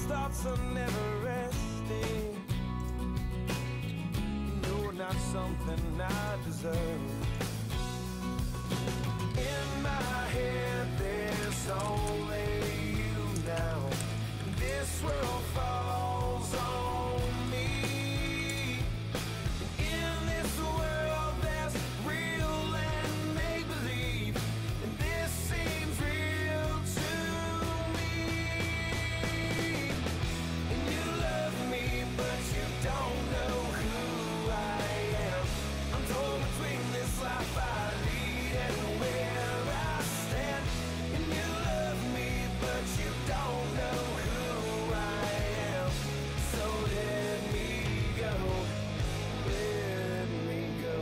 thoughts are never resting. No, not something I deserve. In my head, there's only you now. This world falls on me. In this world, there's real and make-believe. And this seems real to me. And you love me, but you don't know who I am. I'm torn between this life I lead and where I stand. And you love me, but you don't know who I am. So let me go, let me go.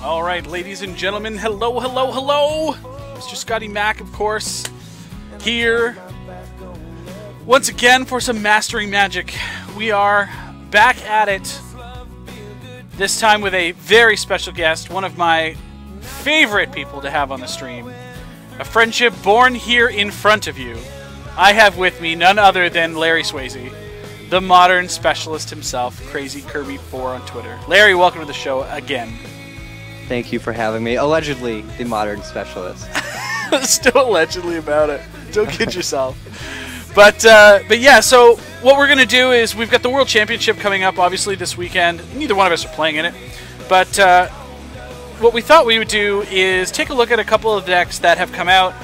All right, ladies and gentlemen, hello, hello, hello. Mr. Scotty Mac, of course, here once again for some Mastering Magic. We are back at it, this time with a very special guest, one of my favorite people to have on the stream. A friendship born here in front of you. I have with me none other than Larry Swasey, the modern specialist himself, Crazy Kirby 4 on Twitter. Larry, welcome to the show again. Thank you for having me. Allegedly, the modern specialist. Still allegedly about it. Don't kid yourself. But yeah, so what we're going to do is we've got the World Championship coming up, obviously, this weekend. Neither one of us are playing in it. But what we thought we would do is take a look at a couple of decks that have come out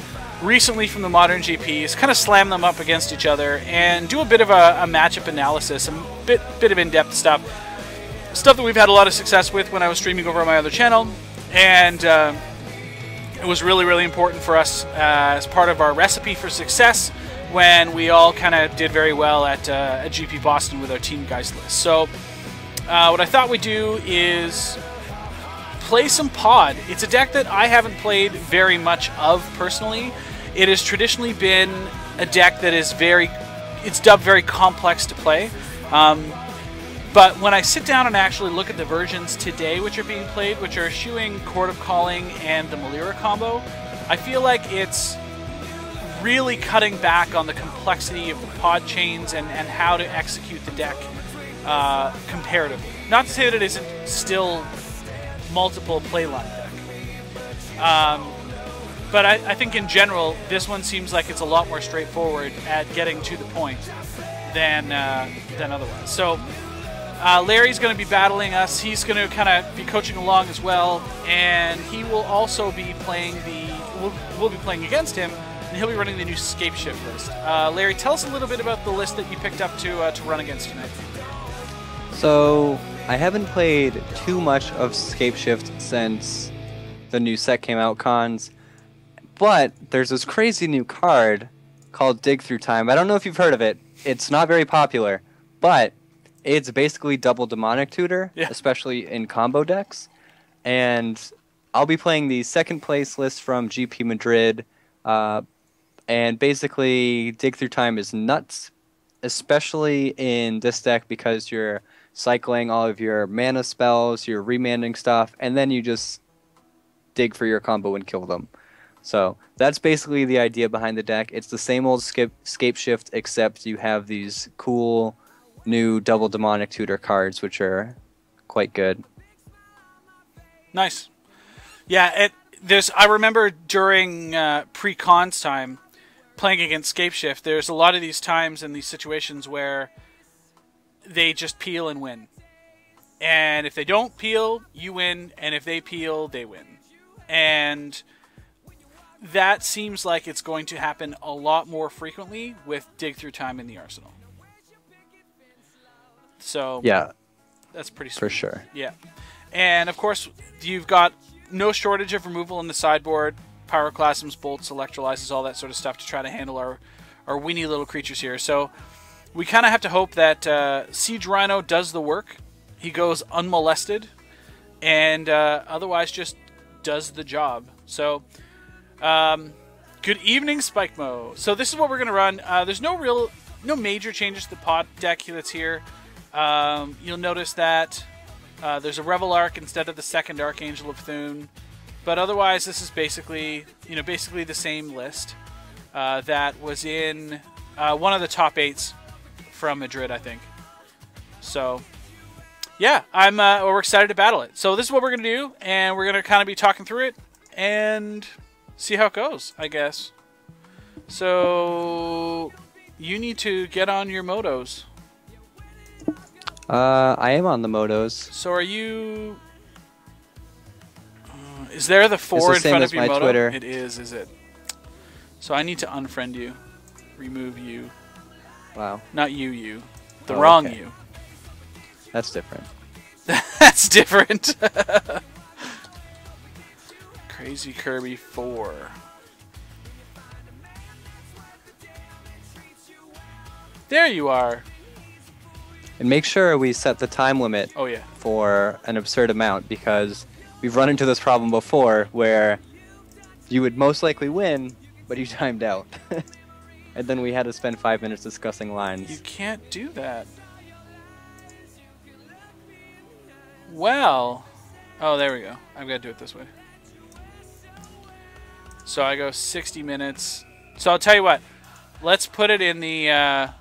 recently from the modern GPs, kind of slam them up against each other, and do a bit of a matchup analysis, a bit of in-depth stuff. Stuff that we've had a lot of success with when I was streaming over on my other channel, and it was really, really important for us as part of our recipe for success when we all kind of did very well at GP Boston with our Team Guys list. So what I thought we'd do is play some Pod. It's a deck that I haven't played very much of personally. It has traditionally been a deck that is it's dubbed very complex to play. But when I sit down and actually look at the versions today which are being played, which are eschewing Court of Calling and the Malira combo, I feel like it's really cutting back on the complexity of the pod chains and how to execute the deck comparatively. Not to say that it isn't still multiple playline deck. But I think in general, this one seems like it's a lot more straightforward at getting to the point than otherwise. So Larry's going to be battling us. He's going to kind of be coaching along as well, and he will also be playing we'll be playing against him, and he'll be running the new Scapeshift list. Larry, tell us a little bit about the list that you picked up to run against tonight. So, I haven't played too much of Scapeshift since the new set came out, Cons, but there's this crazy new card called Dig Through Time. I don't know if you've heard of it. It's not very popular, but it's basically double Demonic Tutor, especially in combo decks. And I'll be playing the second place list from GP Madrid. And basically, Dig Through Time is nuts, especially in this deck because you're cycling all of your mana spells, you're remanding stuff, and then you just dig for your combo and kill them. So that's basically the idea behind the deck. It's the same old Scapeshift, except you have these cool new double Demonic Tutor cards, which are quite good. Nice. Yeah, I remember during pre-cons time playing against Scapeshift, there's a lot of these times and these situations where they just peel and win. And if they don't peel, you win, and if they peel, they win. And that seems like it's going to happen a lot more frequently with Dig Through Time in the arsenal. So yeah, that's pretty sweet. For sure. Yeah. And of course, you've got no shortage of removal in the sideboard. Pyroclasms, bolts, electrolyzes, all that sort of stuff to try to handle our weeny little creatures here. So we kind of have to hope that Siege Rhino does the work. He goes unmolested, and otherwise just does the job. So good evening, Spike Mo. So this is what we're going to run. There's no major changes to the pod deck that's here. You'll notice that There's a Revel Arc instead of the second Archangel of Thune. But otherwise, this is basically, basically the same list that was in one of the top 8s from Madrid, I think. So, yeah, we're excited to battle it. So this is what we're going to do, and we're going to kind of be talking through it and see how it goes, I guess. So, you need to get on your motos. I am on the motos. So are you... is there the 4 in front of your moto? Twitter. It is it? So I need to unfriend you. Remove you. Wow. Not you. The wrong okay. you. That's different. That's different. Crazy Kirby 4. There you are. And make sure we set the time limit for an absurd amount, because we've run into this problem before where you would most likely win, but you timed out. And then we had to spend 5 minutes discussing lines. You can't do that. Well, oh, there we go. I've got to do it this way. So I go 60 minutes. So I'll tell you what. Let's put it in the...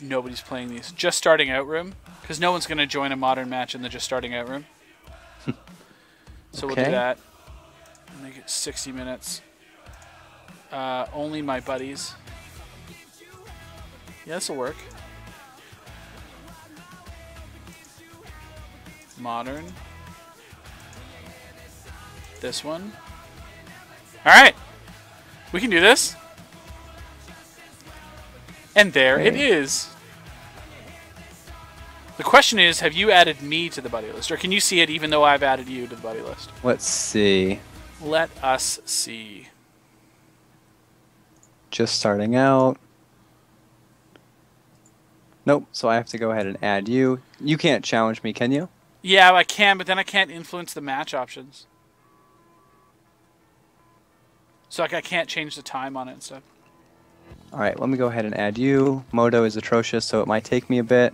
Nobody's playing these. Just starting out room. Because no one's going to join a modern match in the just starting out room. So we'll do that. Make it 60 minutes. Only my buddies. Yeah, this will work. Modern. This one. Alright. We can do this. And there it is. The question is, have you added me to the buddy list? Or can you see it even though I've added you to the buddy list? Let's see. Let us see. Just starting out. Nope, so I have to go ahead and add you. You can't challenge me, can you? Yeah, I can, but then I can't influence the match options. So like I can't change the time on it and stuff. Alright, let me go ahead and add you. Moto is atrocious, so it might take me a bit.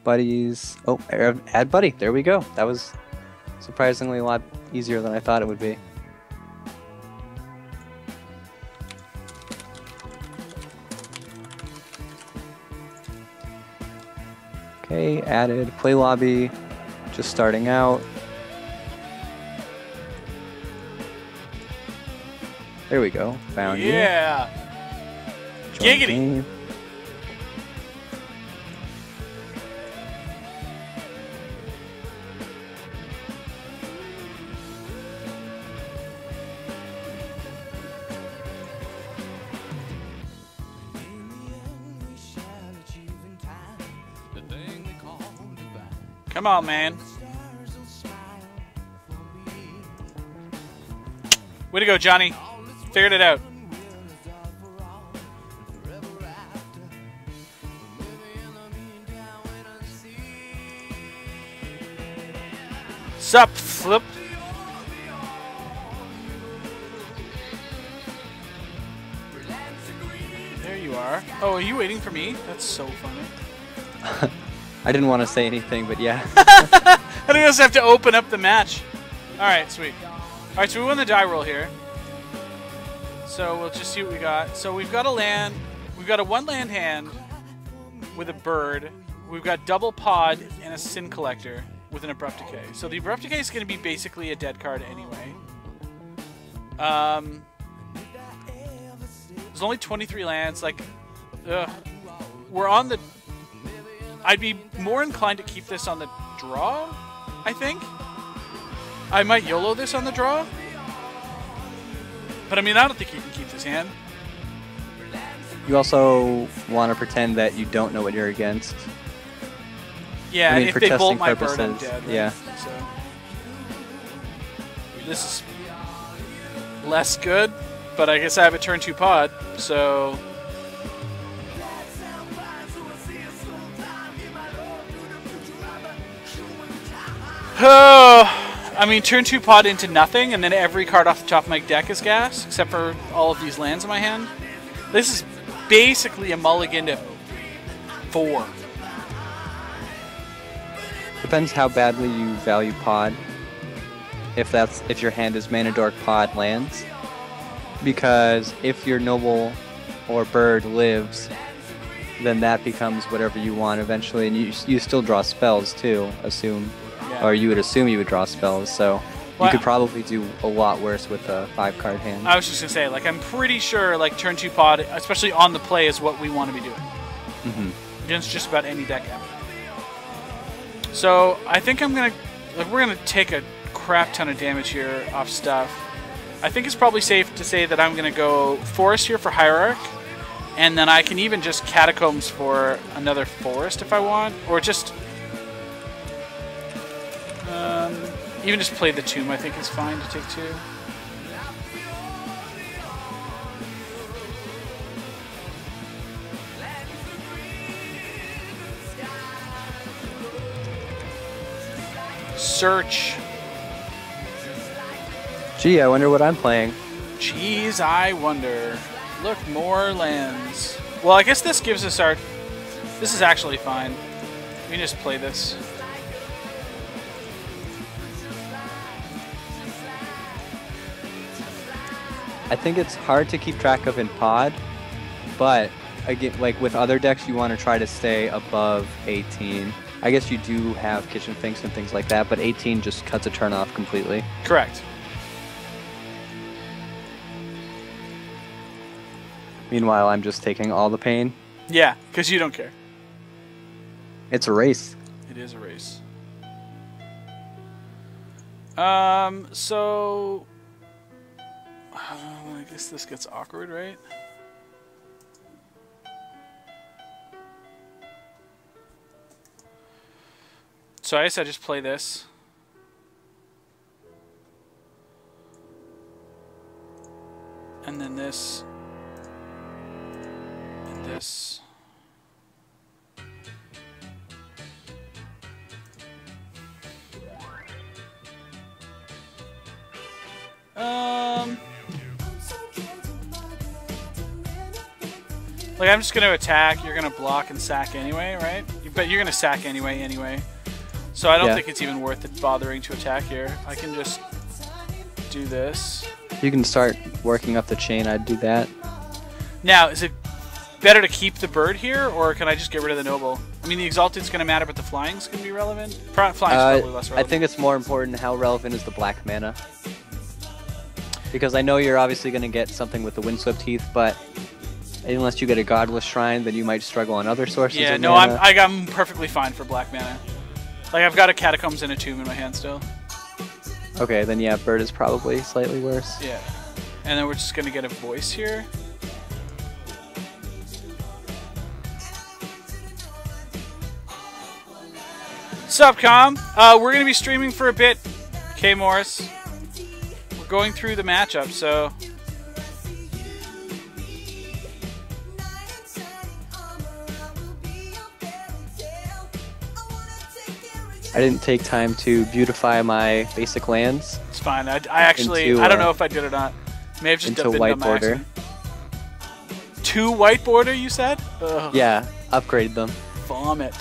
Buddies. Oh, add buddy. There we go. That was surprisingly a lot easier than I thought it would be. Okay, added. Play lobby. Just starting out. There we go. Found you. Yeah. Giggity. Game. Come on, man. Way to go, Johnny. Figured it out. Sup, flip. There you are. Oh, are you waiting for me? That's so funny. I didn't want to say anything, but yeah. I think I just have to open up the match. Alright, sweet. Alright, so we won the die roll here. So we'll just see what we got. So we've got a land. We've got a 1-land hand with a bird. We've got double pod and a Sin Collector with an Abrupt Decay. So the Abrupt Decay is going to be basically a dead card anyway. There's only 23 lands. Like, we're on the... I'd be more inclined to keep this on the draw, I think. I might YOLO this on the draw. But I mean, I don't think you can keep this hand. You also want to pretend that you don't know what you're against. Yeah, I mean, if for they bolt testing my purposes, bird, I'm dead, right? yeah. So, this is less good, but I guess I have a turn 2 pod, so... I mean, turn 2 pod into nothing, and then every card off the top of my deck is gas, except for all of these lands in my hand. This is basically a mulligan to 4. Depends how badly you value pod. If your hand is mana dork pod lands, because if your noble or bird lives, then that becomes whatever you want eventually, and you still draw spells too. Or you would assume you would draw spells. So you could probably do a lot worse with a 5-card hand. I was just gonna say, like, I'm pretty sure like turn 2 pod, especially on the play, is what we want to be doing. Against just about any deck ever. So I think we're gonna take a crap ton of damage here off stuff. I think it's probably safe to say that I'm gonna go Forest here for Hierarch, and then I can even just Catacombs for another Forest if I want, or just even just play the Tomb. I think is fine to take 2. Search. Gee, I wonder what I'm playing. Jeez, I wonder. Look, more lands. Well, I guess this gives us our... This is actually fine. We can just play this. I think it's hard to keep track of in pod, but again, like with other decks, you want to try to stay above 18. I guess you do have Kitchen Finks and things like that, but 18 just cuts a turn off completely. Correct. Meanwhile, I'm just taking all the pain. Yeah, because you don't care. It's a race. It is a race. So... I guess this gets awkward, right? So I guess I just play this. And then this. And this. Like, I'm just going to attack, you're going to block and sack anyway, right? But you're going to sack anyway. So I don't think it's even worth it bothering to attack here. I can just do this. You can start working up the chain, I'd do that. Now, is it better to keep the bird here, or can I just get rid of the noble? I mean, the Exalted's going to matter, but the flying's going to be relevant? Flying's probably less relevant. I think it's more important how relevant is the black mana. Because I know you're obviously going to get something with the Windswept Heath, but unless you get a Godless Shrine, then you might struggle on other sources of mana. I'm perfectly fine for black mana. Like, I've got a Catacombs and a Tomb in my hand still. Okay, then yeah, bird is probably slightly worse. Yeah. And then we're just going to get a voice here. Sup, Com? We're going to be streaming for a bit, K. Morris. We're going through the matchup, so... I didn't take time to beautify my basic lands. It's fine. I actually, I don't know if I did or not. May have just into white border. 2 white border, you said? Ugh. Yeah, upgrade them. Vomit.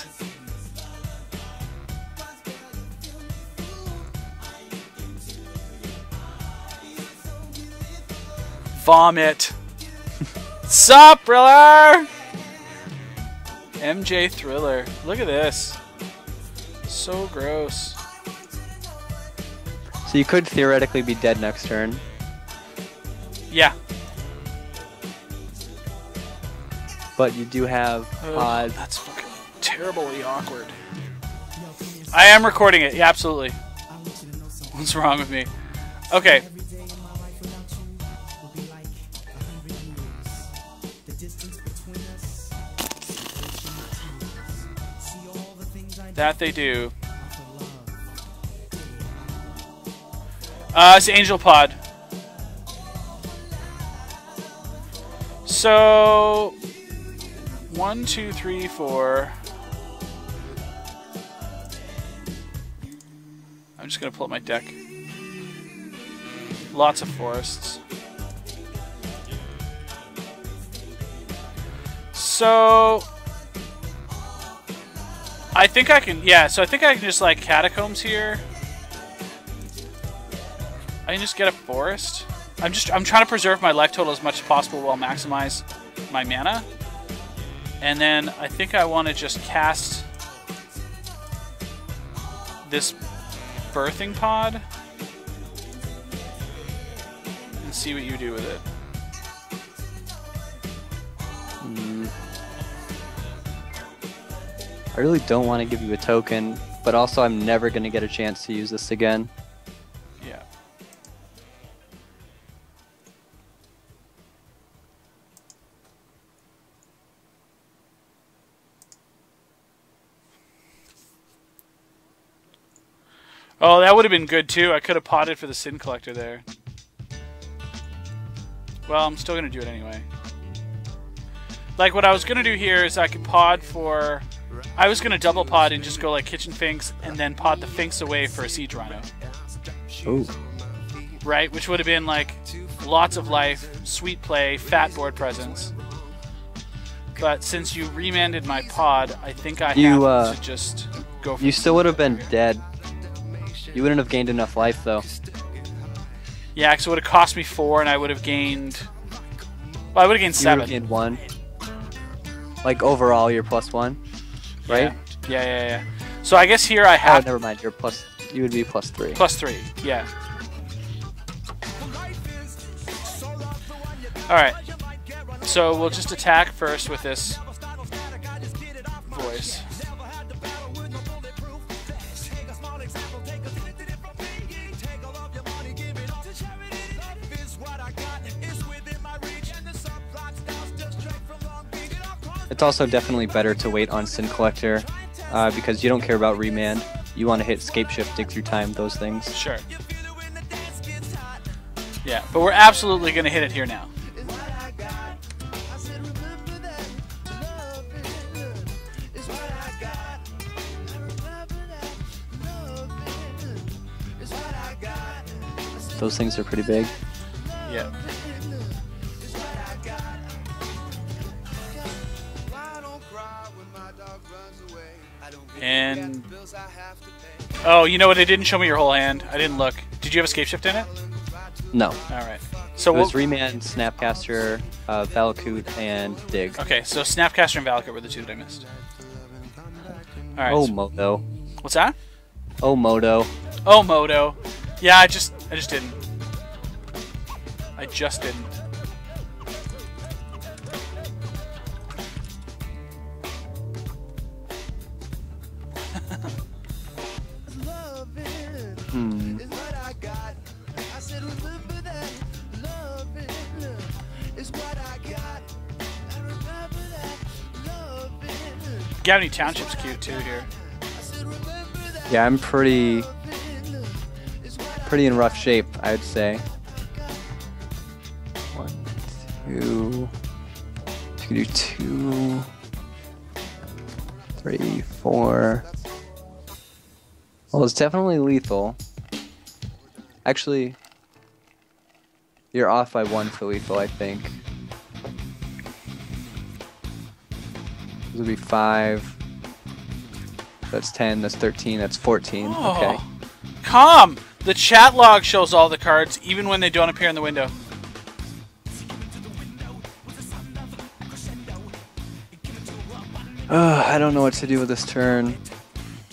Vomit. Sup, Thriller? MJ Thriller. Look at this. So gross. So you could theoretically be dead next turn. Yeah. But you do have pod. That's fucking terribly awkward. I am recording it. Yeah, absolutely. What's wrong with me? Okay. That they do. It's Angel Pod. So 1, 2, 3, 4. I'm just gonna pull up my deck. Lots of forests. So I think I can. Yeah. So I think I can just like catacombs here. I can just get a forest. I'm trying to preserve my life total as much as possible while maximize my mana. And then I think I want to just cast this birthing pod and see what you do with it. I really don't want to give you a token, but also I'm never going to get a chance to use this again. Yeah. Oh, that would have been good too. I could have potted for the Sin Collector there. Well, I'm still going to do it anyway. Like, what I was going to do here is I could pod for... I was going to double pod and just go like Kitchen Finks and then pod the Finks away for a Siege Rhino. Ooh. Right? Which would have been like lots of life, sweet play, fat board presence. But since you remanded my pod, I think I have to just go for... You still would have been dead. You wouldn't have gained enough life, though. Yeah, because it would have cost me 4, and I would have gained... Well, I would have gained 7. You would have gained 1. Like, overall, you're +1, right? Yeah. So I guess here I have... Oh, never mind. You would be +3. +3, yeah. Alright. So we'll just attack first with this voice. It's also definitely better to wait on Sin Collector because you don't care about remand. You want to hit Scapeshift, Dig Through Time, those things. Sure. Yeah, but we're absolutely going to hit it here now. Those things are pretty big. Yeah. And... Oh, you know what? It didn't show me your whole hand. I didn't look. Did you have a Scapeshift in it? No. Alright. So it was Remand, Snapcaster, Valakut, and Dig. Okay, so Snapcaster and Valakut were the two that I missed. Alright. Oh, Moto. What's that? Oh, Moto. Oh, Moto. Yeah, I just didn't. I just didn't. Gavney Township's cute too here. Yeah, I'm pretty in rough shape, I'd say. 1, 2. You can do 2, 3, 4. Well, it's definitely lethal. Actually, you're off by 1 for lethal, I think. This would be 5. That's 10. That's 13. That's 14. Oh, okay. Calm! The chat log shows all the cards, even when they don't appear in the window. I don't know what to do with this turn.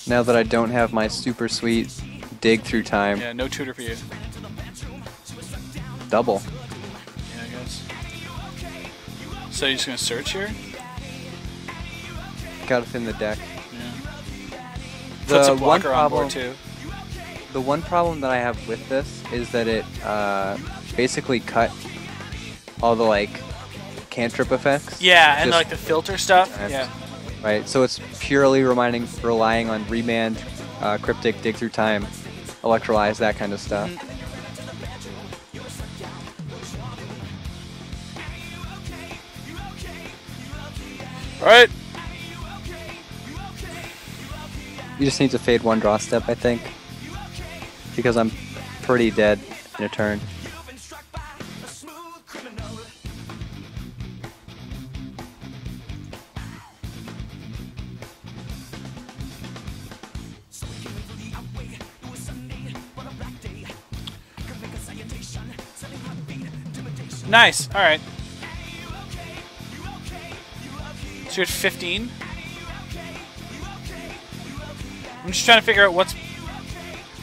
Now that I don't have my super sweet Dig Through Time. Yeah, no tutor for you. Double. Yeah, I guess. So you're just gonna search here? Got it in the deck. Yeah. The Puts a blocker one on problem, board too. The one problem that I have with this is that it basically cut all the like cantrip effects. Yeah, and like the filter stuff. Yeah. Right, so it's purely relying on Remand, Cryptic, Dig Through Time, Electrolyze, that kind of stuff. Alright. You just need to fade 1 draw step, I think. Because I'm pretty dead in a turn. Nice. All right. So you're at 15. I'm just trying to figure out what's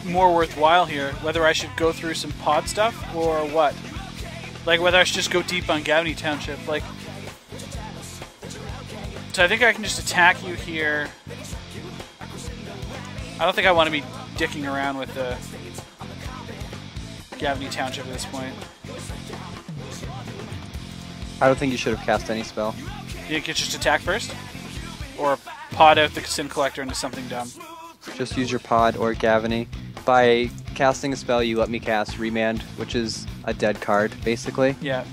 more worthwhile here. Whether I should go through some pod stuff or what. Like whether I should just go deep on Gavaney Township. Like, so I think I can just attack you here. I don't think I want to be dicking around with the Gavaney Township at this point. I don't think you should have cast any spell. You could just attack first? Or pod out the Sin Collector into something dumb? Just use your pod or Gavaney. By casting a spell, you let me cast Remand, which is a dead card, basically. Yeah.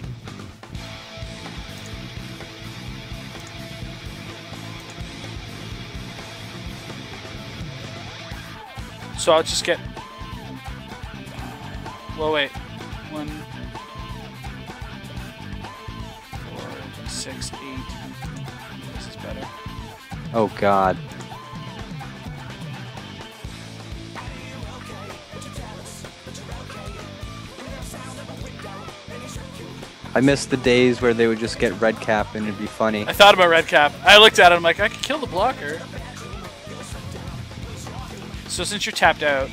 So I'll just get... Well, wait. 1, 4, 6, 8. This is better. Oh god. I miss the days where they would just get red cap and it'd be funny. I thought about red cap. I looked at it, I'm like, I could kill the blocker. So since you're tapped out,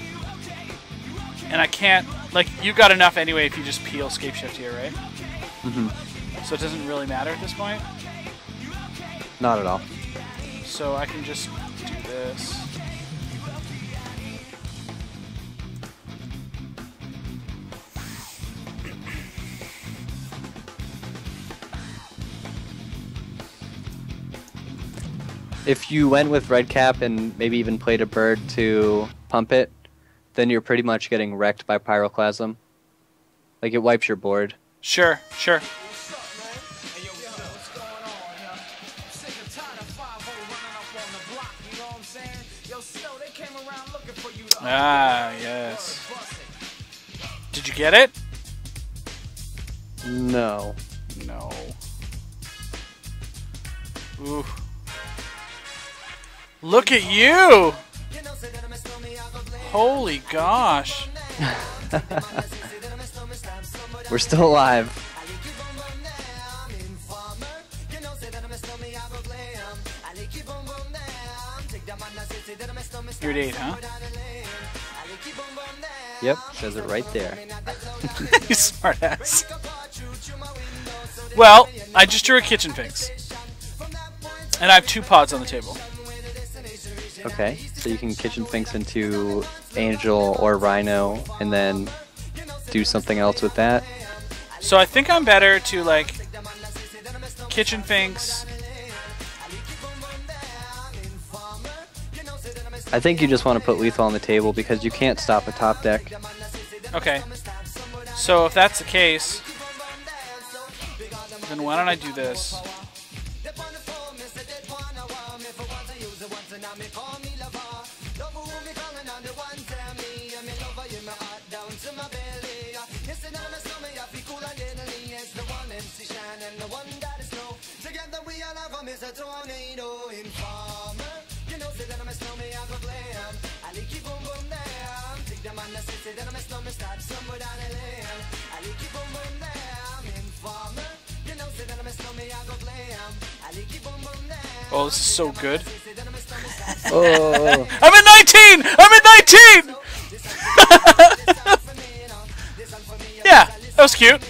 and I can't, like, you got enough anyway if you just peel Scapeshift here, right? Mm-hmm. So it doesn't really matter at this point? Not at all. So I can just do this. If you went with red cap and maybe even played a bird to pump it, then you're pretty much getting wrecked by Pyroclasm. Like, it wipes your board. Sure, sure. Ah, yes. Did you get it? No. No. Ooh. Look at you! Holy gosh. We're still alive. You're at 8, huh? Yep, says it right there. You smartass. Well, I just drew a kitchen fix. And I have 2 pods on the table. Okay, so you can kitchen finks into Angel or Rhino and then do something else with that. So I think I'm better to, like, kitchen finks. I think you just want to put lethal on the table because you can't stop a top deck. Okay. So if that's the case, then why don't I do this? Oh, this is so good. Oh, I'm at 19! I'm at 19! Yeah, that was cute.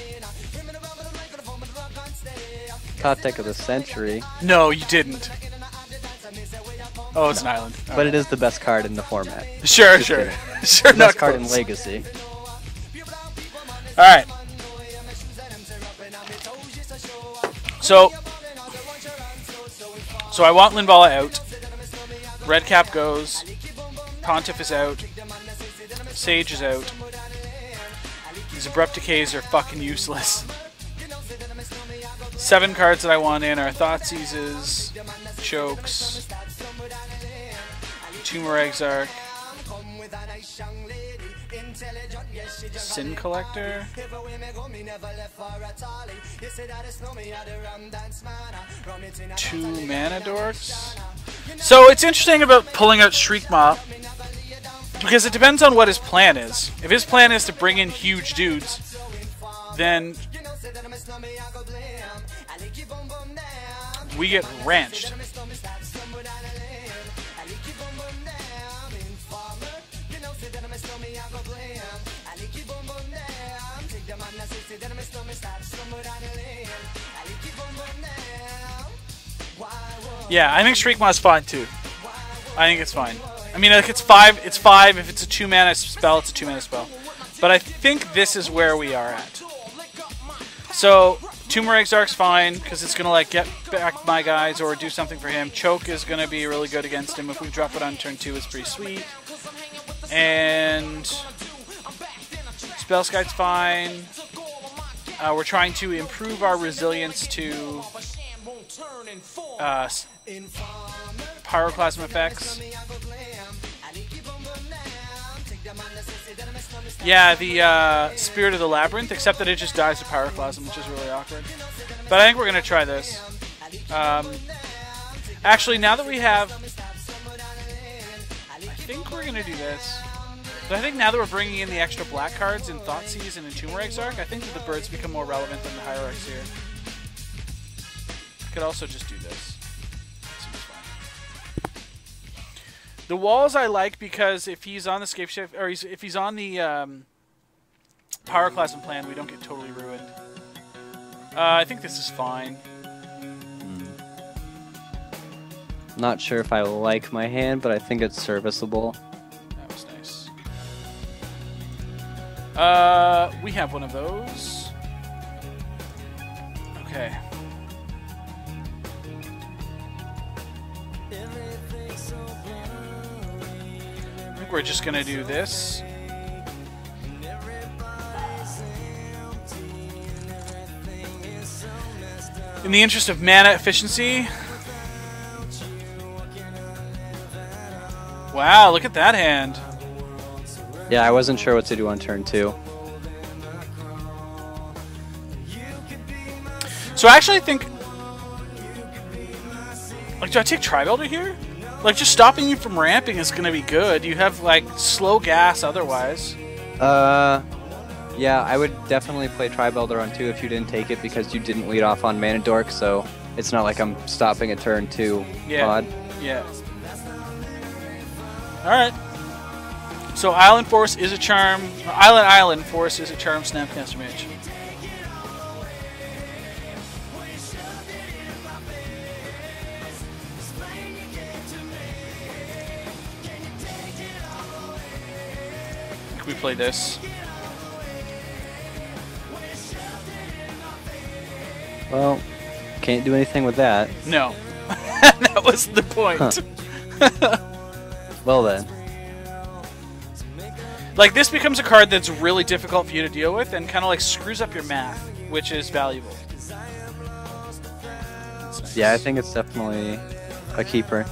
top deck of the century. No, you didn't. Oh, it's an island. But it is the best card in the format. Sure, Just sure. kidding. Sure, The not best card in close. Legacy. Alright. So I want Linvala out. Red Cap goes. Pontiff is out. Sage is out. These Abrupt Decays are fucking useless. 7 cards that I want in are Thoughtseizes, Chokes, Tumor Exarch, Sin Collector, 2 Mana Dorks. So it's interesting about pulling out Shriek Mop, because it depends on what his plan is. If his plan is to bring in huge dudes, then We get ranched. Yeah, I think Shriek Maw's fine too. I think it's fine. I mean, like it's 5. It's 5. If it's a 2-mana spell, it's a 2-mana spell. But I think this is where we are at. So Tumor Exarch's fine because it's gonna like get back my guys or do something for him. Choke is gonna be really good against him. If we drop it on turn 2, it's pretty sweet. And Spellskite's fine. We're trying to improve our resilience to Pyroclasm effects. Yeah, the Spirit of the Labyrinth, except that it just dies to Pyroclasm, which is really awkward. But I think we're going to try this. Actually, now that we have... I think we're going to do this. But I think now that we're bringing in the extra black cards in Thoughtseize and in Tumor Exarch, I think that the birds become more relevant than the Hierarchs here. I could also just do this. Seems fine. The walls I like because if he's on the Scapeshift, or if he's on the Pyroclasm plan, we don't get totally ruined. I think this is fine. Not sure if I like my hand, but I think it's serviceable. That was nice. We have one of those. Okay. I think we're just gonna do this. In the interest of mana efficiency. Wow, look at that hand. Yeah, I wasn't sure what to do on turn 2. So I actually think... Like, do I take Tri-Builder here? Like, just stopping you from ramping is going to be good. You have, like, slow gas otherwise. Yeah, I would definitely play Tri-Builder on 2 if you didn't take it because you didn't lead off on Mana Dork, so it's not like I'm stopping a turn 2 mod. Yeah. Alright. So Island Force is a charm. Island Force is a charm Snapcaster Mage. Can we play this? Well, can't do anything with that. No. That was the point. Huh. Well then. Like, this becomes a card that's really difficult for you to deal with and kind of like screws up your math, which is valuable. Nice. Yeah, I think it's definitely a keeper.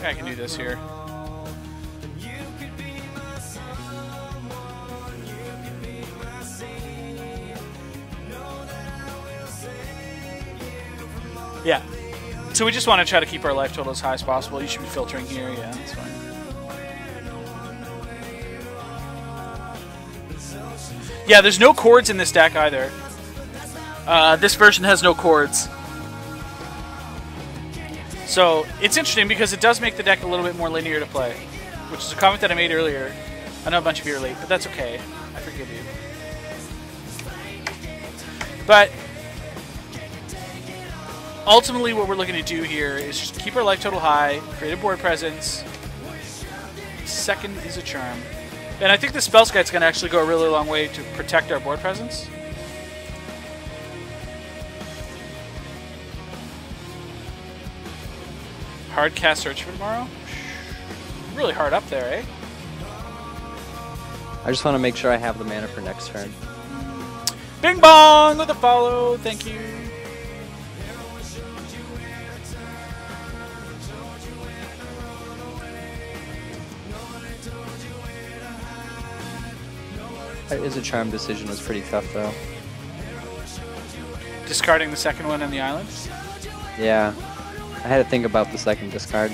I can do this here. Yeah. So we just want to try to keep our life total as high as possible. You should be filtering here. Yeah, that's fine. Yeah, there's no chords in this deck either. This version has no chords. So it's interesting because it does make the deck a little bit more linear to play, which is a comment that I made earlier. I know a bunch of you are late, but that's okay. I forgive you. But ultimately what we're looking to do here is just keep our life total high, create a board presence. Second is a charm. And I think the Spellskite's going to actually go a really long way to protect our board presence. Hard cast Search for Tomorrow? Really hard up there, eh? I just want to make sure I have the mana for next turn. Bing bong with a follow, thank you. Is a charm decision was pretty tough though. Discarding the second one on the island? Yeah. I had to think about the second discard.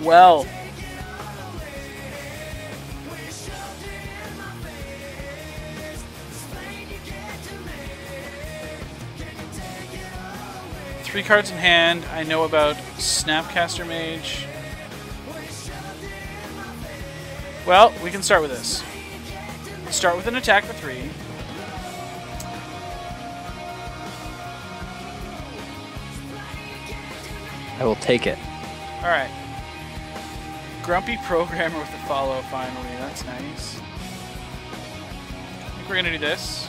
Well. 3 cards in hand. I know about Snapcaster Mage. Well, we can start with this. Start with an attack for 3. I will take it. Alright. Grumpy Programmer with the follow finally. That's nice. I think we're going to do this.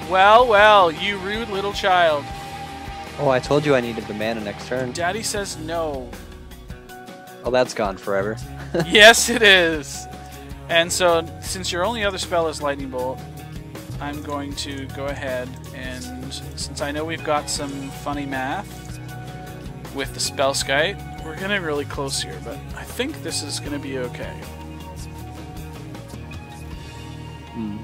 Well, well, you rude little child. Oh, I told you I needed the mana next turn. Daddy says no. Oh, that's gone forever. Yes, it is. And so, since your only other spell is Lightning Bolt, I'm going to go ahead and, since I know we've got some funny math with the spell skite, we're getting really close here, but I think this is going to be okay. Hmm.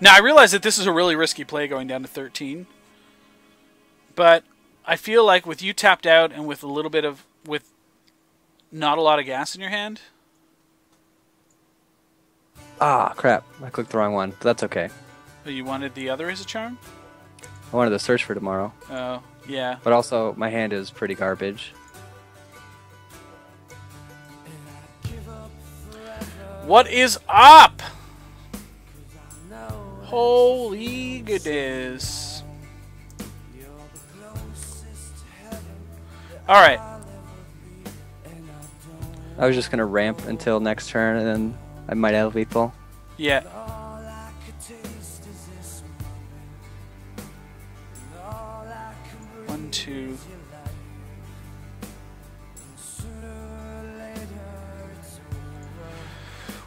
Now, I realize that this is a really risky play going down to 13. But I feel like with you tapped out and with a little bit of... with not a lot of gas in your hand... Ah, crap. I clicked the wrong one. But that's okay. Oh, you wanted the other as a charm? I wanted to search for tomorrow. Oh, yeah. But also, my hand is pretty garbage. What is up? Holy goodness. Alright. I was just going to ramp until next turn, and then I might have lethal. Yeah. One, two.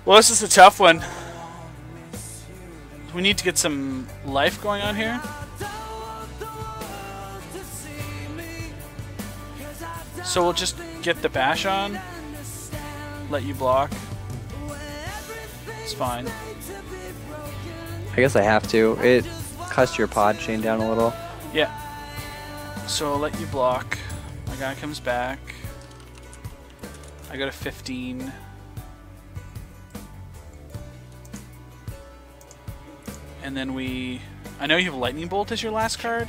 Well, this is a tough one. We need to get some life going on here. So we'll just get the bash on. Let you block. It's fine. I guess I have to. It cuts your pod chain down a little. Yeah. So I'll let you block. My guy comes back. I go to 15. And then we... I know you have Lightning Bolt as your last card.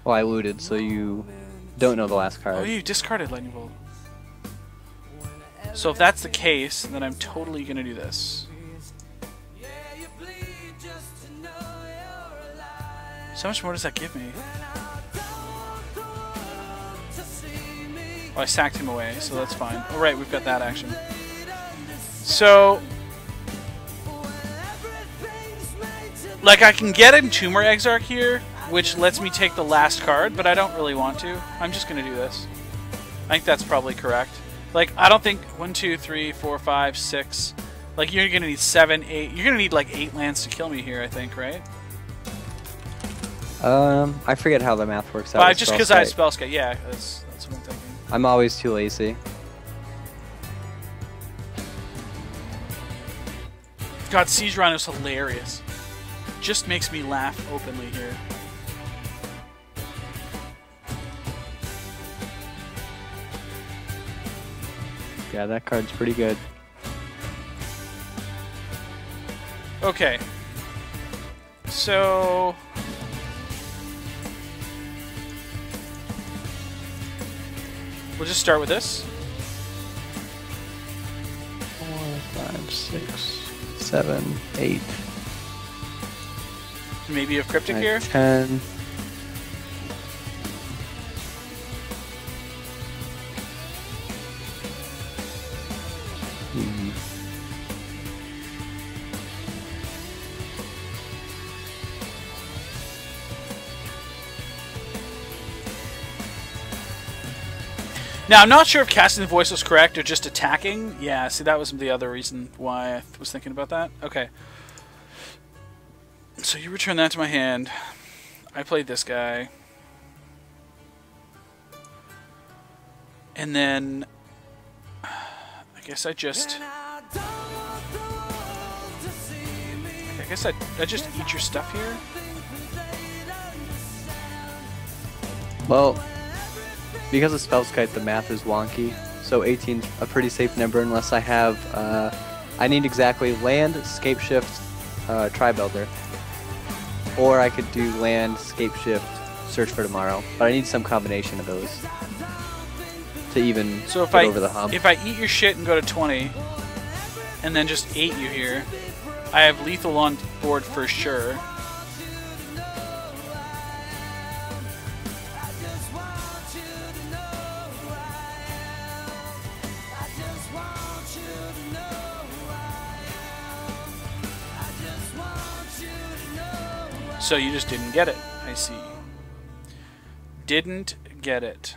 Well, I looted, so you don't know the last card. Oh, you discarded Lightning Bolt. So if that's the case, then I'm totally going to do this. So how much more does that give me? Oh, I sacked him away, so that's fine. Oh, right, we've got that action. So... like, I can get a Tumor Exarch here, which lets me take the last card, but I don't really want to. I'm just going to do this. I think that's probably correct. Like, I don't think 1, 2, 3, 4, 5, 6. Like, you're going to need 7, 8. You're going to need, like, 8 lands to kill me here, I think, right? I forget how the math works out. But just because I have Spellskite. Yeah, that's what I'm thinking. I'm always too lazy. God, Siege Rhino's hilarious. Just makes me laugh openly here. Yeah, that card's pretty good. Okay. So... we'll just start with this. 4, 5, 6, 7, 8. Maybe a Cryptic 9, here? 10. Now, I'm not sure if casting the voice was correct or just attacking. Yeah, see, that was the other reason why I was thinking about that. Okay. So you return that to my hand. I played this guy. And then... I guess I just... I guess I just eat your stuff here. Well, because of Spellskite, the math is wonky. So 18's a pretty safe number unless I have, I need exactly land, Scapeshift, Tri-Builder. Or I could do land, Scapeshift, Search for Tomorrow. But I need some combination of those to even So get over the hump. if I eat your shit and go to 20, and then just ate you here, I have lethal on board for sure. So you just didn't get it. I see. Didn't get it.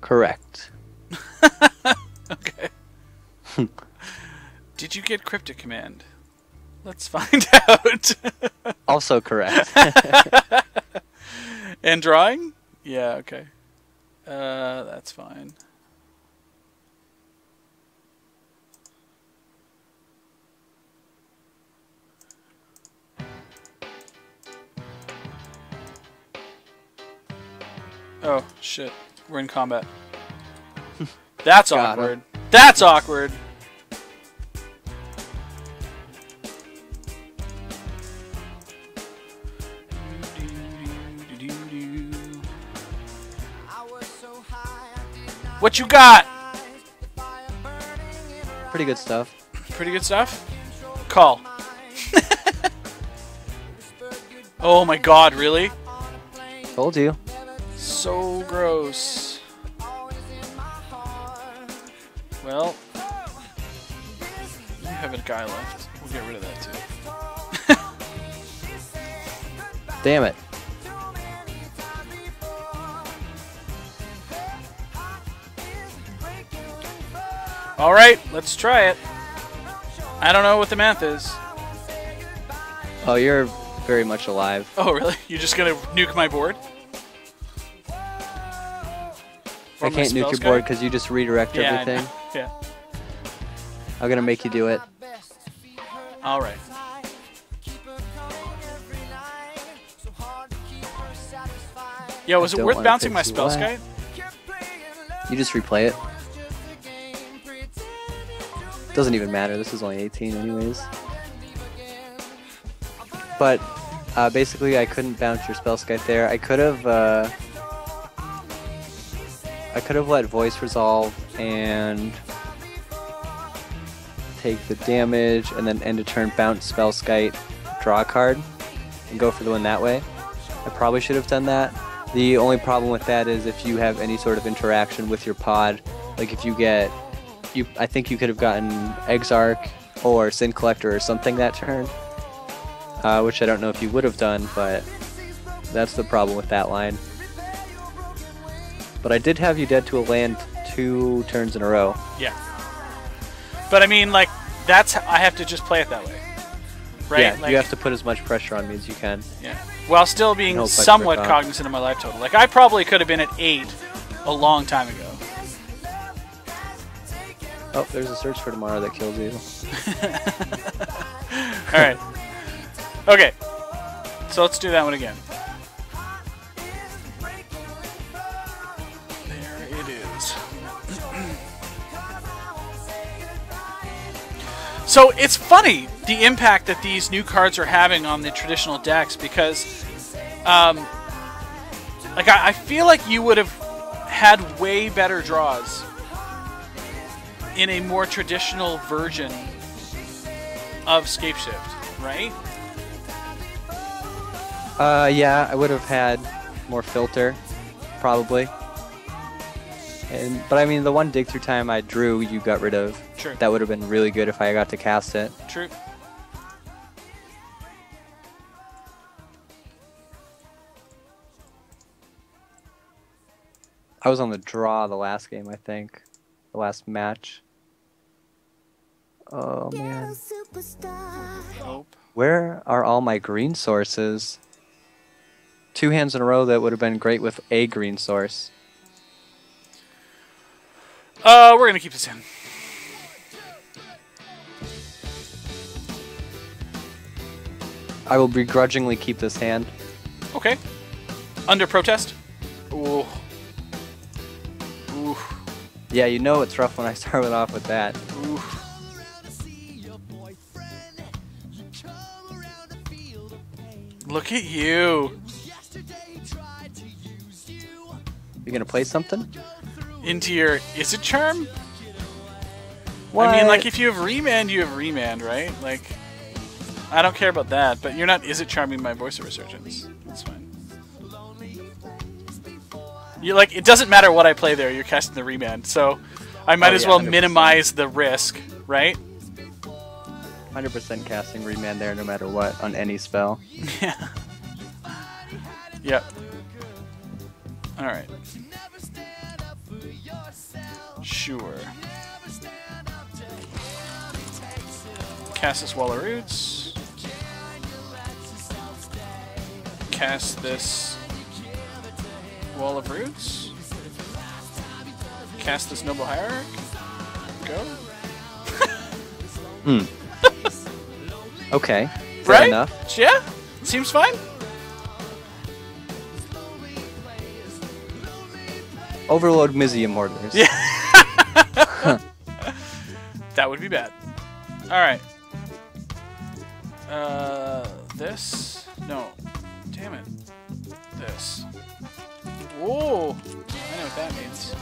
Correct. Okay. Did you get Cryptic Command? Let's find out. Also correct. And drawing? Yeah, okay. That's fine. Oh, shit. We're in combat. That's Got awkward. That's awkward. What you got? Pretty good stuff. Pretty good stuff? Call. Oh my god, really? Told you. So gross. Well, you have a guy left. We'll get rid of that too. Damn it. Alright, let's try it. I don't know what the math is. Oh, you're very much alive. Oh, really? You're just gonna nuke my board? I can't nuke your board because you just redirect everything. Yeah. I'm gonna make you do it. Alright. Yo, was it Don't worth wanna bouncing my fix you spell away. skite? You just replay it. Doesn't even matter. This is only 18 anyways. But basically, I couldn't bounce your spell skite there. I could have let voice resolve and take the damage, and then end of turn bounce spell skite, draw a card, and go for the win that way. I probably should have done that. The only problem with that is if you have any sort of interaction with your pod, like if you get, I think you could have gotten Exarch or Sin Collector or something that turn, which I don't know if you would have done, but that's the problem with that line. But I did have you dead to a land 2 turns in a row. Yeah. But I mean, like, that's I have to just play it that way, right? Yeah, like, you have to put as much pressure on me as you can. Yeah. While still being hope I somewhat click off. cognizant of my life total. Like, I probably could have been at 8 a long time ago. Oh, there's a search for tomorrow that kills you. Alright. Okay. So let's do that one again. There it is. So it's funny, the impact that these new cards are having on the traditional decks, because like I feel like you would have had way better draws in a more traditional version of Scapeshift, right? Yeah, I would have had more filter, probably. But I mean, the one dig through time I drew, you got rid of. True. That would have been really good if I got to cast it. True. I was on the draw the last game, I think. The last match. Oh, man. Nope. Where are all my green sources? 2 hands in a row that would have been great with a green source. We're gonna keep this in. I will begrudgingly keep this hand. Okay. Under protest? Ooh. Ooh. Yeah, you know it's rough when I start off with that. Ooh. Look at you. You gonna play something? Into your... Is it charm? What? I mean, like, if you have remand, you have remand, right? Like, I don't care about that, but you're not... Is it charming my voice of resurgence? That's fine. You like, it doesn't matter what I play there, you're casting the remand, so I might as well 100%. minimize the risk, right? 100% casting remand there no matter what on any spell. Yeah. Yep. Alright. Sure. Cast this Wall of Roots. Cast this Wall of Roots. Cast this Noble Hierarch. Go. Okay. Fair Right? enough. Yeah? Seems fine. Overload Mizium Mortars. Yeah. That would be bad. Alright. This? No. Damn it. This. Whoa! I know what that means.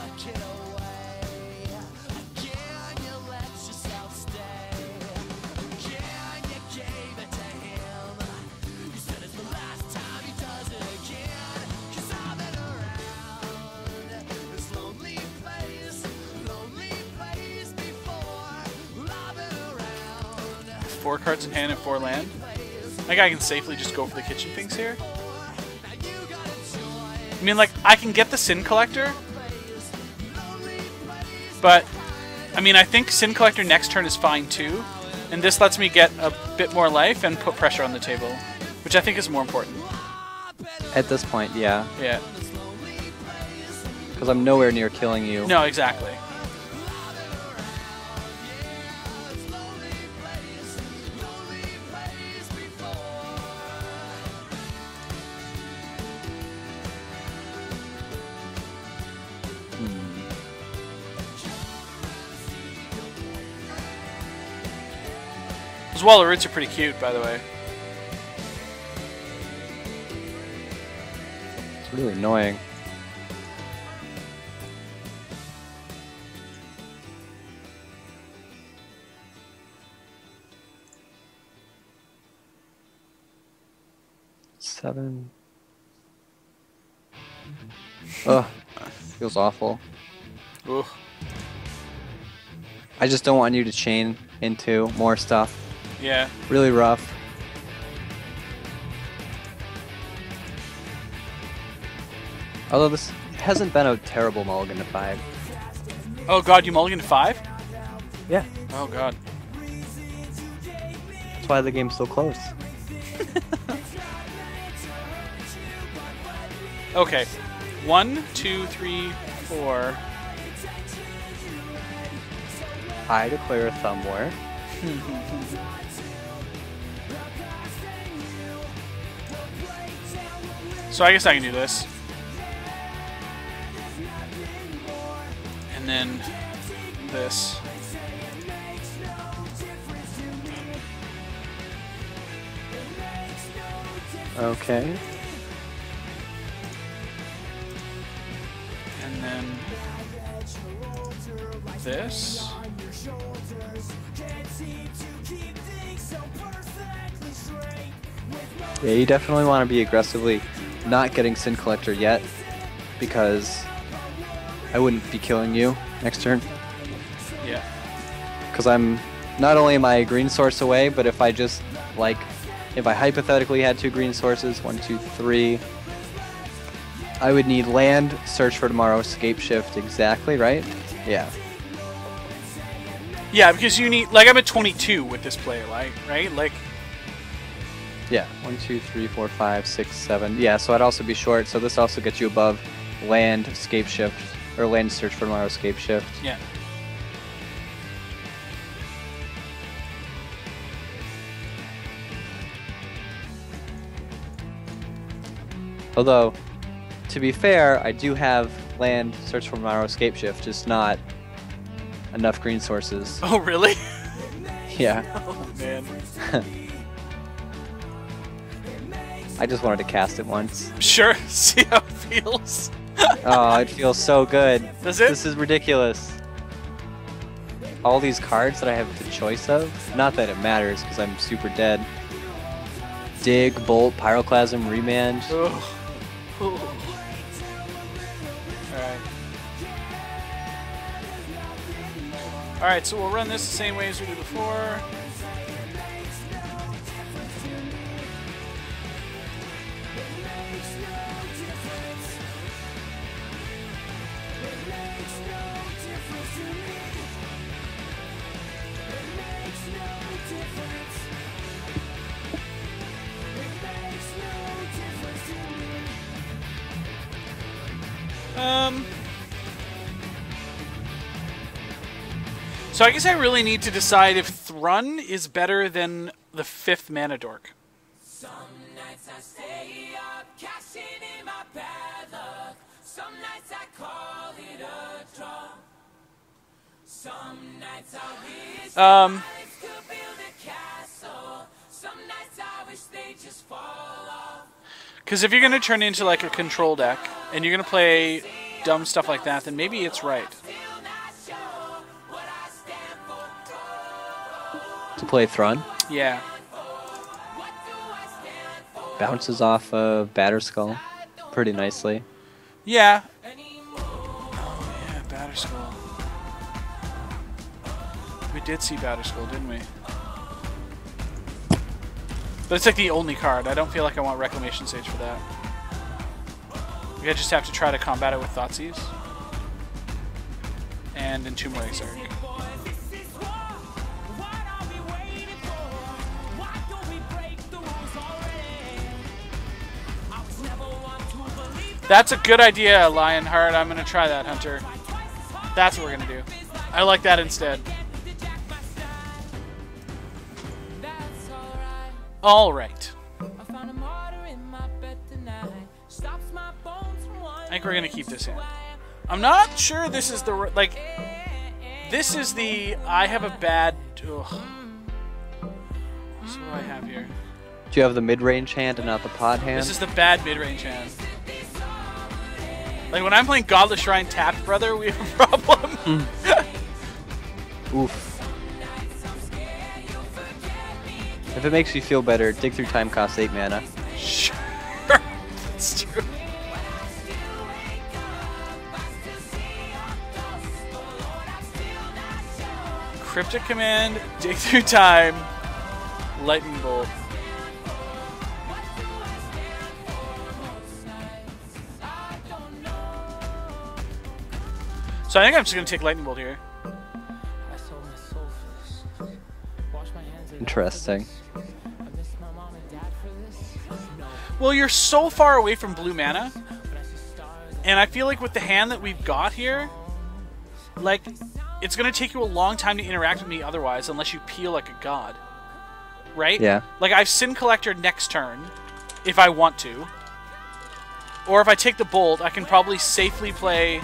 Four cards in hand and 4 land. I think I can safely just go for the kitchen things here. I mean, like, I can get the Sin Collector, but, I mean, I think Sin Collector next turn is fine too, and this lets me get a bit more life and put pressure on the table, which I think is more important. At this point, yeah. Yeah. Because I'm nowhere near killing you. No, exactly. Those Wall of Roots are pretty cute, by the way. It's really annoying. Seven. Ugh. Feels awful. Ooh. I just don't want you to chain into more stuff. Yeah. Really rough. Although this hasn't been a terrible mulligan to 5. Oh god, you mulligan to 5? Yeah. Oh god. That's why the game's so close. Okay. 1, 2, 3, 4. I declare a thumb war. So I guess I can do this. And then this. Okay. And then this. Yeah, you definitely want to be aggressively not getting Sin Collector yet, because I wouldn't be killing you next turn. Yeah. Because I'm not only am I a green source away, but if I just like, if I hypothetically had 2 green sources, 1, 2, 3, I would need land, search for tomorrow, Scapeshift, exactly, right? Yeah. Yeah, because you need, like, I'm at 22 with this player, like, right? Like, Yeah, 1, 2, 3, 4, 5, 6, 7. Yeah, so I'd also be short, so this also gets you above land, Scapeshift, or land, search for tomorrow, Scapeshift. yeah. Although, to be fair, I do have land search for tomorrow Scapeshift, just not enough green sources. Oh, really? Yeah. Oh, man. I just wanted to cast it once. Sure. See how it feels. Oh, it feels so good. Does it? This is ridiculous. All these cards that I have the choice of. Not that it matters, because I'm super dead. Dig, Bolt, Pyroclasm, Remand. Ugh. Alright. Alright, so we'll run this the same way as we did before. So I guess I really need to decide if Thrun is better than the 5th Mana Dork. Some nights I stay up, cashing in my bad luck. Some nights I call it a draw. Some nights I wish I could build a castle. Some nights I wish they just fall off. Because if you're going to turn into like a control deck, and you're going to play dumb stuff like that, then maybe it's right. To play Thrun. Yeah. Bounces off of Batterskull pretty nicely. Yeah. Oh, yeah, Batterskull. We did see Batterskull, didn't we? But it's like the only card. I don't feel like I want Reclamation Sage for that. I just have to try to combat it with Thoughtseize. And Entomb Exarch. That's a good idea, Lionheart. I'm going to try that, Hunter. That's what we're going to do. I like that instead. All right. I think we're going to keep this in. I'm not sure this is the... Like, this is the... I have a bad... Ugh. So what do I have here? Do you have the mid-range hand and not the pot hand? This is the bad mid-range hand. Like, when I'm playing Godless Shrine tapped, brother, we have a problem. Oof. If it makes you feel better, Dig Through Time costs 8 mana. Sure. That's true. Cryptic Command, Dig Through Time, Lightning Bolt. So I think I'm just going to take Lightning Bolt here. Interesting. Well, you're so far away from blue mana, and I feel like with the hand that we've got here, like, it's going to take you a long time to interact with me otherwise, unless you peel like a god. Right? Yeah. Like, I've Sin Collector next turn, if I want to. Or if I take the Bolt, I can probably safely play...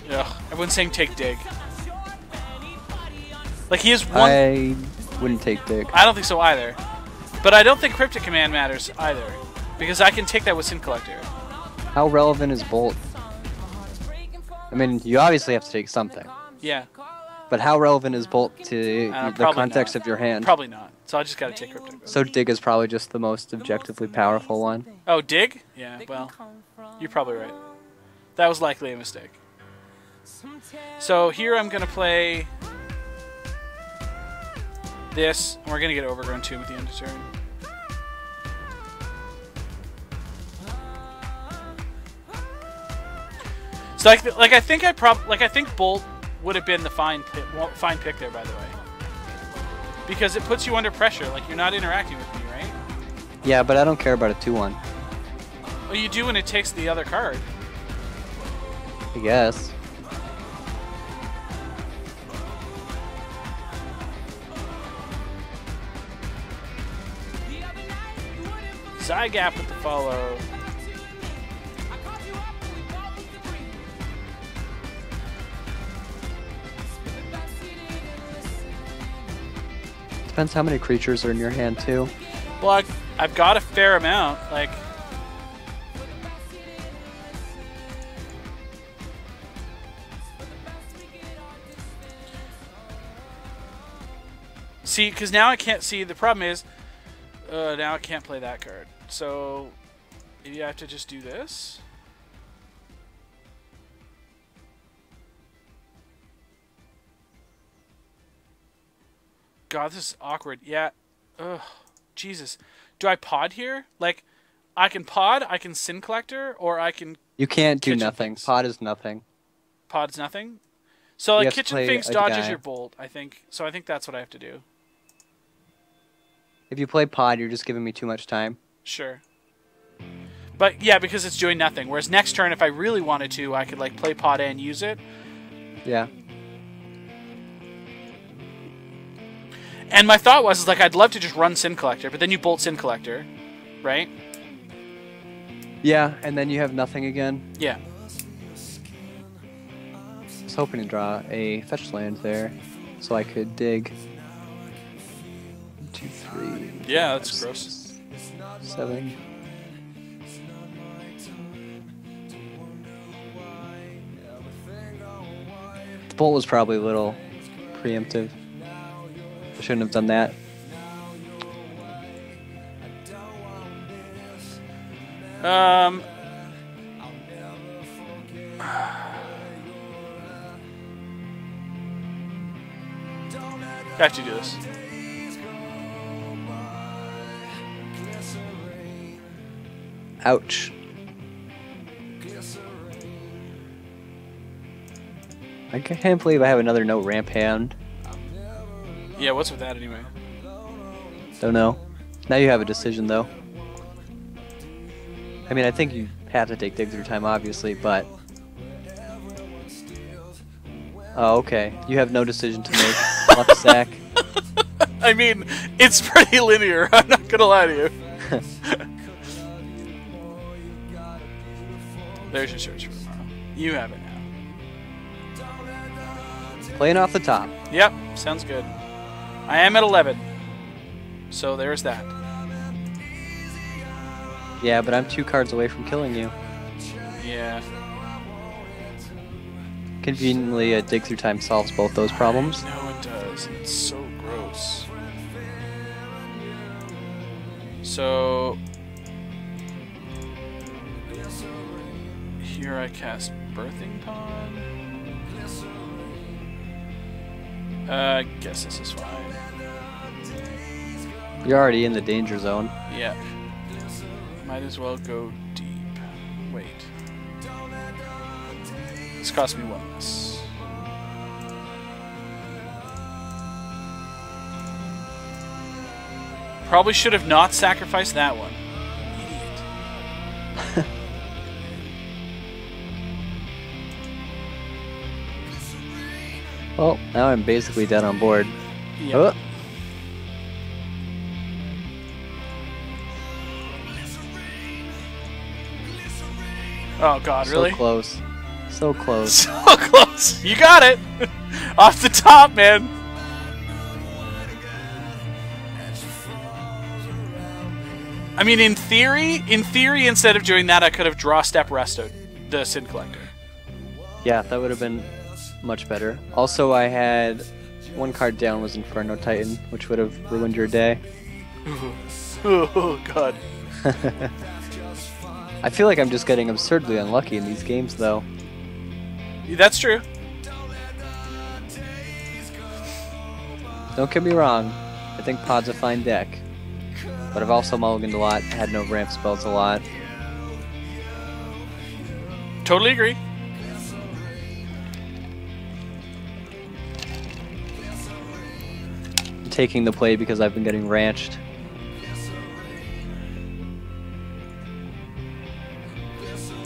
Ugh, everyone's saying take Dig. Like, he has one... I wouldn't take Dig. I don't think so either. But I don't think Cryptic Command matters either. Because I can take that with Sin Collector. How relevant is Bolt? I mean, you obviously have to take something. Yeah. But how relevant is Bolt to the context not. of your hand? Probably not. So I just gotta take Cryptic. So Dig is probably just the most objectively powerful one. Oh, Dig? Yeah, well, you're probably right. That was likely a mistake. So here I'm gonna play this, and we're gonna get Overgrown Tomb at the end of turn. So I think Bolt would have been the fine pick there, by the way, because it puts you under pressure. Like, you're not interacting with me, right? Yeah, but I don't care about a 2/1. Well, you do when it takes the other card. I guess. Zygap with the follow. Depends how many creatures are in your hand too. Well, I've got a fair amount. Like, see, because now I can't see. The problem is, now I can't play that card. So maybe I have to just do this. God, this is awkward. Yeah. Ugh. Jesus. Do I pod here? Like, I can pod, I can Sin Collector, or I can... You can't do Kitchen nothing. Finks. Pod is nothing. Pod's nothing? So, like, have to Kitchen play Finks a dodges guy. your bolt, I think. So I think that's what I have to do. If you play pod, you're just giving me too much time. Sure. But, yeah, because it's doing nothing. Whereas next turn, if I really wanted to, I could, like, play pod and use it. Yeah. And my thought was, like, I'd love to just run Sin Collector, but then you bolt Sin Collector, right? Yeah, and then you have nothing again. Yeah. I was hoping to draw a fetch land there, so I could dig. 1, 2, 3. Yeah, that's gross. 7. The bolt was probably a little preemptive. I shouldn't have done that. I have to do this. Ouch. I can't believe I have another no ramp hand. Yeah, what's with that anyway? Don't know. Now you have a decision, though. I mean, I think you have to take dig through time, obviously, but... Oh, okay. You have no decision to make. Luck sack. I mean, it's pretty linear. I'm not gonna lie to you. There's your search for tomorrow. You have it now. Playing off the top. Yep, sounds good. I am at 11. So there's that. Yeah, but I'm 2 cards away from killing you. Yeah. Conveniently, a dig through time solves both those problems. No, it does. It's so gross. So... Here I cast Birthing Pond. I guess this is fine. You're already in the danger zone. Yeah. Might as well go deep. Wait. This cost me 1 less. Probably should have not sacrificed that one. Idiot. Well, now I'm basically dead on board. Yep. Oh. Oh god, really? So close. So close. So close. You got it. Off the top, man. I mean, in theory, instead of doing that, I could have draw step restoed the Sin Collector. Yeah, that would have been much better. Also, I had 1 card down was Inferno Titan, which would have ruined your day. Oh god. I feel like I'm just getting absurdly unlucky in these games, though. That's true. Don't get me wrong, I think Pod's a fine deck. But I've also mulliganed a lot, had no ramp spells a lot. Totally agree. I'm taking the play because I've been getting ranched.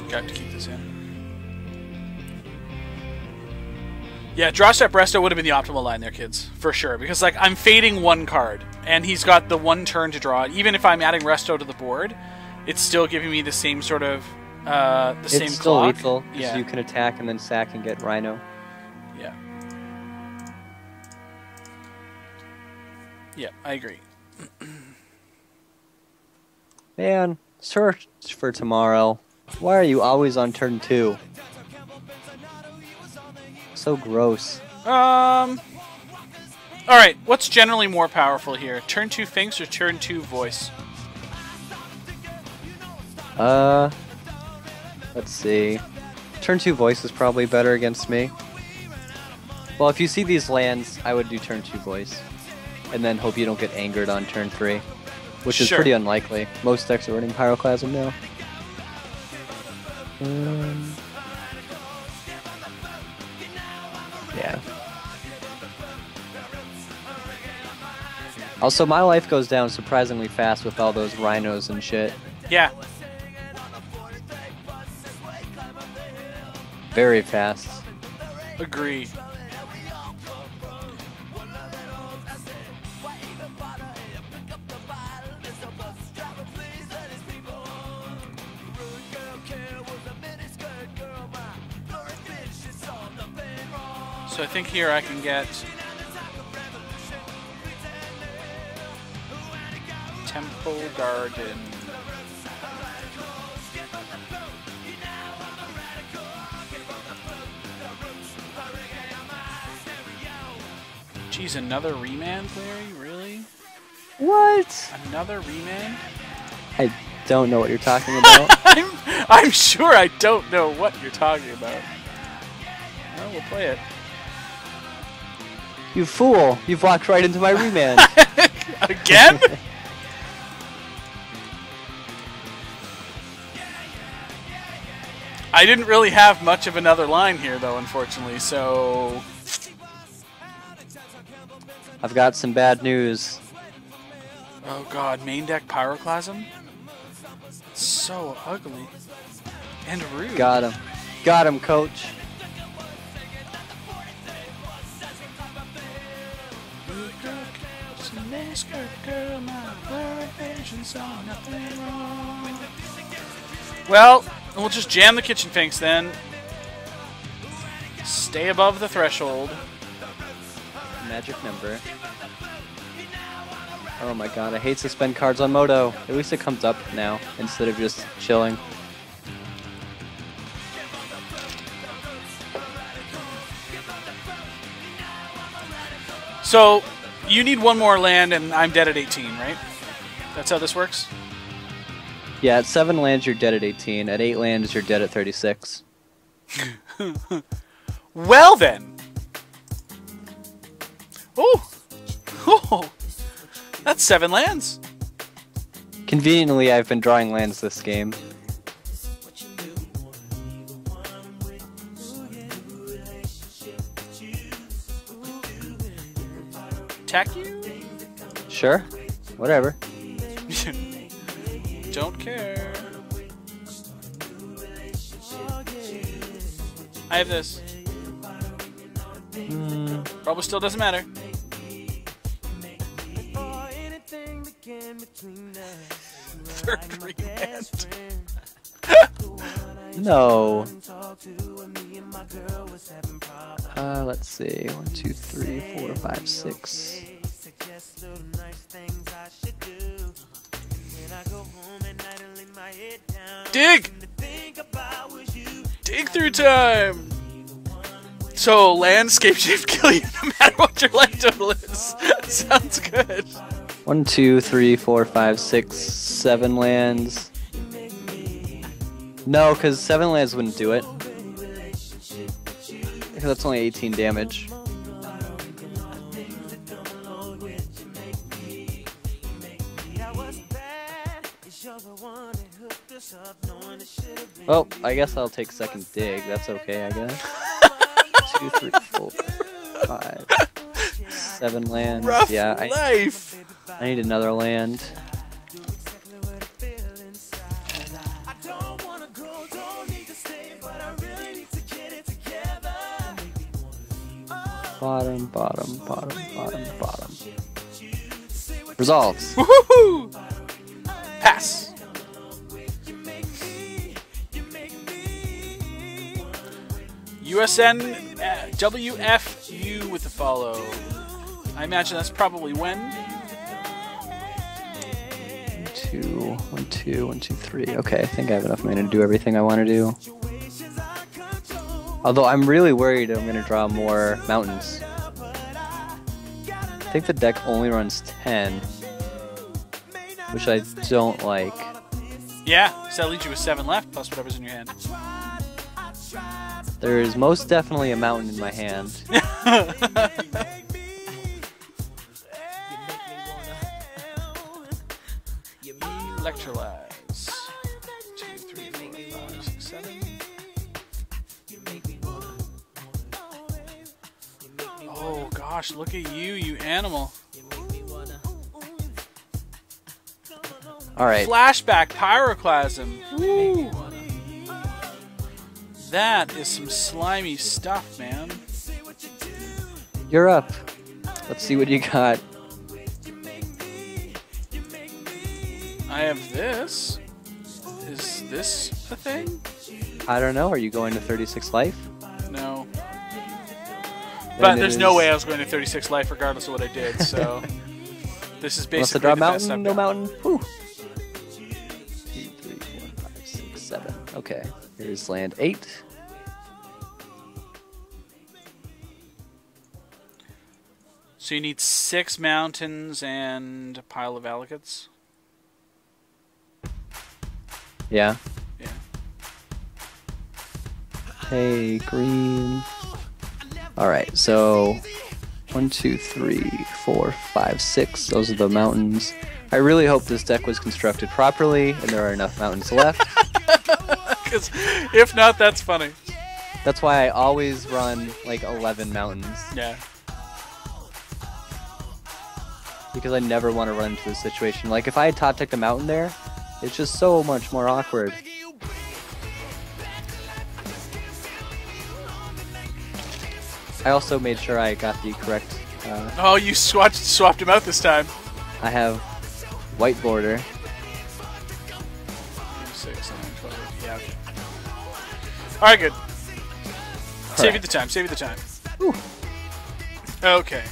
Got to keep this in. Yeah, draw step resto would have been the optimal line there, kids, for sure. Because like I'm fading one card, and he's got the one turn to draw. Even if I'm adding resto to the board, it's still giving me the same sort of same It's still clock. lethal, because Yeah. you can attack and then sack and get Rhino. Yeah. Yeah, I agree. Man, search for tomorrow. Why are you always on turn 2? So gross. All right, what's generally more powerful here? Turn 2 Finks or turn 2 Voice? Let's see. Turn 2 Voice is probably better against me. Well, if you see these lands, I would do turn 2 Voice. And then hope you don't get angered on turn 3. Which is Sure. pretty unlikely. Most decks are running Pyroclasm now. Yeah. Also, my life goes down surprisingly fast with all those rhinos and shit. Yeah. Very fast. Agree. So I think here I can get Temple Garden. Geez, another remand, Larry? Really? What? Another remand? I don't know what you're talking about. I'm sure I don't know what you're talking about. Well, we'll play it. You fool! You've walked right into my remand. Again? I didn't really have much of another line here, though, unfortunately, so... I've got some bad news. Oh god, main deck Pyroclasm? It's so ugly. And rude. Got him. Got him, coach. Well, we'll just jam the Kitchen Finks then. Stay above the threshold. Magic number. Oh my god, I hate suspend cards on Moto. At least it comes up now, instead of just chilling. So, you need one more land and I'm dead at 18, right? That's how this works? Yeah, at 7 lands you're dead at 18. At 8 lands you're dead at 36. Well then! Oh! Oh! That's 7 lands! Conveniently, I've been drawing lands this game. Attack you? Sure. Whatever. Don't care. I have this. Probably still doesn't matter. Third remand. No. Let's see. 1, 2, 3, 4, 5, 6. Dig! Dig through time! So, landscape shift kill you no matter what your land total is. Sounds good. 1, 2, 3, 4, 5, 6, 7 lands. No, because 7 lands wouldn't do it. Because that's only 18 damage. Well, I guess I'll take second dig. That's okay, I guess. 2, 3, 4, 5, 7 lands. Rough Yeah, life. I need another land. Bottom, bottom, bottom, bottom, bottom. Resolves. Woohoo! Pass. USN WFU with the follow. I imagine that's probably when. 1, 2, 1, 2, 3. Okay, I think I have enough mana to do everything I want to do. Although I'm really worried I'm going to draw more mountains. I think the deck only runs 10, which I don't like. Yeah, so that leaves you with 7 left, plus whatever's in your hand. There is most definitely a mountain in my hand. Electrolyze. 2, 3, 4, 5, 6, 7. Oh gosh, look at you, you animal. Alright. Flashback Pyroclasm. Woo. That is some slimy stuff, man. You're up. Let's see what you got. I have this. Is this a thing? I don't know. Are you going to 36 life? No. Then But it there's no is- way I was going to 36 life regardless of what I did, so this is Unless I basically draw the best mountain, I've no got. mountain. Whew. 2, 3, 4, 5, 6, 7. Okay. Here's land 8. So you need 6 mountains and a pile of allocates? Yeah. Yeah. Hey, green. Alright, so 1, 2, 3, 4, 5, 6. Those are the mountains. I really hope this deck was constructed properly and there are enough mountains left. Because if not, that's funny. That's why I always run like 11 mountains. Yeah. Because I never want to run into this situation. Like if I had top decked a mountain there, it's just so much more awkward. I also made sure I got the correct. Oh, you swapped him out this time. I have white border. 6, 9, 12, yeah, okay. Alright, good. Save you the time, save you the time. Whew. Okay.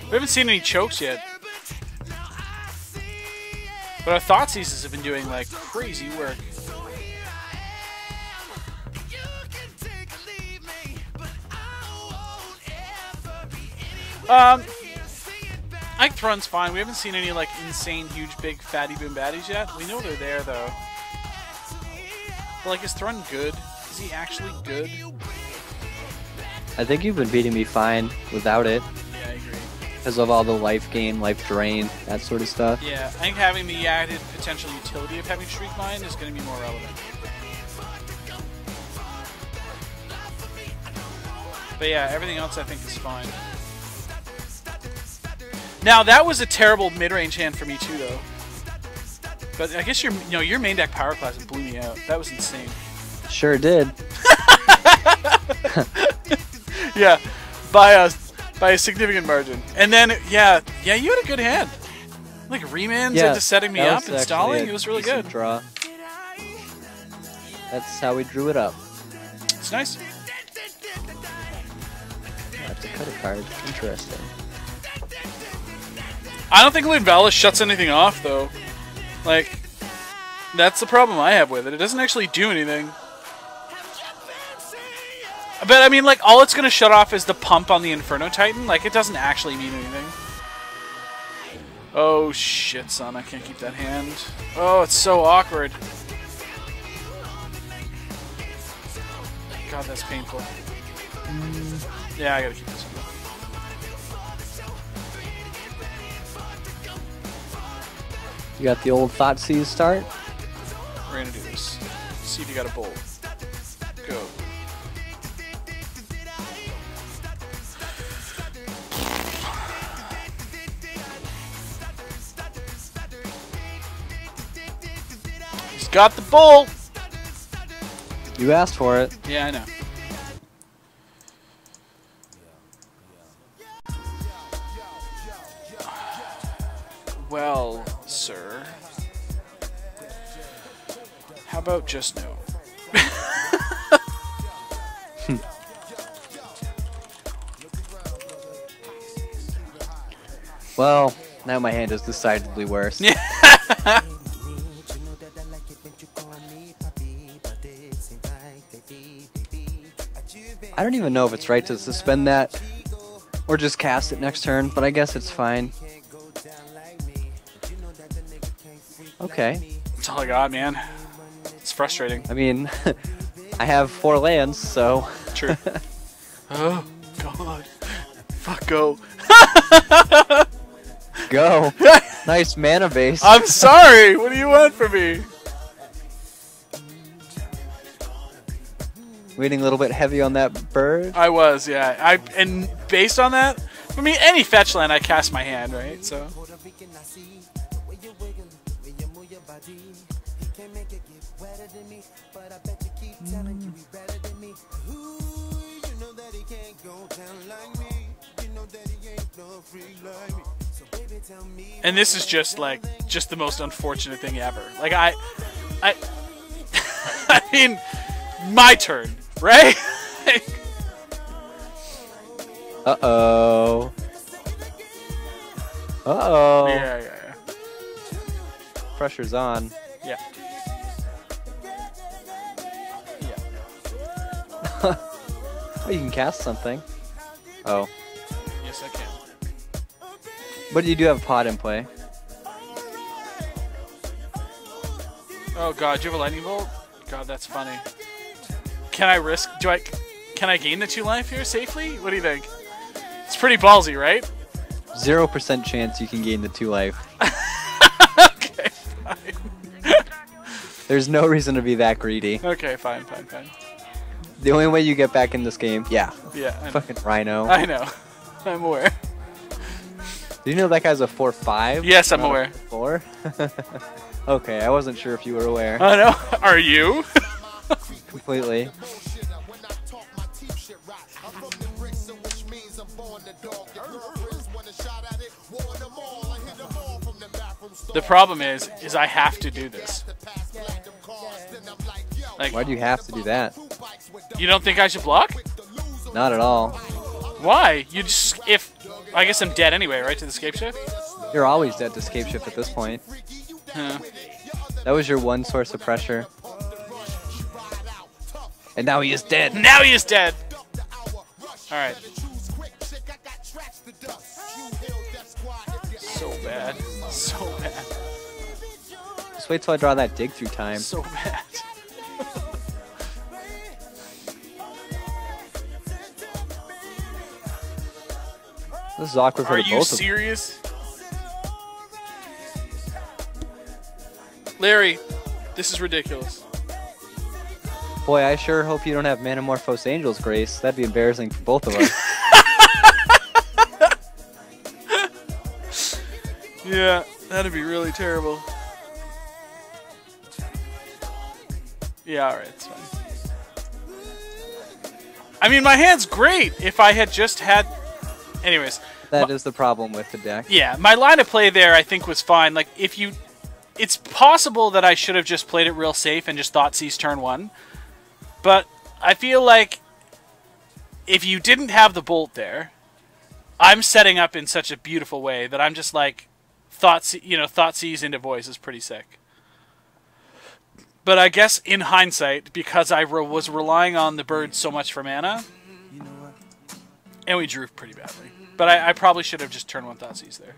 We haven't seen any chokes yet. But our Thoughtseize have been doing like crazy work. I think Thrun's fine. We haven't seen any like insane, huge, big, fatty boom baddies yet. We know they're there though. But like, is Thrun good? Is he actually good? I think you've been beating me fine without it. Yeah, I agree. Because of all the life gain, life drain, that sort of stuff. Yeah, I think having the added potential utility of having Shriek Mine is going to be more relevant. But yeah, everything else I think is fine. Now that was a terrible mid-range hand for me too, though. But I guess your main deck Power Class blew me out. That was insane. Sure did. Yeah, by a significant margin. And then yeah, you had a good hand. Like remans into setting me that up was and stalling. actually a It was really decent good. Draw. That's how we drew it up. It's nice. I have to cut a card. Interesting. I don't think Linvalis shuts anything off, though. Like, that's the problem I have with it. It doesn't actually do anything. But, I mean, like, all it's going to shut off is the pump on the Inferno Titan. Like, it doesn't actually mean anything. Oh, shit, son. I can't keep that hand. Oh, it's so awkward. God, that's painful. Yeah, I gotta keep this one. You got the old Thoughtseize start. We're gonna do this. See if you got a bolt. Go. got the bolt. You asked for it. Yeah, I know. Well, sir. How about just no? Well, now my hand is decidedly worse. Yeah. I don't even know if it's right to suspend that or just cast it next turn, but I guess it's fine. Okay. That's all I got, man. It's frustrating. I mean, I have 4 lands, so... True. Oh, God. Fuck, go. Go. Nice mana base. I'm sorry. What do you want from me? Waiting a little bit heavy on that bird. I was, yeah. And based on that, I mean, any fetch land, I cast my hand, right? So. And this is just the most unfortunate thing ever. Like I mean, my turn, right? Uh-oh. Uh-oh. Yeah. Pressure's on. Yeah. Oh, you can cast something. Oh. Yes, I can. But you do have a pod in play. Oh God, do you have a lightning bolt? God, that's funny. Can I risk? Can I gain the 2 life here safely? What do you think? It's pretty ballsy, right? 0% chance you can gain the 2 life. Okay, fine. There's no reason to be that greedy. Okay, fine. The only way you get back in this game, yeah. Yeah. I know. Fucking Rhino. I know. I'm aware. Do you know that guy's a 4/5? Yes, I'm aware. 4. Okay, I wasn't sure if you were aware. I know. Are you? Completely. The problem is I have to do this. Like, Why do you have to do that? you don't think I should block? Not at all. Why? You just I guess I'm dead anyway, right? To the Scapeshift? You're always dead to Scapeshift at this point. Huh. That was your one source of pressure. And now he is dead. Now he is dead. All right. So bad. So bad. Just wait till I draw that dig through time. So bad. This is awkward for Are the you both of them. serious? Larry, this is ridiculous. Boy, I sure hope you don't have Manamorphose Angel's Grace. That'd be embarrassing for both of us. Yeah, that'd be really terrible. Yeah, alright, it's fine. I mean, my hand's great if I had just had... Anyways. That is the problem with the deck. Yeah, my line of play there I think was fine. Like, if you... It's possible that I should have just played it real safe and just Thoughtseize turn 1. But I feel like if you didn't have the bolt there, I'm setting up in such a beautiful way that I'm just like, Thoughtseize into voice is pretty sick. But I guess in hindsight, because I was relying on the bird so much for mana, and we drew pretty badly. But I probably should have just turned 1 Thoughtseize there.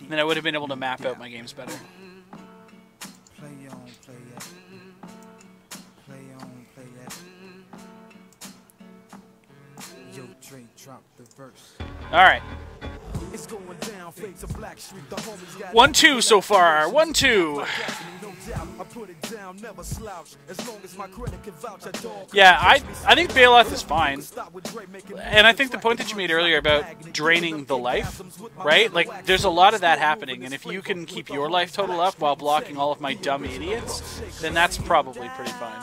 Then I would have been able to map out my games better. Alright. 1-2 so far. 1-2. Yeah, I think Bailoff is fine. And I think the point that you made earlier about draining the life, right? Like, there's a lot of that happening, and if you can keep your life total up while blocking all of my dumb idiots, then that's probably pretty fine.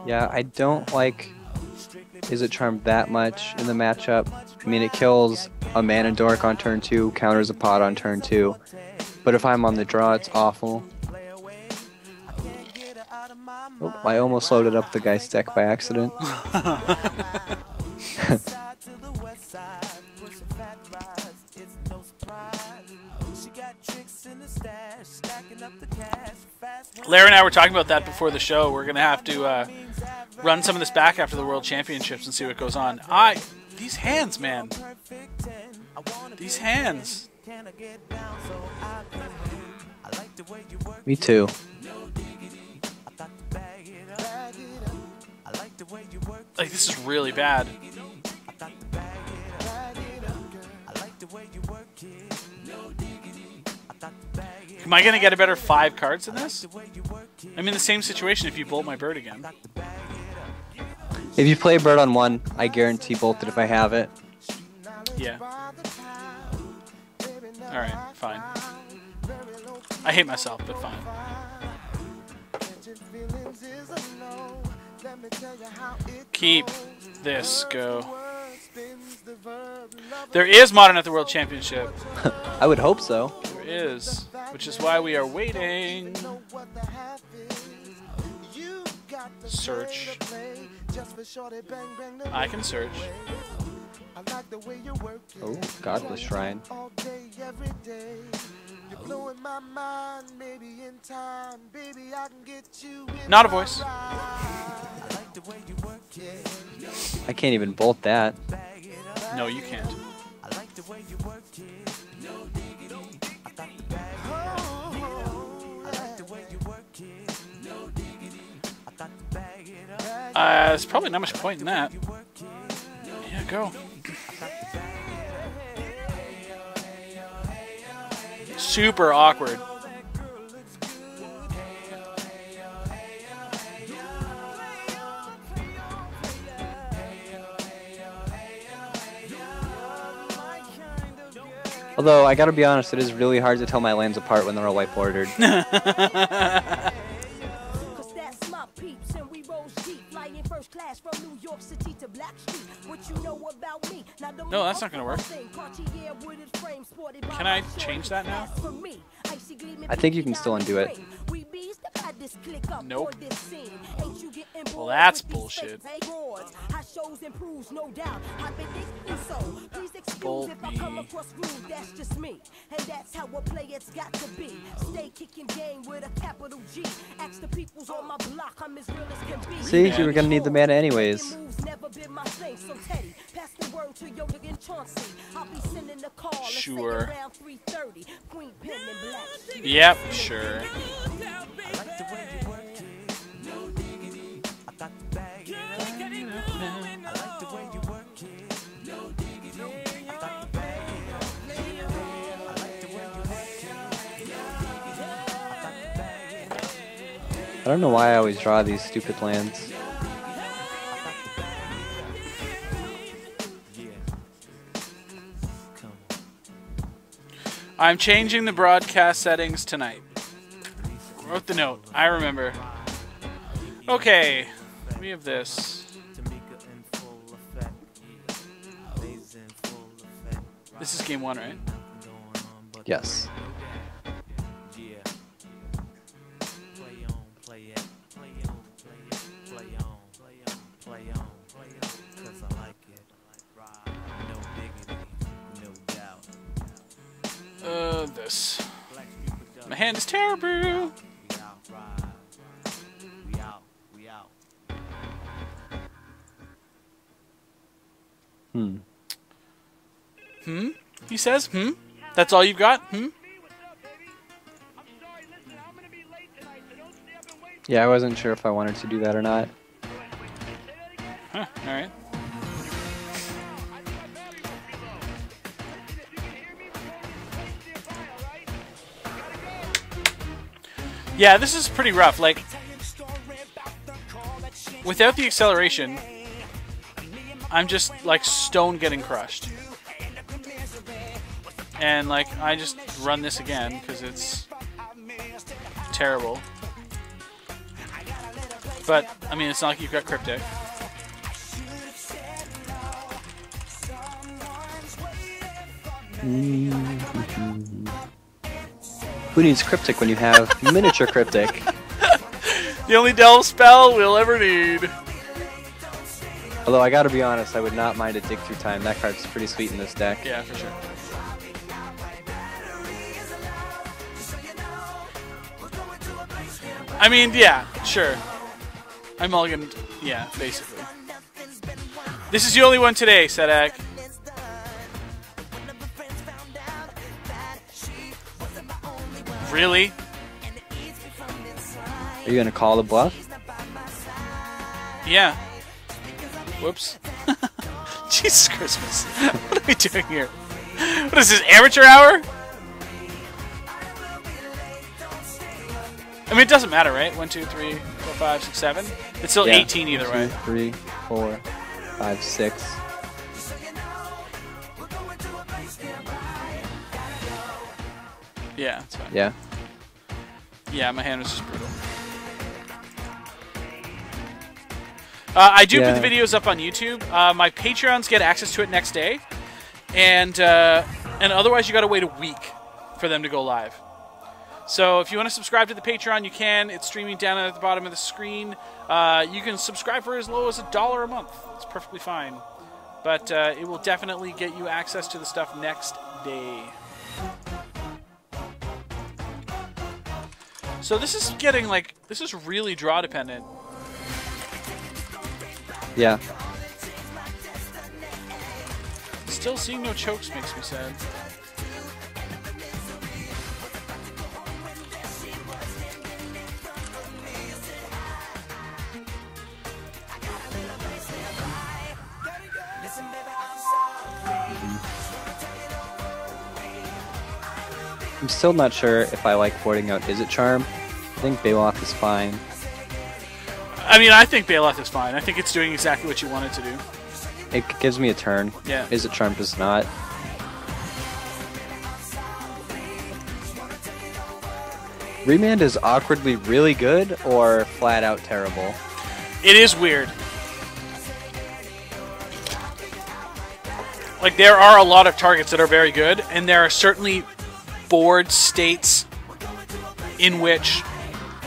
Yeah, I don't like Is It Charmed that much in the matchup. I mean, it kills a Mana Dork on turn 2, counters a Pod on turn 2. But if I'm on the draw, it's awful. Oh, I almost loaded up the guy's deck by accident. Larry and I were talking about that before the show. We're going to have to run some of this back after the World Championships and see what goes on. These hands, man. These hands. Me too. Like, this is really bad. Am I going to get a better 5 cards in this? I'm in the same situation if you bolt my bird again. If you play bird on 1, I guarantee bolt it if I have it. Yeah. Alright, fine. I hate myself, but fine. Keep this go. There is Modern at the World Championship. I would hope so. There is. Which is why we are waiting. Search. I can search. Oh, Godless Shrine. Not a voice. I can't even bolt that. No, you can't. There's probably not much point in that. Yeah, go. Super awkward. Although, I gotta be honest, it is really hard to tell my lands apart when they're all white bordered. No, that's not gonna work. Can I change that now? I think you can still undo it. Nope. Well, that's bullshit. Bolt me. See, you were gonna need the mana anyways. Sure. Yep, sure. I don't know why I always draw these stupid lands. I'm changing the broadcast settings tonight. Wrote the note. I remember. Okay. We have this. This is game 1, right? Yes. This. My hand is terrible. He says, That's all you've got? Yeah, I wasn't sure if I wanted to do that or not. Huh, alright. Yeah, this is pretty rough. Like, without the acceleration, I'm just, like, stone getting crushed. And, like, I just run this again, because it's terrible. But, I mean, it's not like you've got Cryptic. Who needs Cryptic when you have miniature Cryptic? The only delve spell we'll ever need. Although I gotta be honest, I would not mind a Dig Through Time. That card's pretty sweet in this deck. Yeah, for sure. I mean, yeah, sure. I'm mulliganed, yeah, basically. This is the only one today, Sedak. Really? Are you gonna call the bluff? Yeah. Whoops. Jesus Christmas. What are we doing here? What is this, amateur hour? I mean, it doesn't matter, right? 1, 2, 3, 4, 5, 6, 7. It's still 18 either way. 1, 2, 3, 4, 5, 6. Yeah, that's fine. Yeah. Yeah, my hand was just brutal. I do put the videos up on YouTube. My Patreons get access to it next day, and otherwise you got to wait a week for them to go live. So if you want to subscribe to the Patreon, you can. It's streaming down at the bottom of the screen. You can subscribe for as low as $1 a month. It's perfectly fine. But it will definitely get you access to the stuff next day. So this is getting, like, this is really draw dependent. Yeah. Still seeing no chokes makes me sad. I'm still not sure if I like boarding out Is It Charm. I think Bailoff is fine. I mean, I think Bailoff is fine. I think it's doing exactly what you want it to do. It gives me a turn. Yeah. Is It Charm does not. Remand is awkwardly really good or flat out terrible. It is weird. Like, there are a lot of targets that are very good, and there are certainly board states in which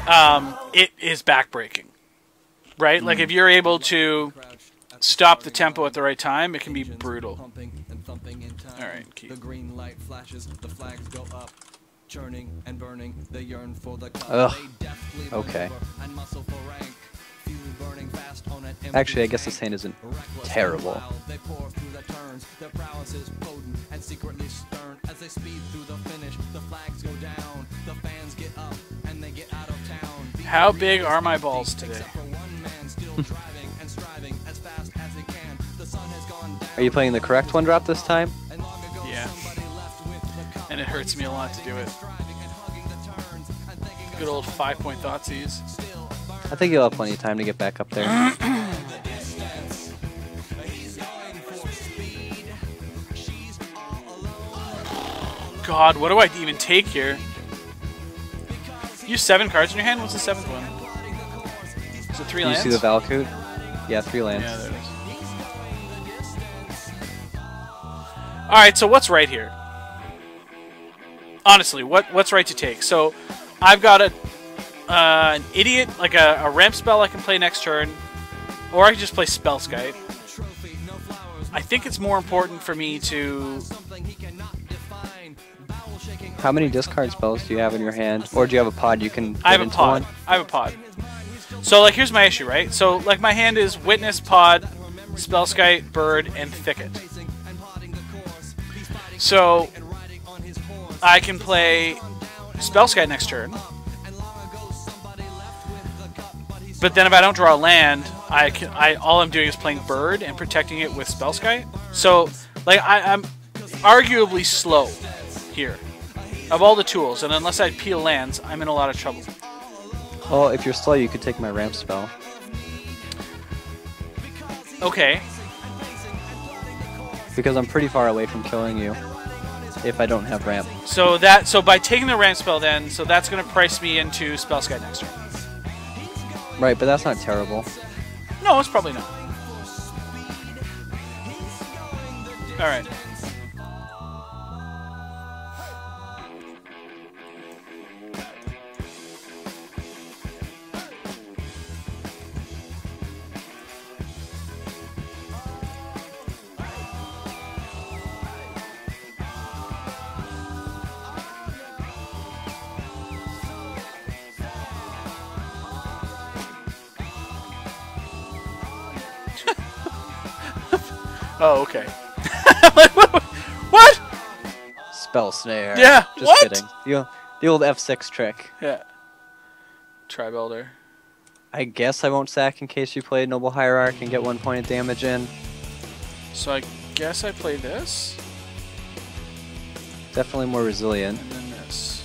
it is backbreaking. Right? Like, if you're able to stop the tempo at the right time, it can be brutal. Alright, keep. The green light flashes, the flags go up, churning and burning, they yearn for the Ugh. Okay. Actually, I guess this hand isn't terrible. They pour through the turns, their prowess is potent and secretly stern. As they speed through the finish, the flags go down, the fans get up and they get out of town. How big are my balls today? Are you playing the correct one drop this time? Yeah. And it hurts me a lot to do it. Good old 5-point Thoughtseize. I think you'll have plenty of time to get back up there. God, what do I even take here? You have 7 cards in your hand? What's the 7th one? Is it 3 Do you lands? see the Valcoot? Yeah, 3 lands. Yeah, there it is. Alright, so what's right here? Honestly, what's right to take? So, I've got an idiot, like a ramp spell I can play next turn, or I can just play Spellskite. I think it's more important for me to... How many discard spells do you have in your hand? Or do you have a pod you can I have get a into pod. one? I have a pod. So, like, here's my issue, right? So, like, my hand is Witness, Pod, Spellskite, Bird, and Thicket. So, I can play Spellskite next turn. But then if I don't draw a land, all I'm doing is playing Bird and protecting it with Spellskite. So, like, I'm arguably slow here of all the tools, and unless I peel lands, I'm in a lot of trouble. Well, if you're slow, you could take my ramp spell. Okay. Because I'm pretty far away from killing you if I don't have ramp. So by taking the ramp spell then, so that's going to price me into Spell Sky next turn. Right, but that's not terrible. No, it's probably not. All right. Oh, okay. What? Spell snare. Yeah, Just what? kidding. The old F6 trick. Yeah. Tri-Builder. I guess I won't sack in case you play Noble Hierarch and get 1 point of damage in. So I guess I play this. Definitely more resilient. And then this.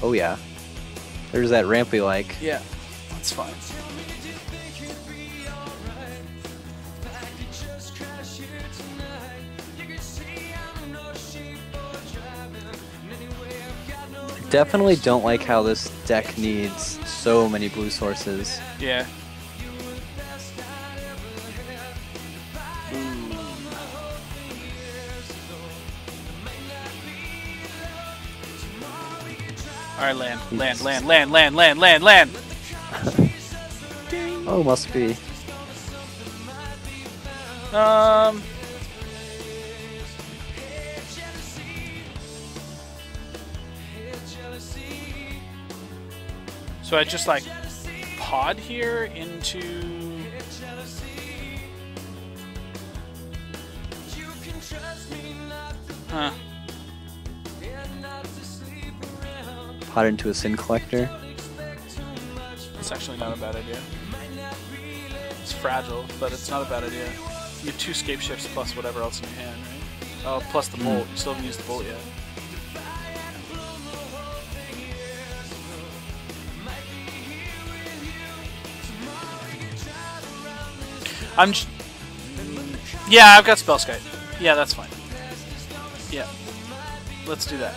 Oh yeah. There's that ramp we like. Yeah, that's fine. Definitely don't like how this deck needs so many blue sources. Yeah. Alright, land. Oh, must be. So I just like pod here into. Huh. Pot into a Sin Collector. It's actually not a bad idea. It's fragile, but it's not a bad idea. You have 2 Scapeshifts plus whatever else in your hand, right? Oh, plus the bolt. You still haven't used the bolt yet. Yeah, I've got Spell Sky. Yeah, that's fine. Yeah. Let's do that.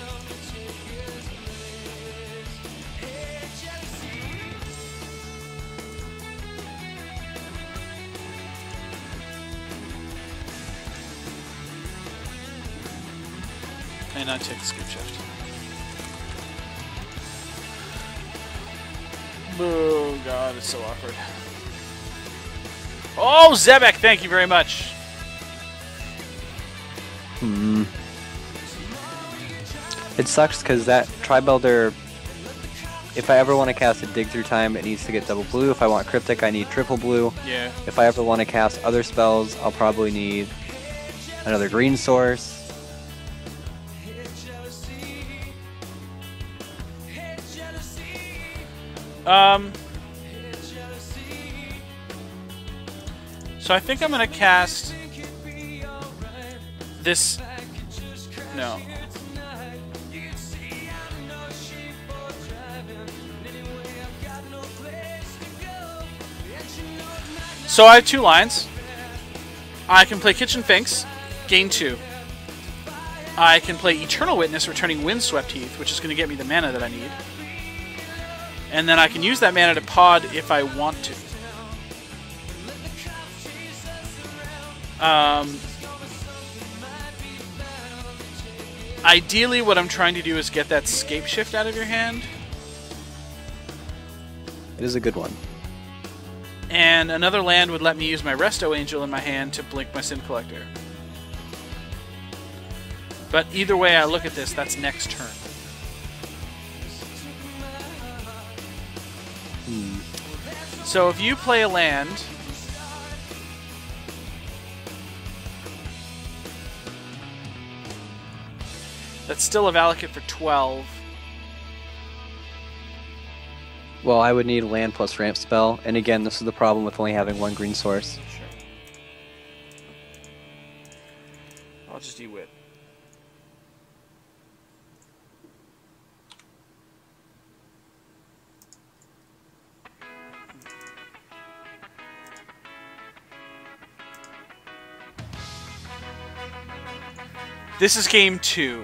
And I take the Scapeshift. Oh god, it's so awkward. Oh, Zebek, thank you very much. It sucks because that Tri-Builder, if I ever want to cast a Dig Through Time, it needs to get double blue. If I want Cryptic, I need triple blue. Yeah. If I ever want to cast other spells, I'll probably need another green source. So I think I'm gonna cast this. No. So I have 2 lines. I can play Kitchen Finks, gain 2. I can play Eternal Witness, returning Windswept Heath, which is going to get me the mana that I need. And then I can use that mana to pod if I want to. Ideally, what I'm trying to do is get that Scapeshift out of your hand. It is a good one. And another land would let me use my Resto Angel in my hand to blink my Sin Collector. But either way I look at this, that's next turn. So if you play a land... that's still a Valakut for 12. Well, I would need a land plus ramp spell, and again, this is the problem with only having 1 green source. Sure. I'll just E-Wit. This is game 2.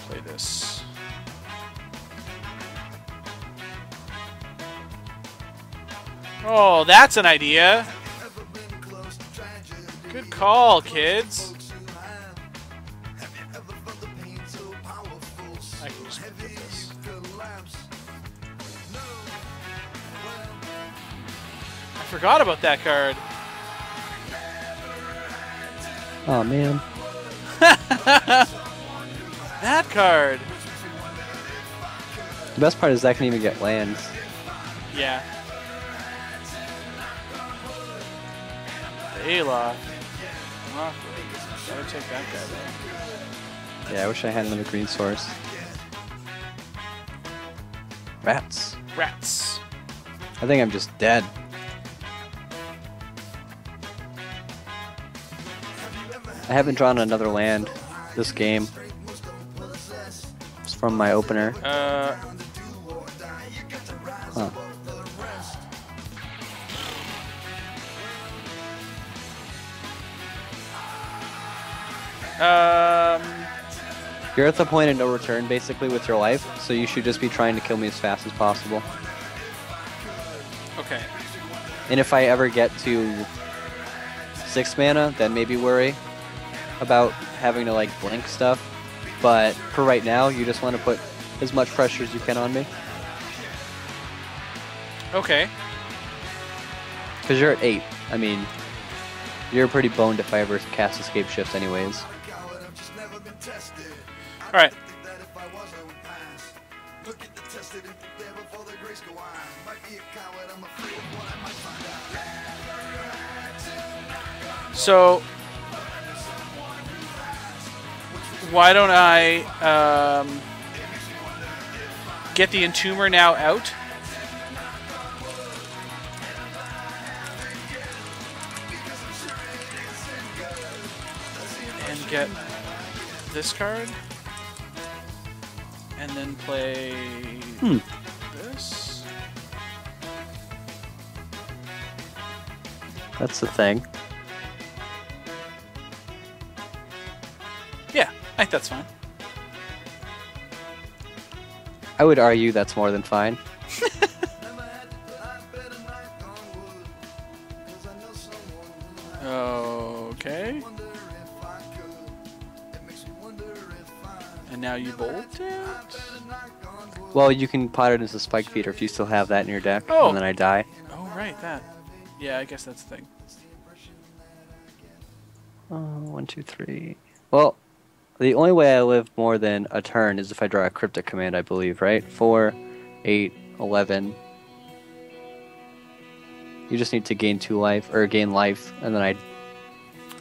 Play this. Oh, that's an idea. Good call, kids. I can just put this. I forgot about that card. Oh man. That card. The best part is I can even get lands. Yeah. The Aloft. Well, I would take that guy though. Yeah, I wish I had another green source. Rats. Rats. I think I'm just dead. I haven't drawn another land this game. It's from my opener. Huh. You're at the point of no return basically with your life, so you should just be trying to kill me as fast as possible. Okay. And if I ever get to 6 mana, then maybe worry about having to like blink stuff. But for right now, you just want to put as much pressure as you can on me. Okay. Because you're at 8. I mean, you're pretty boned if I ever cast Scapeshift anyways. Alright. So, why don't I get the Entomber now out? And get this card? And then play this? That's the thing. Yeah, I think that's fine. I would argue that's more than fine. Okay. And now you bolt it? Well, you can pot it as a spike feeder if you still have that in your deck, Oh. and then I die. Oh, right, that. Yeah, I guess that's the thing. 1, 2, 3. Well, the only way I live more than a turn is if I draw a cryptic command, I believe, right? 4, 8, 11. You just need to gain 2 life, or gain life, and then I...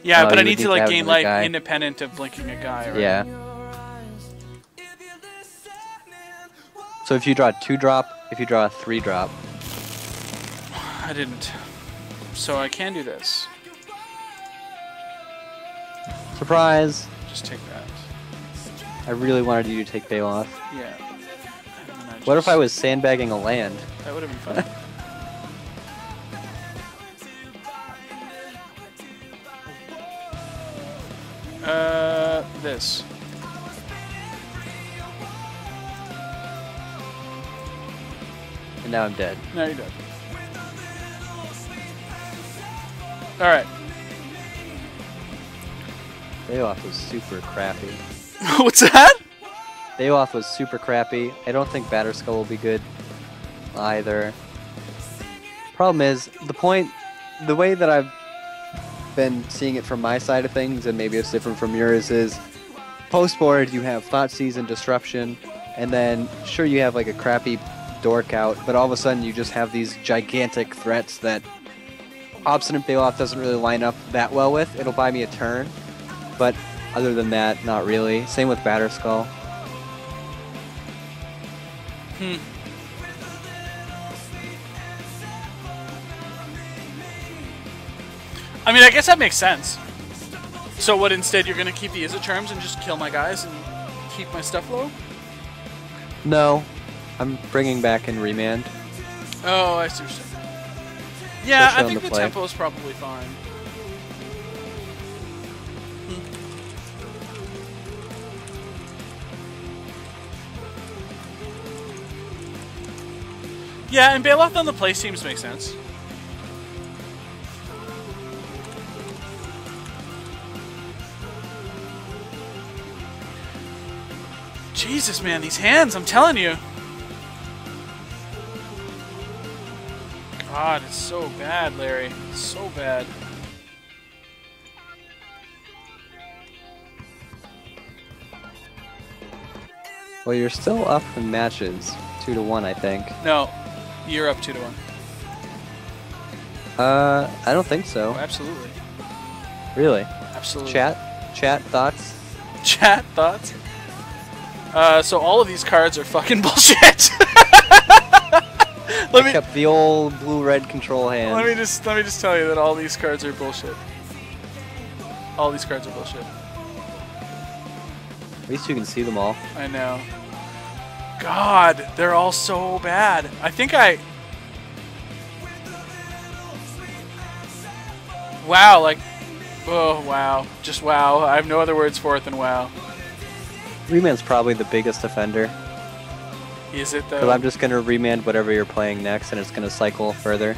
Yeah, but you I would need to like have gain another life guy. independent of blinking a guy, right? Yeah. So if you draw a 2-drop, if you draw a 3-drop... I didn't. So I can do this. Surprise! Just take that. I really wanted you to take Bailoff. Yeah. What if I was sandbagging a land? That would have been fun. This. And now I'm dead. No, you're dead. Alright. Bailoff was super crappy. What's that? Bailoff was super crappy. I don't think Batterskull will be good either. Problem is, the way that I've been seeing it from my side of things, and maybe it's different from yours, is post-board you have Thought Season, Disruption, and then sure you have like a crappy Dork out, but all of a sudden you just have these gigantic threats that Obstinate Bailoff doesn't really line up that well with. It'll buy me a turn, but other than that, not really. Same with Batterskull. I mean, I guess that makes sense. So what, instead you're going to keep the Isoterms and just kill my guys and keep my stuff low? No, I'm bringing back in Remand. Oh, I see what you're saying. Yeah, Especially I on think the the play. tempo is probably fine. Yeah, and Bailoff on the play seems to make sense. Jesus, man, these hands, I'm telling you. God, it's so bad, Larry. It's so bad. Well, you're still up in matches, 2-1, I think. No, you're up 2-1. I don't think so. Oh, absolutely. Really? Absolutely. Chat thoughts? Chat thoughts? So all of these cards are fucking bullshit. I kept the old blue-red control hand. Let me just tell you that all these cards are bullshit. All these cards are bullshit. At least you can see them all. I know. God, they're all so bad. I think I... Wow, like... Oh, wow. Just wow. I have no other words for it than wow. Remand's probably the biggest offender. Is it, though? Because I'm just going to remand whatever you're playing next, and it's going to cycle further.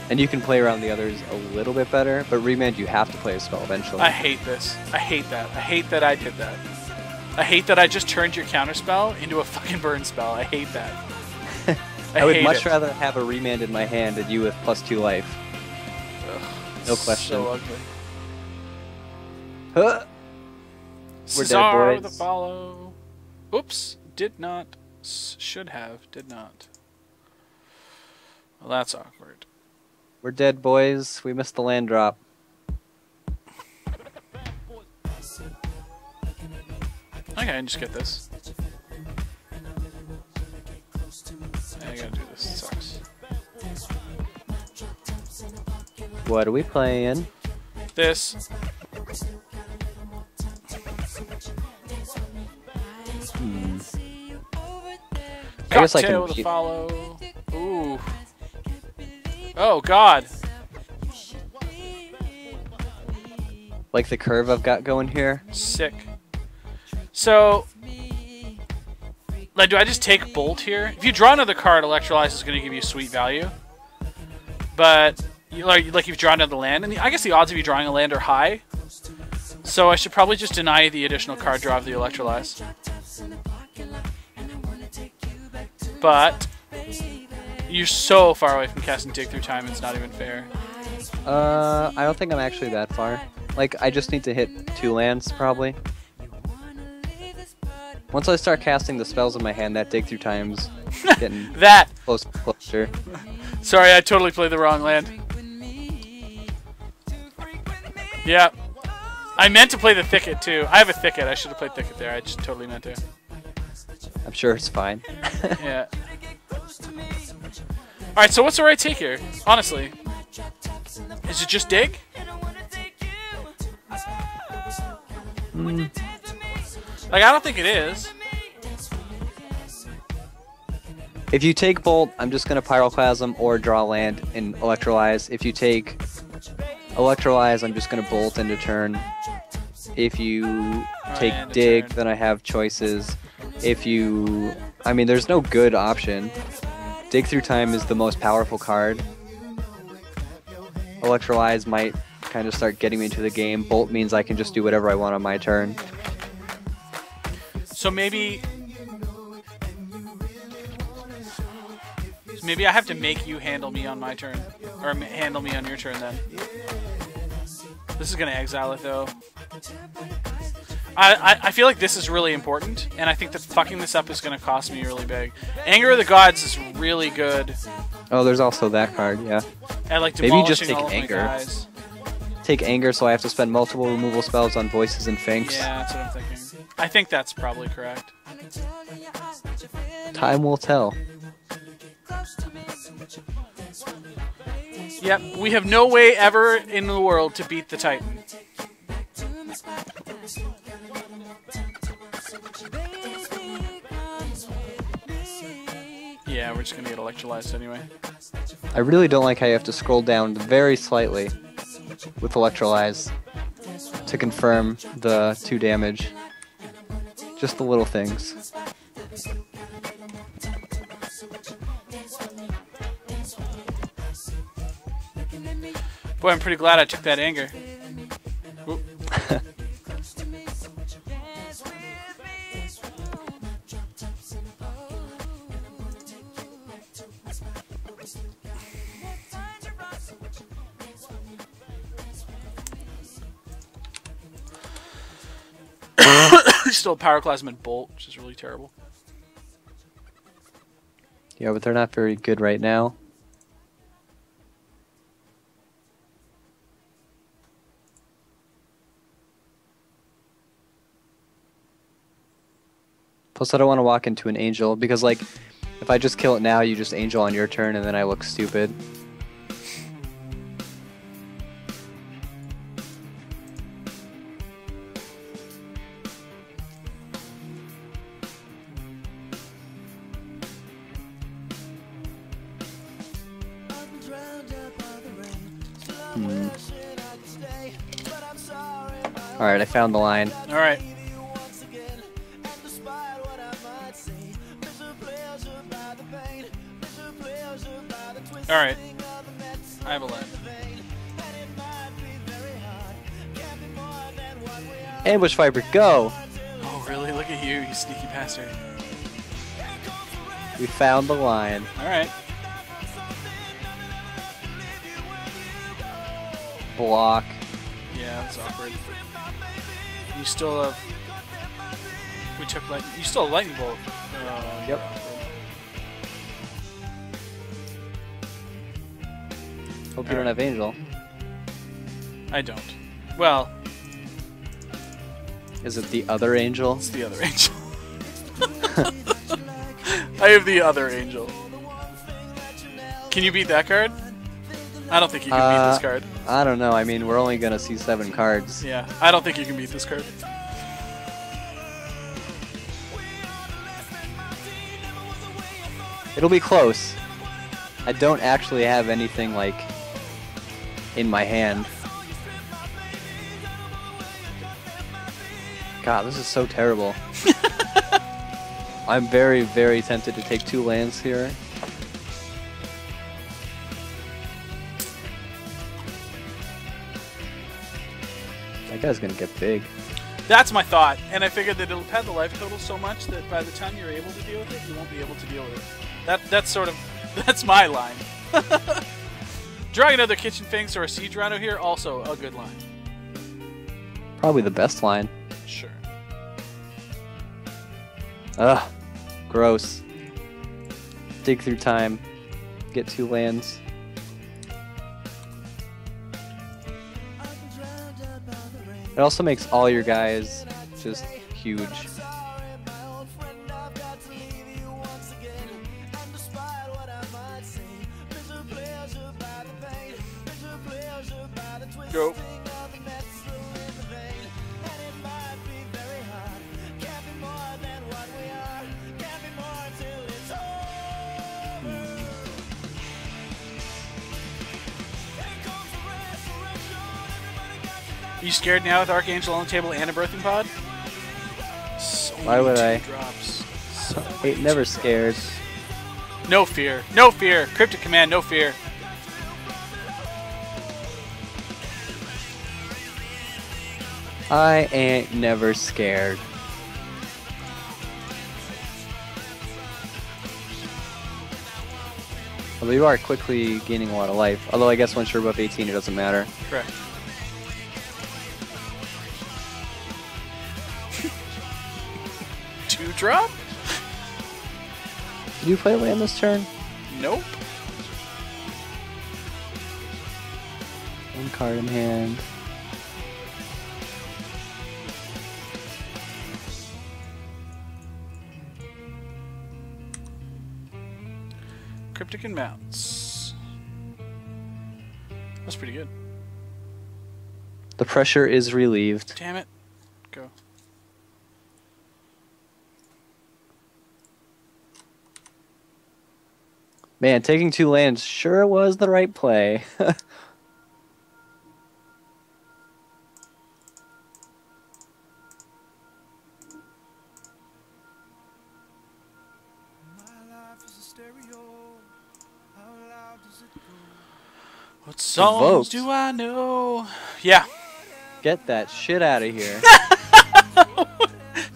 And you can play around the others a little bit better, but remand you have to play a spell eventually. I hate this. I hate that. I hate that I did that. I hate that I just turned your counterspell into a fucking burn spell. I hate that. I would much rather have a remand in my hand than you with +2 life. Ugh, no question. So ugly. Huh. We're dead, Cesaro boys. the follow. Oops. Did not. Should have. Did not. Well, that's awkward. We're dead, boys. We missed the land drop. Okay, I can just get this. I gotta do this. It sucks. What are we playing? This. I guess I Cocktail can to follow. Ooh. Oh God. like the curve I've got going here. Sick. So, like, do I just take Bolt here? If you draw another card, Electrolyze is going to give you sweet value. But, like you've drawn another land, and I guess the odds of you drawing a land are high. So I should probably just deny the additional card draw of the Electrolyze. But, you're so far away from casting Dig Through Time, it's not even fair. I don't think I'm actually that far. Like, I just need to hit 2 lands, probably. Once I start casting the spells in my hand, that Dig Through Time's getting that! closer. Sorry, I totally played the wrong land. Yeah. I meant to play the Thicket, too. I have a Thicket. I should have played Thicket there. I just totally meant to. I'm sure it's fine. Yeah. Alright, so what's the right take here? Honestly. Is it just Dig? Like, I don't think it is. If you take Bolt, I'm just going to Pyroclasm or draw land and Electrolyze. If you take Electrolyze, I'm just going to Bolt into turn. If you take Dig, then I have choices. If you... I mean, there's no good option. Dig Through Time is the most powerful card. Electrolyze might kind of start getting me into the game. Bolt means I can just do whatever I want on my turn. So maybe I have to make you handle me on my turn. Or handle me on your turn then. This is going to exile it though. I feel like this is really important, and I think that fucking this up is going to cost me really big. Anger of the Gods is really good. Oh, there's also that card, yeah. At like maybe you just demolishing take all of my Anger. guys. Take Anger, so I have to spend multiple removal spells on Voices and Finks. Yeah, that's what I'm thinking. I think that's probably correct. Time will tell. Yep, we have no way ever in the world to beat the Titan. Yeah, we're just gonna get electrolyzed anyway. I really don't like how you have to scroll down very slightly with Electrolyze to confirm the 2 damage. Just the little things. Boy, I'm pretty glad I took that anger. Oop. Still Pyroclasm Bolt, which is really terrible. Yeah, but they're not very good right now. Plus, I don't want to walk into an Angel, because, like, if I just kill it now, you just Angel on your turn, and then I look stupid. Alright, I found the line. Alright. Alright. I have a line. Ambush Viper, go! Oh, really? Look at you, you sneaky bastard. We found the line. Alright. Block. Yeah, that's awkward. You still have... We took lightning... You still have Lightning Bolt. Oh, Yep. Hope you don't have Angel. I don't. Well... Is it the other Angel? It's the other Angel. I have the other Angel. Can you beat that card? I don't think you can beat this card. I don't know. I mean, we're only going to see 7 cards. Yeah, I don't think you can beat this card. It'll be close. I don't actually have anything, like, in my hand. God, this is so terrible. I'm very, very tempted to take 2 lands here. That guy's gonna get big. That's my thought, and I figured that it'll pad the life total so much that by the time you're able to deal with it, you won't be able to deal with it. That's sort of... That's my line. Drawing another Kitchen Finks or a Siege Rhino here, also a good line. Probably the best line. Sure. Ugh. Gross. Dig through time. Get 2 lands. It also makes all your guys just huge. Go. You scared now with Archangel on the table and a Birthing Pod? So Why would I? Drops. So Ain't never scared. No fear. No fear. Cryptic Command, no fear. I ain't never scared. Although you are quickly gaining a lot of life. Although I guess once you're above 18 it doesn't matter. Correct. Two drop? Did you play land this turn? Nope. 1 card in hand. Cryptic and Mounts. That's pretty good. The pressure is relieved. Damn it. Go. Man, taking 2 lands sure was the right play. What songs Evoked. do I know? Yeah. Get that shit out of here.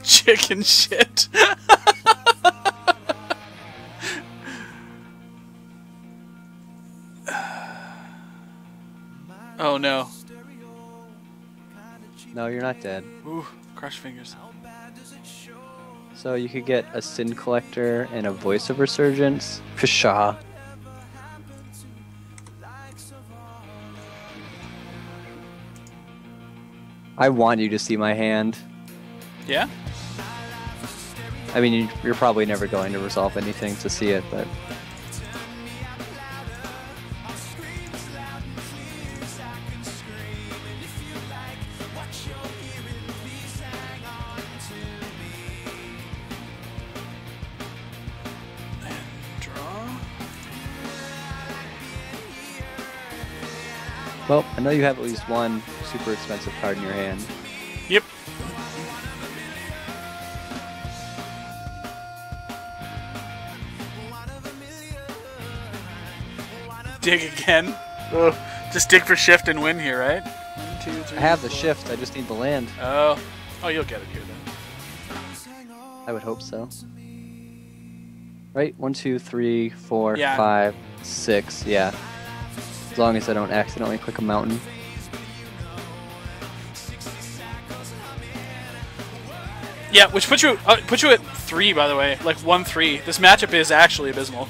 Chicken shit. Oh no. No, you're not dead. Ooh, crushed fingers. So you could get a Sin Collector and a Voice of Resurgence. Pshaw. I want you to see my hand. Yeah? I mean, you're probably never going to resolve anything to see it, but... Draw. Well, I know you have at least one super expensive card in your hand. Yep. Dig again. Oh, just dig for shift and win here, right? 1, 2, 3. I have the shift, I just need the land. Oh, you'll get it here then. I would hope so. Right? 1, 2, 3, 4, Yeah. 5, 6, yeah. As long as I don't accidentally click a mountain. Yeah, which puts you at 3, by the way. Like 1-3. This matchup is actually abysmal.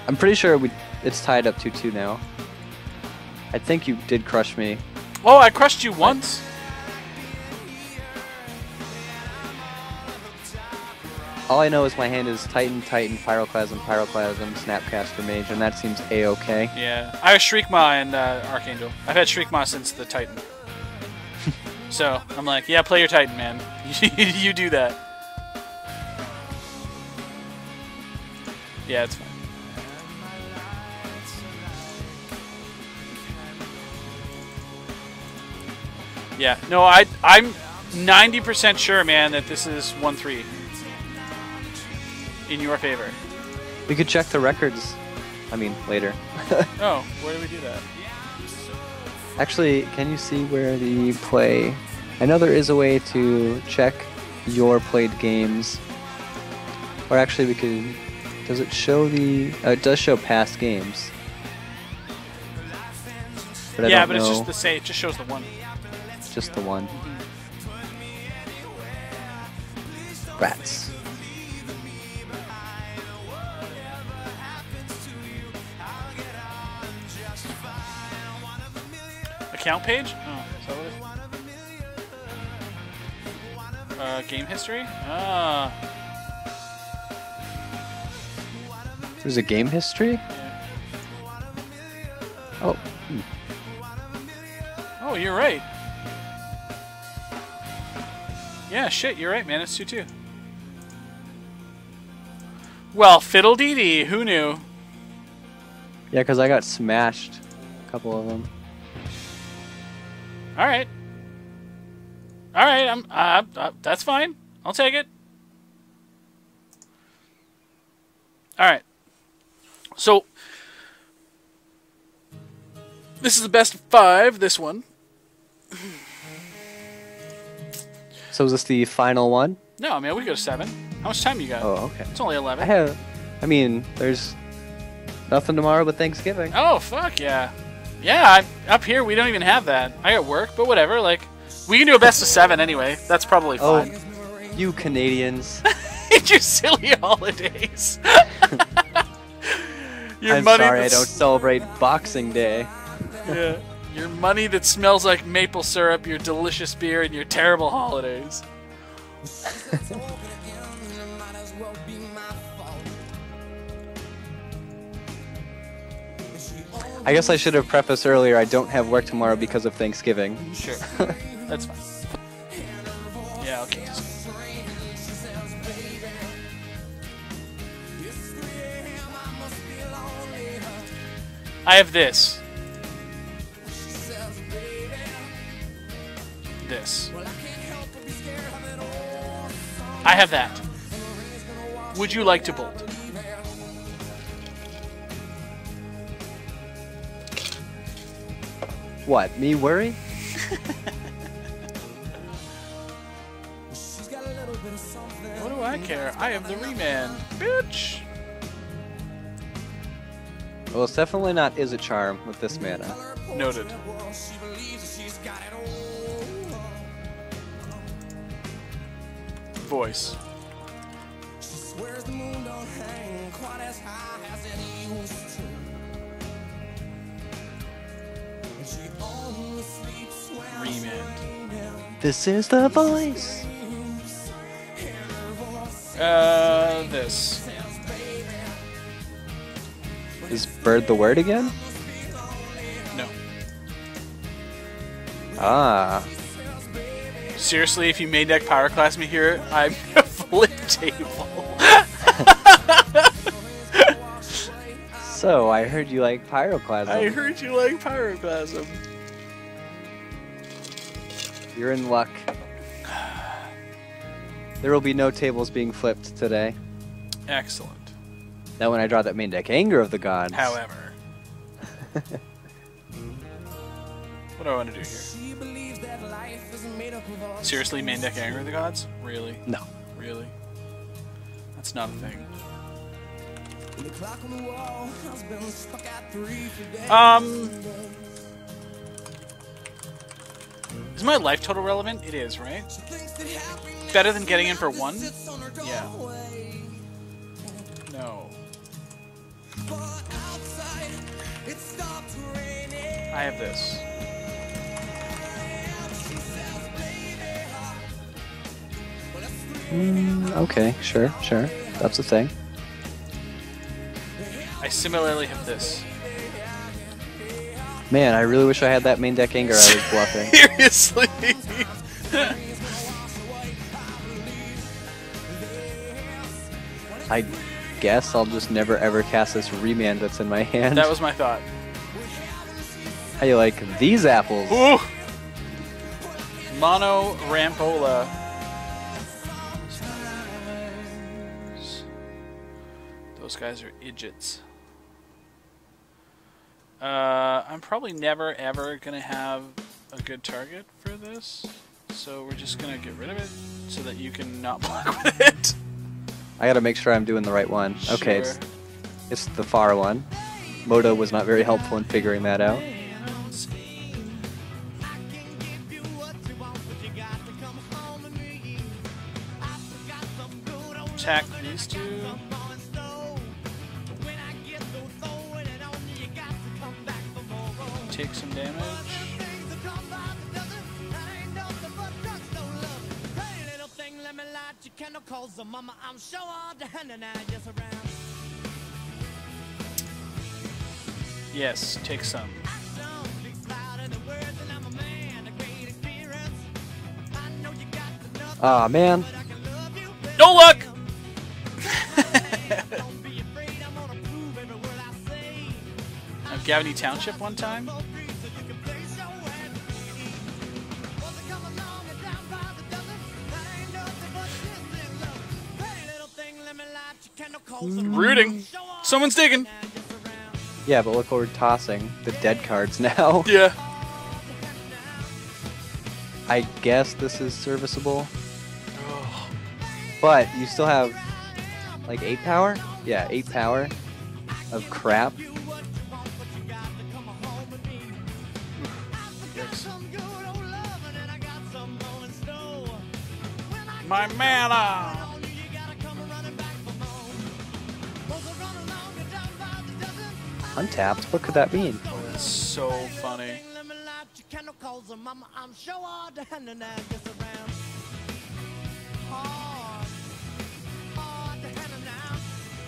I'm pretty sure it's tied up 2-2 now. I think you did crush me. Oh, I crushed you once. All I know is my hand is Titan, Titan, Pyroclasm, Pyroclasm, Snapcaster Mage, and that seems a-okay. Yeah, I have Shriekmaw and Archangel. I've had Shriekmaw since the Titan. So, I'm like, yeah, play your Titan, man. You do that. Yeah, it's fine. Yeah, no, I'm 90% sure, man, that this is 1-3 in your favor. We could check the records. I mean, later. Oh, where do we do that? Actually, can you see where the play... I know there is a way to check your played games. Or actually, we could... Does it show the... it does show past games. But Yeah, I don't but it's know. just the same. It just shows the one. Just the one. Rats. Account page? Oh, is that what it is? Game history? Ah. There's a game history? Yeah. Oh. Oh, you're right. Yeah, shit, you're right, man. It's 2-2. Well, fiddle-dee-dee. Who knew? Yeah, because I got smashed. A couple of them. All right. All right, that's fine. I'll take it. All right. So, this is the best of 5, this one. So is this the final one? No, man, we go to 7. How much time you got? Oh, okay. It's only 11. I mean, there's nothing tomorrow but Thanksgiving. Oh, fuck yeah. Yeah, up here we don't even have that. I got work, but whatever. Like, we can do a best of 7 anyway. That's probably fine. Oh, you Canadians. It's your silly holidays. Your I'm money sorry I that's- don't celebrate Boxing Day. Yeah. Your money that smells like maple syrup, your delicious beer, and your terrible holidays. I guess I should have prefaced earlier, I don't have work tomorrow because of Thanksgiving. Sure. That's fine. Yeah, okay. I have this. This. I have that. Would you like to bolt? What, me worry? What do I care? I have the remand, bitch. Well, it's definitely not Is a Charm with this mana. Noted. Voice. Remand. This is the voice. This. Is Bird the word again? No. Ah. Seriously, if you main deck Pyroclasm me here, I'm gonna flip table. So, I heard you like Pyroclasm. I heard you like Pyroclasm. You're in luck. There will be no tables being flipped today. Excellent. Now when I draw that main deck Anger of the Gods. However. What do I want to do here? Seriously, main deck Anger of the Gods? Really? No. Really? That's not a thing. Is my life total relevant? It is, right? Better than getting in for 1? Yeah. No. I have this. Okay, sure. That's a thing. I similarly have this. Man, I really wish I had that main deck Anger I was bluffing. Seriously? I guess I'll just never ever cast this Remand that's in my hand. That was my thought. How you like these apples? Ooh! Mono Rampola. Those guys are idiots. I'm probably never ever gonna have a good target for this, so we're just gonna get rid of it so that you can not block with it. I gotta make sure I'm doing the right one. Okay, Sure. it's the far one. Moto was not very helpful in figuring that out. Attack these two. Take some damage. Yes, take some. Aw, man. No luck! Gavany Township one time. Rooting. Someone's digging. Yeah, but look what we're tossing. The dead cards now. Yeah. I guess this is serviceable. But you still have like 8 power? Yeah, 8 power of crap. My mana! Untapped? What could that mean? Oh, that's so funny.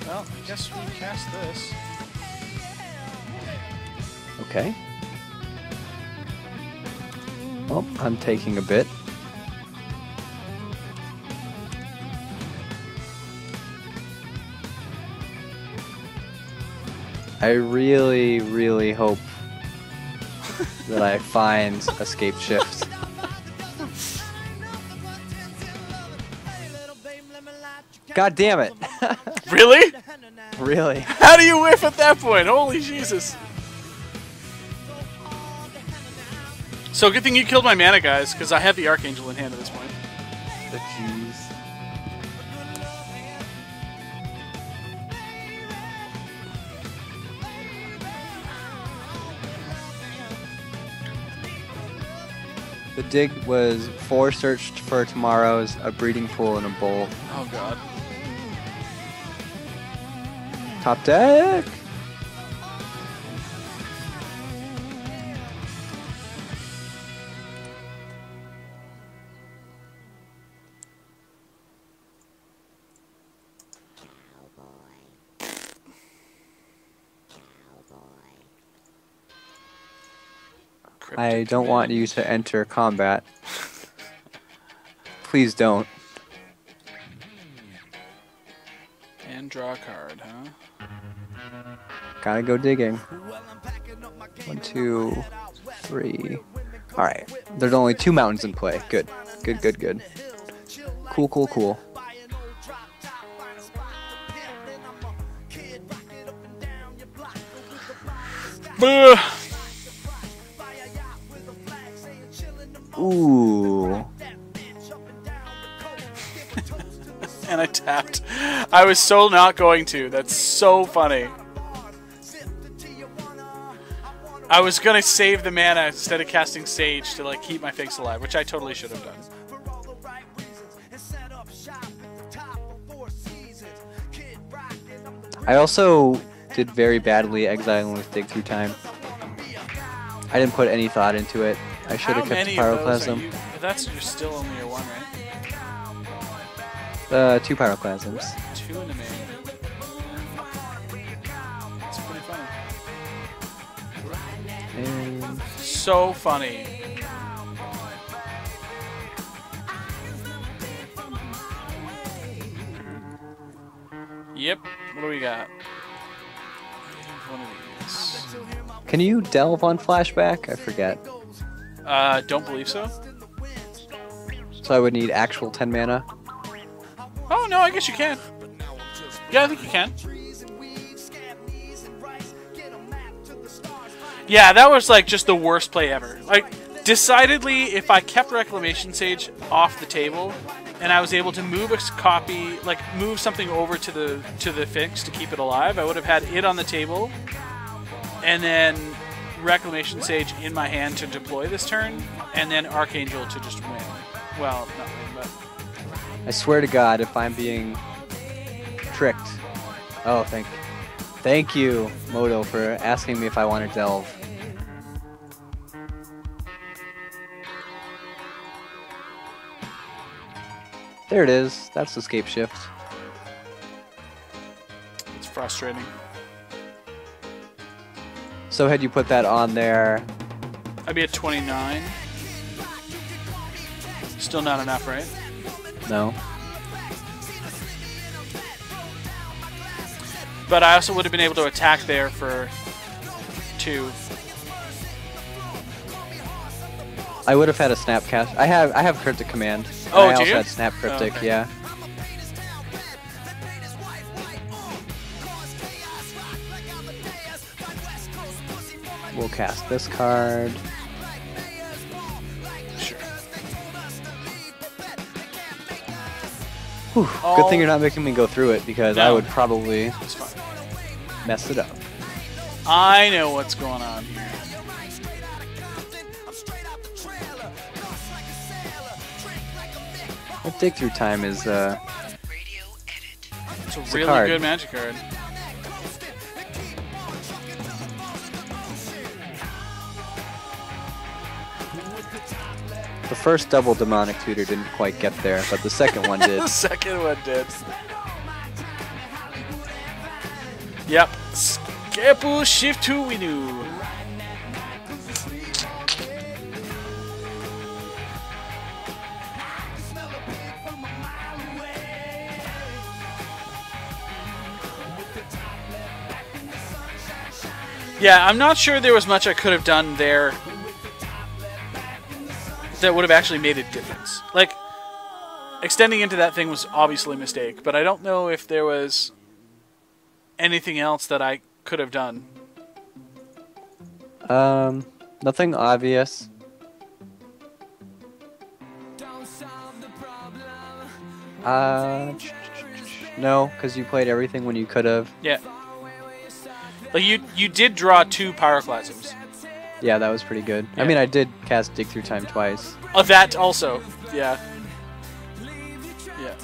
Well, I guess we cast this. Okay. Well, I'm taking a bit. I really, really hope that I find a Scapeshift. God damn it! Really? Really? How do you whiff at that point? Holy Jesus. So good thing you killed my mana, guys, because I have the Archangel in hand at this point. The jeez. The dig was 4 searched for tomorrow's, a breeding pool, and a bowl. Oh god. Top deck! I don't want you to enter combat. Please don't. And draw a card, huh? Gotta go digging. 1, 2, 3. Alright. There's only 2 mountains in play. Good. Good, good, good. Cool, cool, cool. Ooh. And I tapped. I was so not going to. That's so funny. I was gonna save the mana instead of casting Sage to like keep my face alive, which I totally should have done. I also did very badly exiling with Dig Through Time. I didn't put any thought into it. I should have kept Pyroclasm. That's you're still only your 1, right? 2 Pyroclasms. 2 in the main. That's pretty funny. And So funny. Yep. What do we got? One of these. can you delve on flashback? I forget. Don't believe so. So I would need actual 10 mana. Oh no, I guess you can. Yeah, I think you can. Yeah, that was like just the worst play ever. Like, decidedly, if I kept Reclamation Sage off the table, and I was able to move a copy, like move something over to the fix to keep it alive, I would have had it on the table, and then Reclamation Sage in my hand to deploy this turn, and then Archangel to just win. Well, not win, but I swear to God, if I'm being tricked. Oh, thank you, Moto, for asking me if I want to delve. There it is. That's the Scapeshift. it's frustrating. So had you put that on there, I'd be at 29. Still not enough, right? no? But I also would have been able to attack there for 2. I would have had a Snapcast. I have Cryptic Command. Oh, I do also you? had Snap Cryptic, Oh, okay. yeah. We'll cast this card. Sure. Whew, good thing you're not making me go through it, because I No. would probably It's fine. mess it up. I know what's going on here. That Dig Through Time is, It's a really card. good magic card. the first double Demonic Tutor didn't quite get there, but the second one did. The second one did. Yep. Scapeshift to Winu. Yeah, I'm not sure there was much I could have done there that would have actually made a difference. Like, extending into that thing was obviously a mistake, but I don't know if there was anything else that I could have done. Nothing obvious. No, because you played everything when you could have. Yeah. Like you did draw 2 Pyroclasms. Yeah, that was pretty good. Yeah. I mean, I did cast Dig Through Time twice. Oh, that also. Yeah. Yeah.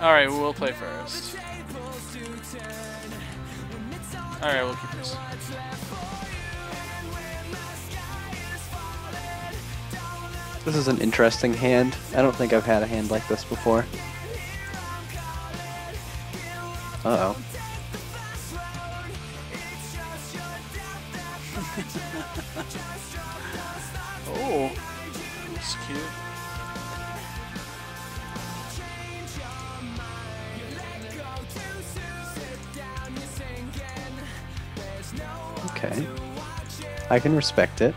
Alright, we'll play first. Alright, we'll keep this. This is an interesting hand. I don't think I've had a hand like this before. Uh-oh. Oh, that's cute. Okay. I can respect it.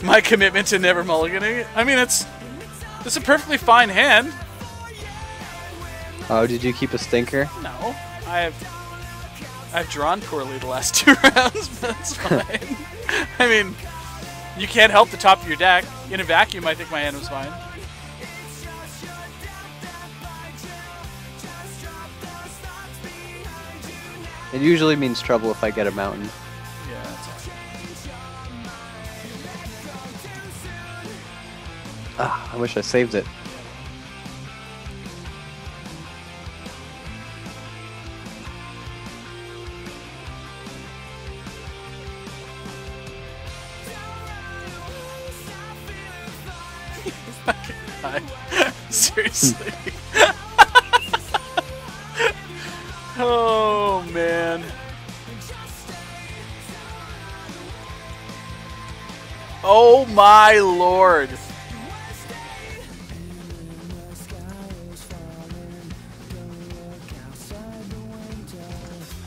My commitment to never mulliganing it. I mean, it's a perfectly fine hand. Oh, did you keep a stinker? No, I've drawn poorly the last 2 rounds, but that's fine. I mean, you can't help the top of your deck. In a vacuum, I think my hand was fine. It usually means trouble if I get a mountain. Yeah, that's awesome. Ah, I wish I saved it. Seriously. Oh, man. Oh, my lord.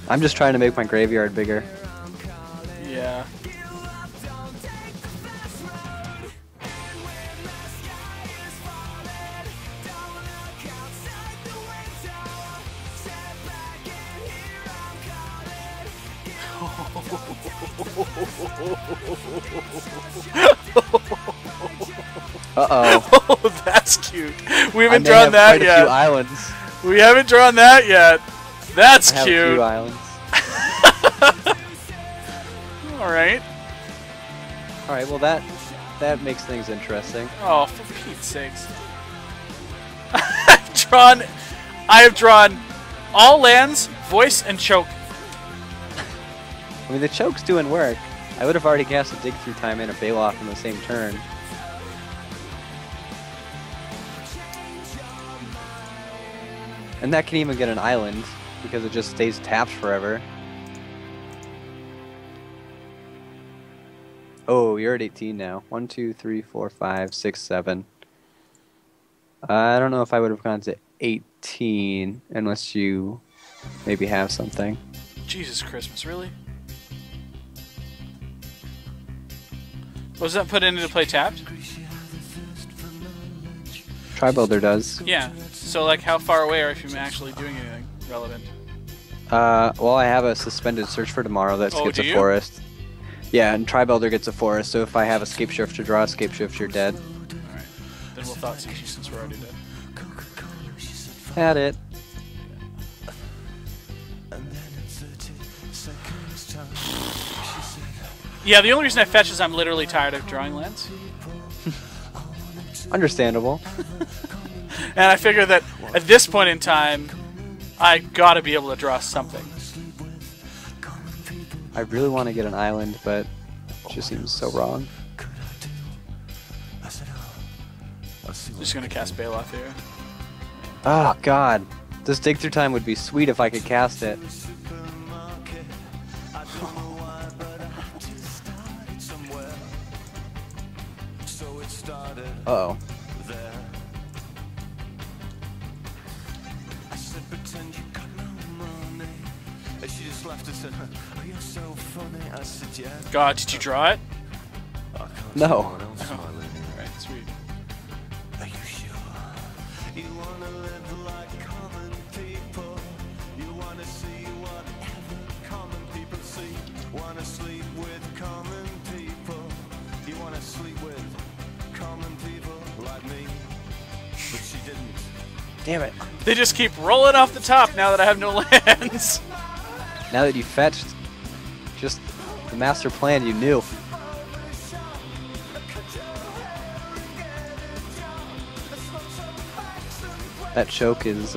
I'm just trying to make my graveyard bigger. Yeah. Uh-oh. Oh, that's cute. We I haven't may drawn have that quite a few yet. islands. We haven't drawn that yet. That's I have a cute. few islands. All right. All right, well that makes things interesting. Oh, for Pete's sakes. I have drawn all lands, voice, and choke. I mean, the choke's doing work. I would have already cast a Dig Through Time and a Bailoff in the same turn. And that can even get an island, because it just stays tapped forever. Oh, you're at 18 now. 1, 2, 3, 4, 5, 6, 7. I don't know if I would have gone to 18 unless you maybe have something. Jesus Christmas, really? Was that put into play tapped? Tri-Builder does. Yeah. So, like, how far away are you actually doing anything relevant? Well, I have a suspended search for tomorrow that skips do a you? forest. Yeah, and Tri-Builder gets a forest, so if I have a Scapeshift to draw a Scapeshift, you're dead. Alright. Then we'll thought since you since we're already dead. Had it. Yeah, the only reason I fetch is I'm literally tired of drawing lands. Understandable. And I figure that at this point in time, I gotta be able to draw something. I really want to get an island, but it just seems so wrong. Just gonna cast Bailoff here. Oh, God. This Dig Through Time would be sweet if I could cast it. Uh-oh. God, did you draw it? No. Alright, sweet. like common people. You wanna see whatever common people see. Wanna sleep with common people. You wanna sleep with common people like me. But she didn't. Damn it. They just keep rolling off the top now that I have no lands. Now that you fetched, just the master plan you knew. That choke is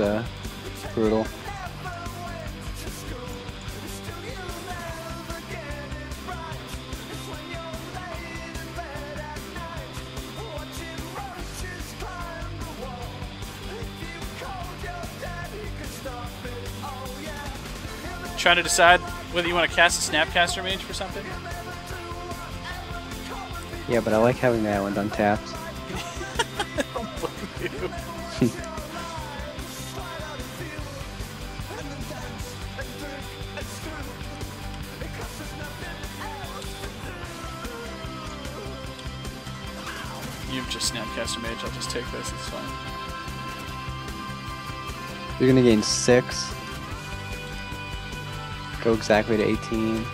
brutal. Trying to decide whether you want to cast a Snapcaster Mage for something. Yeah, but I like having the island untapped. I don't blame you. You've just Snapcaster Mage, I'll just take this, it's fine. You're gonna gain 6. Go exactly to 18. Oof,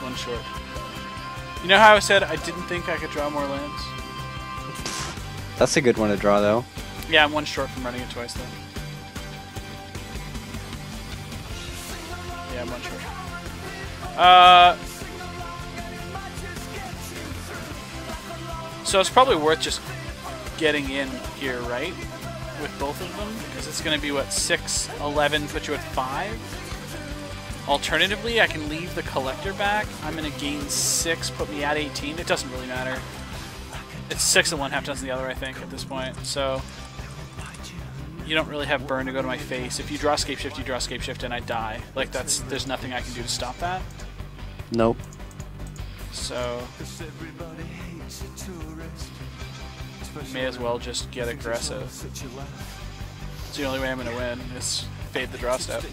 one short. You know how I said I didn't think I could draw more lands? That's a good one to draw, though. Yeah, I'm one short from running it twice, though. Yeah, I'm one short. So it's probably worth just getting in here, right? With both of them? Because it's going to be, what, 6, 11, put you at 5? Alternatively, I can leave the collector back. I'm going to gain 6, put me at 18. It doesn't really matter. It's 6 and 1 half dozen the other, I think, at this point. So you don't really have burn to go to my face. If you draw Scapeshift, you draw Scapeshift, and I die. Like, there's nothing I can do to stop that. Nope. So may as well just get aggressive. It's the only way I'm going to win, is fade the draw step.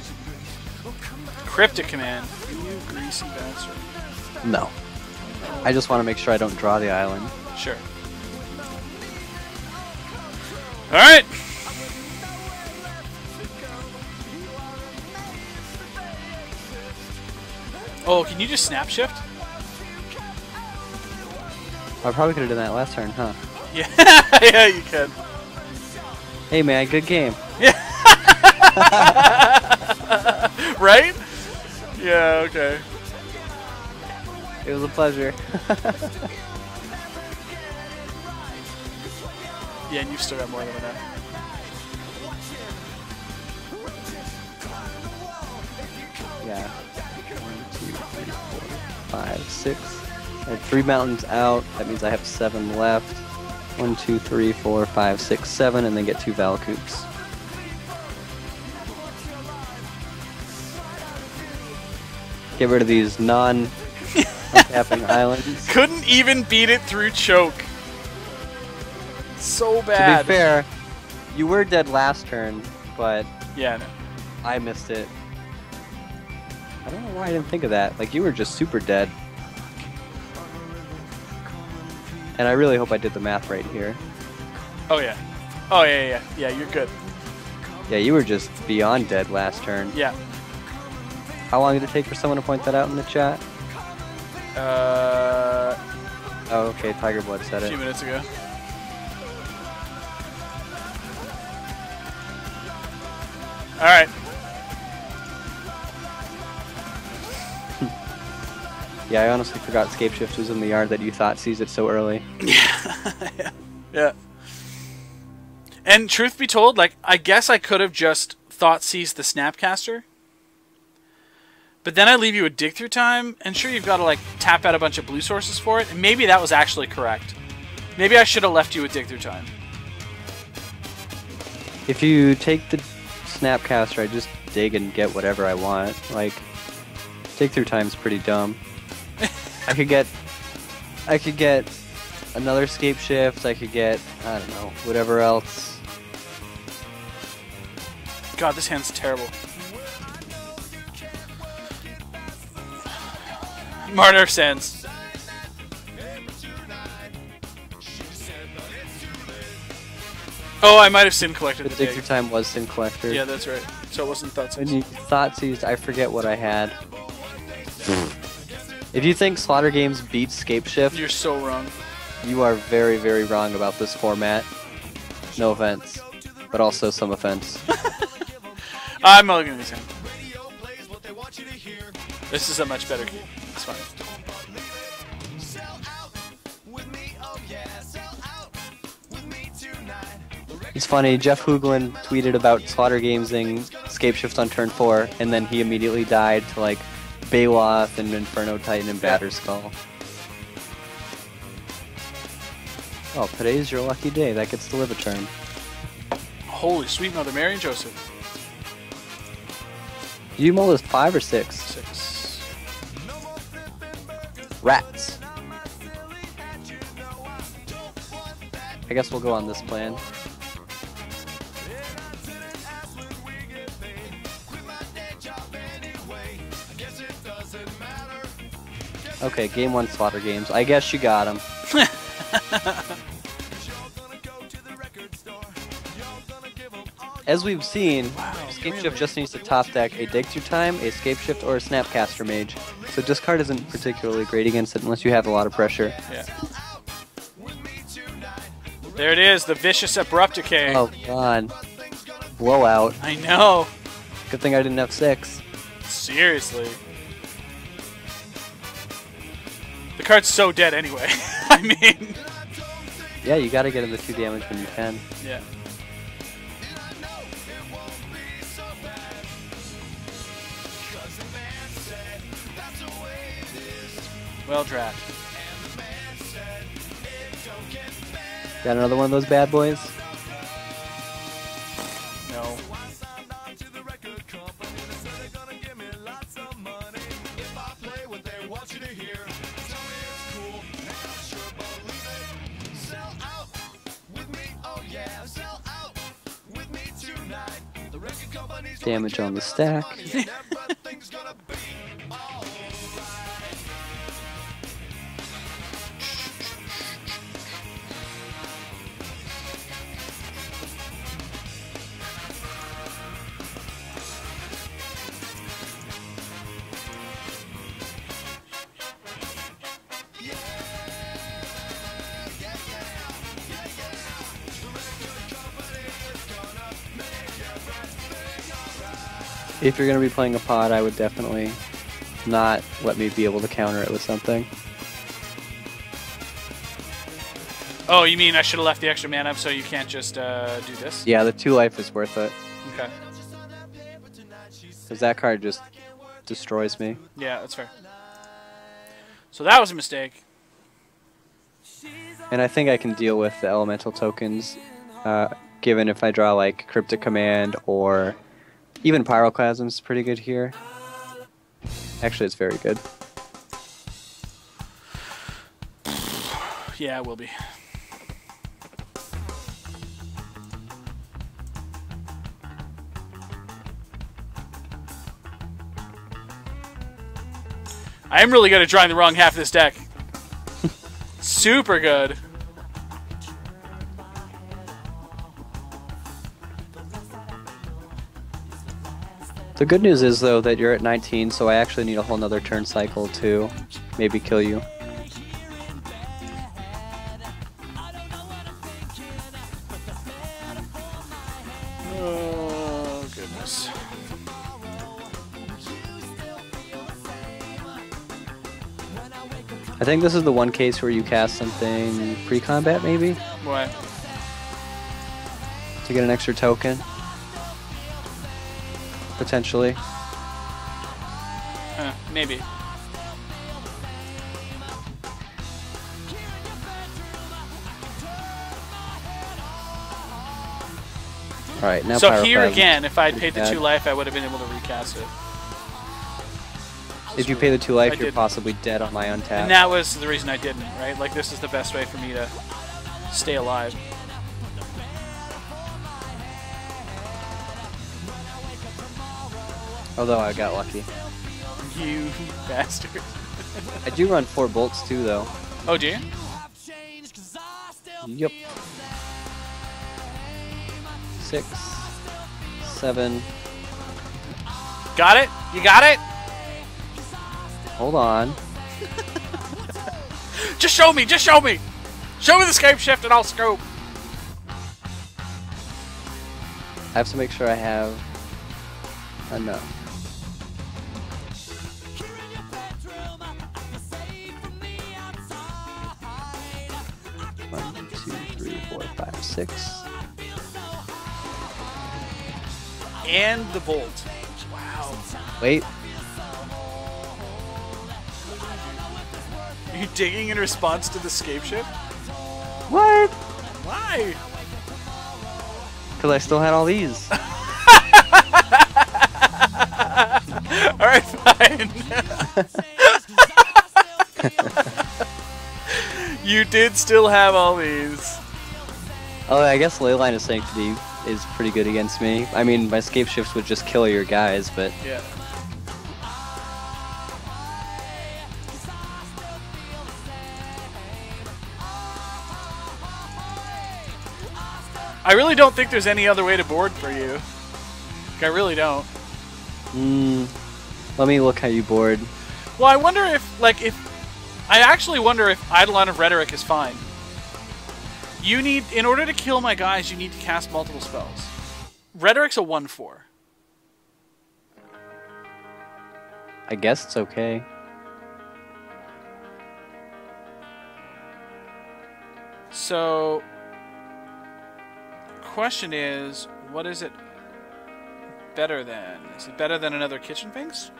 Cryptic Command. You greasy bastard. No. I just want to make sure I don't draw the island. Sure. Alright! Oh, can you just snap shift? I probably could have done that last turn, huh? Yeah, yeah, you can. Hey man, good game. Right? Yeah, okay. It was a pleasure. Yeah, and you've still got more than enough. Yeah. 1, 2, 3, 4, 5, 6. I have 3 mountains out. That means I have 7 left. 1, 2, 3, 4, 5, 6, 7, and then get 2 Valakoops. Get rid of these non-untapping islands. Couldn't even beat it through choke. So bad. To be fair, you were dead last turn, but yeah, no. I missed it. I don't know why I didn't think of that. Like, you were just super dead. And I really hope I did the math right here. Oh yeah. Oh yeah. Yeah, you're good. Yeah, you were just beyond dead last turn. Yeah. How long did it take for someone to point that out in the chat? Oh, okay, Tiger Blood said A it. few minutes ago. Alright. Yeah, I honestly forgot Scapeshift was in the yard that you thought sees it so early. Yeah. Yeah. And truth be told, like, I guess I could have just thought seized the Snapcaster. But then I leave you a dig through time, and sure, you've got to, like, tap out a bunch of blue sources for it, and maybe that was actually correct. Maybe I should have left you with dig through time. If you take the Snapcaster, I just dig and get whatever I want. Like, dig through time's pretty dumb. I could get another Scapeshift, I could get, I don't know, whatever else. God, this hand's terrible. Martyr Sands. Oh, I might have sin collected The the dig dig. through time was Sin Collector. Yeah, that's right. So it wasn't thought When seized. you thought seized, I forget what I had. If you think Slaughter Games beats Scapeshift, You're so wrong. you are very, very wrong about this format. No offense, but also some offense. I'm only gonna be saying. This is a much better game. It's fine. It's funny, Jeff Hooglin tweeted about Slaughter Gamesing Scapeshift on turn 4, and then he immediately died to like Beowulf and Inferno Titan and Batterskull. Oh, today's your lucky day. That gets to live a turn. Holy sweet Mother Mary and Joseph. You mull is 5 or 6? 6. Rats. I guess we'll go on this plan. Okay, game 1 Slaughter Games. I guess you got him. As we've seen, Scapeshift just needs to top deck a Dig Through Time, a Scapeshift, or a Snapcaster Mage. So discard isn't particularly great against it unless you have a lot of pressure. Yeah. There it is, the Vicious Abrupt Decay. Oh god. Blowout. I know. Good thing I didn't have 6. Seriously. The card's so dead anyway. I mean. Yeah, you gotta get him the 2 damage when you can. Yeah. Well draft. Got another one of those bad boys? No. Damage on the stack. If you're going to be playing a pod, I would definitely not let me be able to counter it with something. Oh, you mean I should have left the extra mana up so you can't just do this? Yeah, the 2 life is worth it. Okay. Because that card just destroys me. Yeah, that's fair. So that was a mistake. And I think I can deal with the elemental tokens, given if I draw like Cryptic Command or even Pyroclasm is pretty good here. Actually, it's very good. Yeah, it will be. I am really good at drawing the wrong half of this deck. Super good. The good news is, though, that you're at 19, so I actually need a whole nother turn cycle to maybe kill you. Oh, goodness. I think this is the one case where you cast something pre-combat, maybe, What? to get an extra token. Potentially. Maybe. Alright, now So here Pyroclasm. again, if I had paid the bad. 2 life, I would have been able to recast it. If you pay the 2 life, I you're didn't. possibly dead on my untap. And that was the reason I didn't, right? Like, this is the best way for me to stay alive. Although I got lucky. You bastard. I do run 4 bolts too, though. Oh, do you? Yep. 6, 7. Got it? You got it? Hold on. Just show me! Just show me! Show me the Scapeshift and I'll scope! I have to make sure I have enough. One, 2, 3, 4, 5, 6. And the bolt. Wow. Wait. Are you digging in response to the Scapeshift? What? Why? Because I still had all these. Alright, fine. You did still have all these. Oh, I guess Leyline of Sanctity is pretty good against me. I mean, my Scapeshifts would just kill your guys, but... Yeah. I really don't think there's any other way to board for you. Like, I really don't. Let me look how you board. Well, I wonder if, like, I actually wonder if Eidolon of Rhetoric is fine. You need, in order to kill my guys, you need to cast multiple spells. Rhetoric's a 1/4. I guess it's okay. So, question is, what is it better than? Is it better than another Kitchen Finks?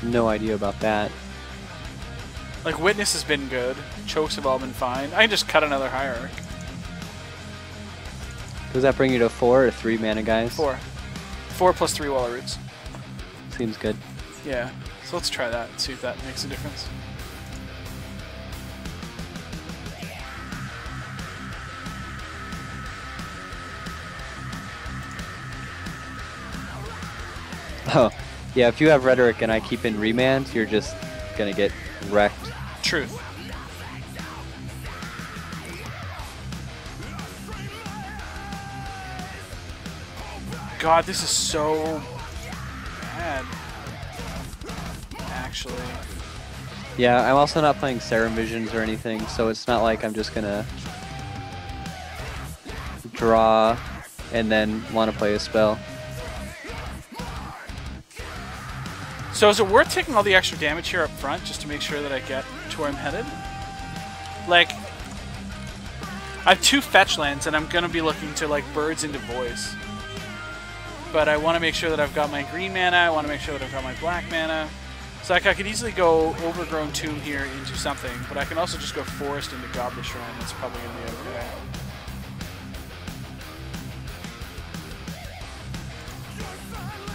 No idea about that. Like, Witness has been good. Chokes have all been fine. I can just cut another Hierarch. Does that bring you to 4 or 3 mana, guys? 4. 4 plus 3 Waller Roots. Seems good. Yeah. So let's try that and see if that makes a difference. Oh, yeah, if you have Rhetoric and I keep in Remand, you're just gonna get wrecked. Truth. God, this is so bad. Actually. Yeah, I'm also not playing Serum Visions or anything, so it's not like I'm just gonna draw and then want to play a spell. So is it worth taking all the extra damage here up front just to make sure that I get to where I'm headed? Like, I have 2 fetch lands and I'm going to be looking to, like, Birds into Voice. But I want to make sure that I've got my green mana, I want to make sure that I've got my black mana. So like I could easily go Overgrown Tomb here into something, but I can also just go Forest into Goblet Shrine. That's probably going to be okay.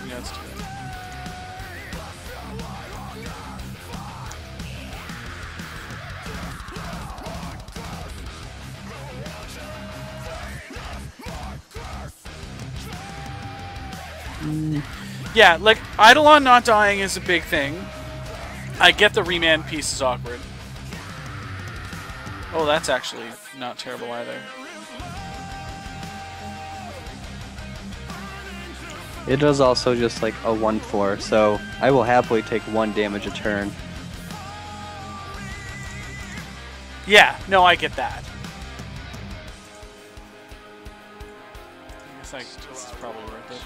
Yeah, let's do that. Yeah, like, Eidolon not dying is a big thing. I get the remand piece is awkward. Oh, that's actually not terrible either. It is also just like a 1/4, so I will happily take 1 damage a turn. Yeah, no, I get that. I guess this is probably worth it.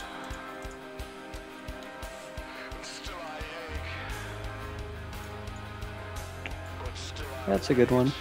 That's a good one.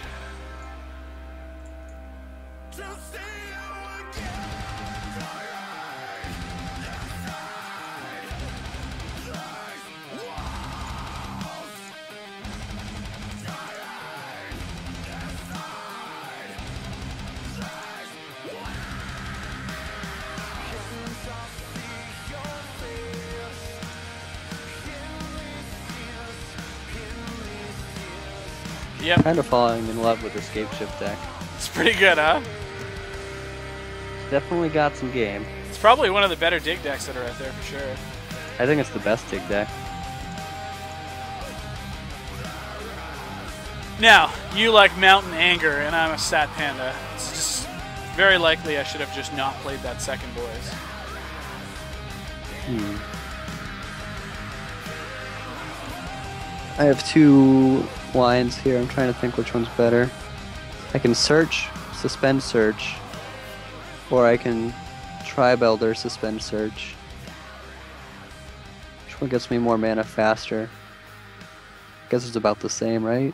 Yep, Kind of falling in love with the Scapeshift deck. it's pretty good, huh? Definitely got some game. It's probably one of the better dig decks that are out there for sure. I think it's the best dig deck. Now, you like Mountain Anger, and I'm a Sat Panda. It's just very likely I should have just not played that second, boys. I have 2 lines here. I'm trying to think which one's better. I can search, suspend search, or I can Tribe Elder, suspend search. Which one gets me more mana faster? I guess it's about the same, right?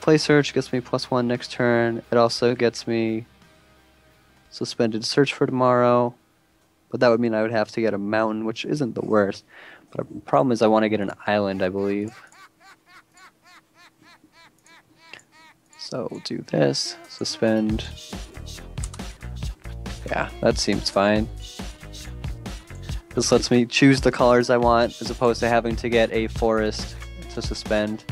Play search gets me +1 next turn. It also gets me suspended search for tomorrow. But that would mean I would have to get a mountain, which isn't the worst. But the problem is I want to get an island, I believe. So we'll do this. Suspend. Yeah, that seems fine. This lets me choose the colors I want, as opposed to having to get a forest to suspend.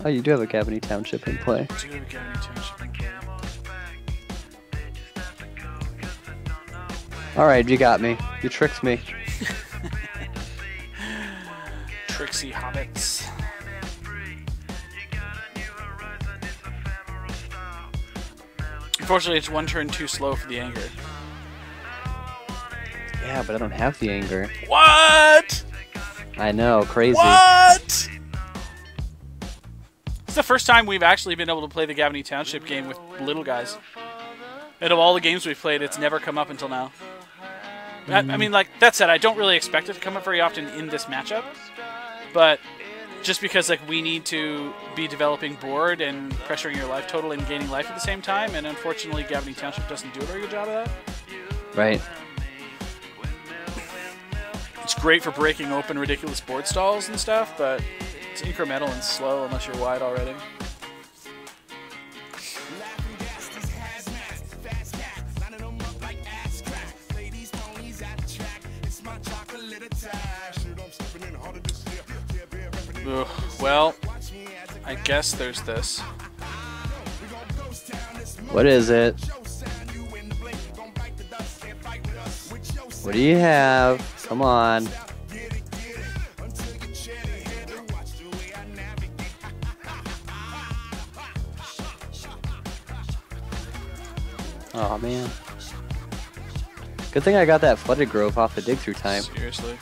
Oh, you do have a Gabony Township in play. Alright, you got me. You tricked me. Tricksy hobbits. Unfortunately, it's 1 turn too slow for the anger. Yeah, but I don't have the anger. What? I know, crazy. What? It's the first time we've actually been able to play the Gabony Township game with little guys. Out of all the games we've played, it's never come up until now. I mean, like, that said, I don't really expect it to come up very often in this matchup. But just because, like, we need to be developing board and pressuring your life total and gaining life at the same time, and unfortunately Gabony Township doesn't do a very good job of that. Right. It's great for breaking open ridiculous board stalls and stuff, but it's incremental and slow unless you're wide already. Ugh, well, I guess there's this. What is it? What do you have? Come on. Oh man. Good thing I got that Flooded Grove off the dig through time. Seriously.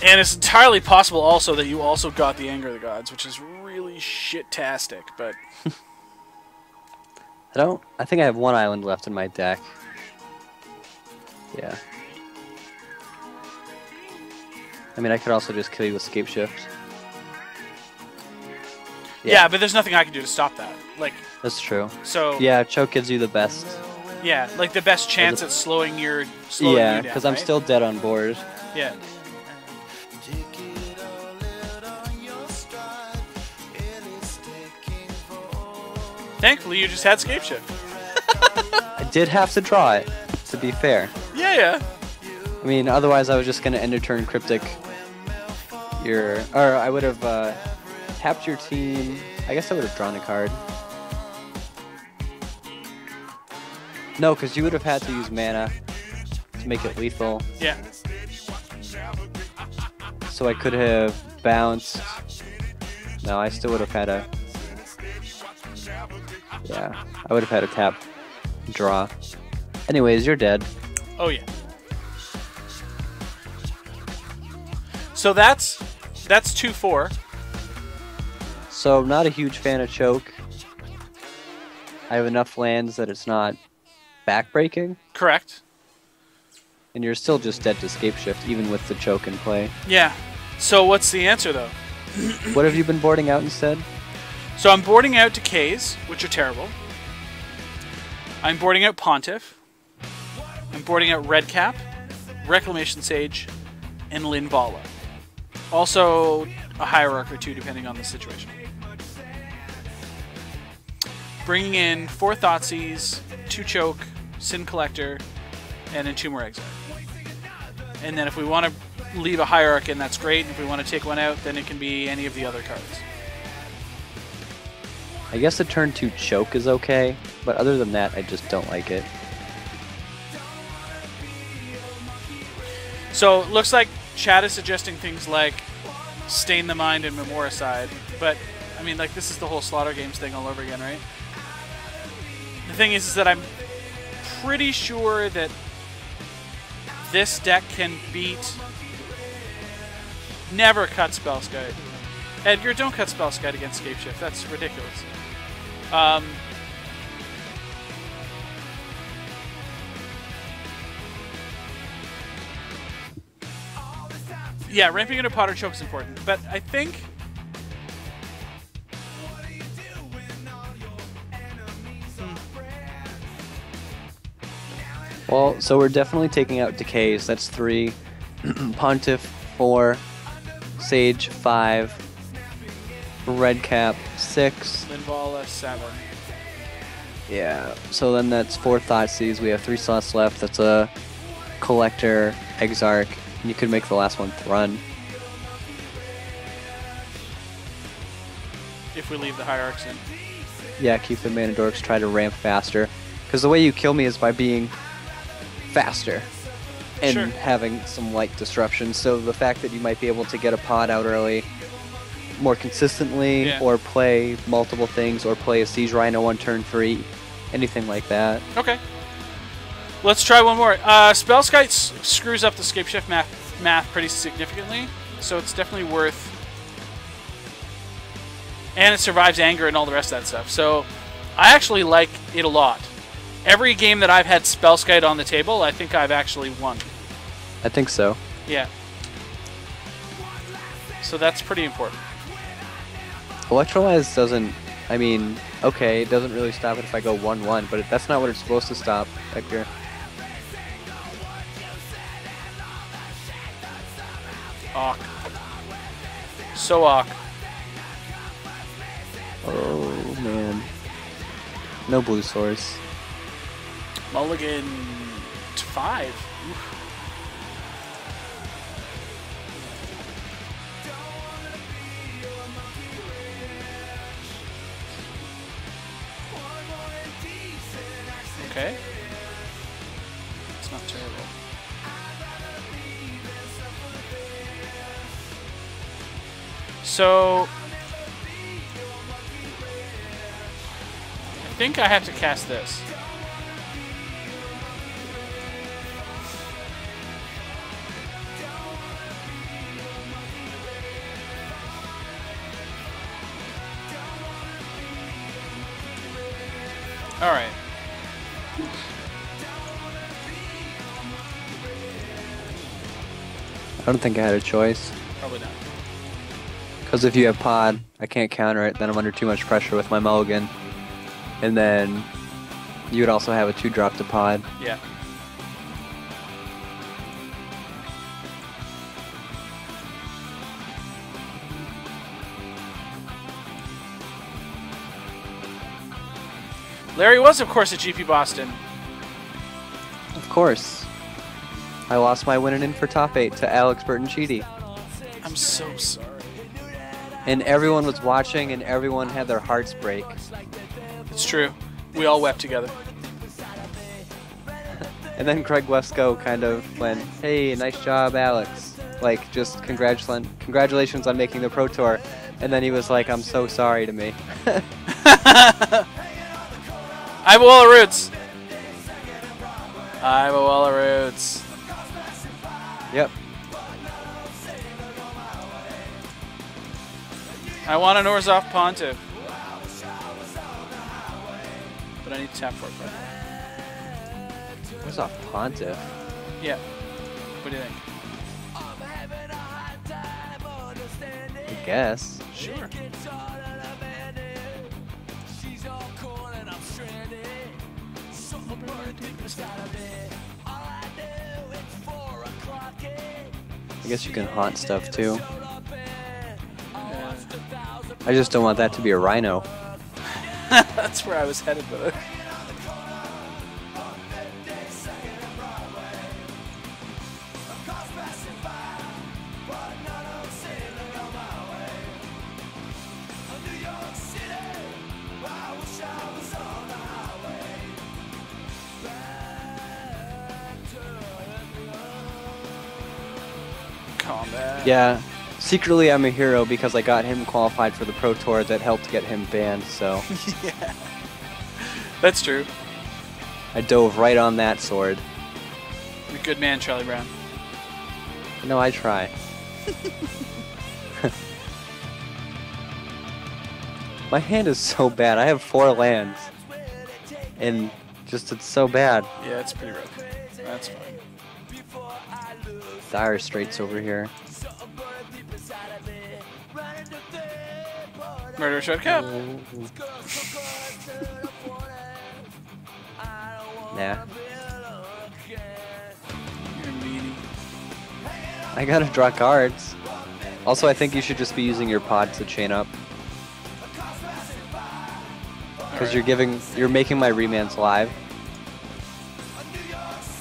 And it's entirely possible also that you also got the Anger of the Gods, which is really shit-tastic, but... I think I have 1 island left in my deck. Yeah. I mean, I could also just kill you with Scapeshift. Yeah, but there's nothing I can do to stop that. Like, that's true. So yeah, choke gives you the best. Yeah, like the best chance at slowing you yeah, down, because I'm still dead on board. Yeah. Thankfully, you just had Scapeshift. I did have to draw it, to be fair. Yeah. I mean, otherwise I was just going to end a turn Cryptic or I would have tapped your team. I guess I would have drawn a card. No, because you would have had to use mana to make it lethal. Yeah. So I could have bounced. No, I still would have had a... Yeah, I would have had a tap draw. Anyways, you're dead. Oh, yeah. So that's 2-4. So I'm not a huge fan of choke. I have enough lands that it's not backbreaking. Correct. And you're still just dead to Scapeshift, even with the choke in play. Yeah. So what's the answer, though? What have you been boarding out instead? So I'm boarding out Decays, which are terrible. I'm boarding out Pontiff. I'm boarding out Redcap, Reclamation Sage, and Linvala. Also a Hierarch or two, depending on the situation. Bringing in 4 Thoughtseize, 2 Choke, Sin Collector, and Entomber Exile. And then if we want to leave a hierarch in, that's great. If we want to take one out, then it can be any of the other cards. I guess the turn 2 choke is okay, but other than that, I just don't like it. So it looks like chat is suggesting things like Stain the Mind and Memoricide, but I mean, like, this is the whole Slaughter Games thing all over again, right? The thing is that I'm pretty sure that this deck can beat... Never cut Spellskite. Edgar, don't cut Spellskite against Scapeshift. That's ridiculous. Yeah, ramping into Potter Choke is important, but I think... Well, so we're definitely taking out Decays. That's 3. Pontiff, 4. Sage, 5. Redcap, 6. Linvala, 7. Yeah, so then that's 4 Thoughtseize. We have 3 slots left. That's a Collector, Exarch. You could make the last one Thrun. If we leave the Hierarchs in. Yeah, keep the Mana Dorks, try to ramp faster. Because the way you kill me is by being faster and Sure. having some light disruption. So the fact that you might be able to get a pod out early more consistently, Yeah. or play multiple things, or play a Siege Rhino on turn 3, anything like that. Okay. Let's try one more. Spellskite screws up the Scapeshift math pretty significantly, so it's definitely worth... And it survives anger and all the rest of that stuff. So I actually like it a lot. Every game that I've had Spellskite on the table, I think I've actually won. I think so. Yeah. So that's pretty important. Electrolyze doesn't... I mean, okay, it doesn't really stop it if I go 1-1, but that's not what it's supposed to stop, Edgar. Awk. So awk. Oh, man. No blue source. Mulligan to 5. Oof. Okay. It's not terrible. So I think I have to cast this. All right. I don't think I had a choice. Probably not. Because if you have pod, I can't counter it, then I'm under too much pressure with my mulligan. And then you would also have a 2-drop to pod. Yeah. Larry was, of course, at GP Boston. Of course. I lost my win and in for top 8 to Alex Bertonchetti. I'm so sorry. And everyone was watching and everyone had their hearts break. It's true. We all wept together. And then Craig Wesco kind of went, hey, nice job, Alex. Like, just congratulations on making the Pro Tour. And then he was like, I'm so sorry to me. I'm a wall of roots. I'm a wall of roots. Yep. I want an Orzhov Pontiff. But I need to tap for it. Where's a Pontiff? Yeah. What do you think? I guess. Sure. I guess you can haunt stuff too. I just don't want that to be a Rhino. That's where I was headed with it. Yeah. Secretly, I'm a hero because I got him qualified for the Pro Tour that helped get him banned, so Yeah. That's true. I dove right on that sword. You're a good man, Charlie Brown. No, I try. My hand is so bad. I have 4 lands. And just, it's so bad. Yeah, it's pretty rough. That's fine. Dire Straits over here. Murderous Red Cap. Nah. You're a meanie. I gotta draw cards. Also, I think you should just be using your pod to chain up. Because you're making my remands live.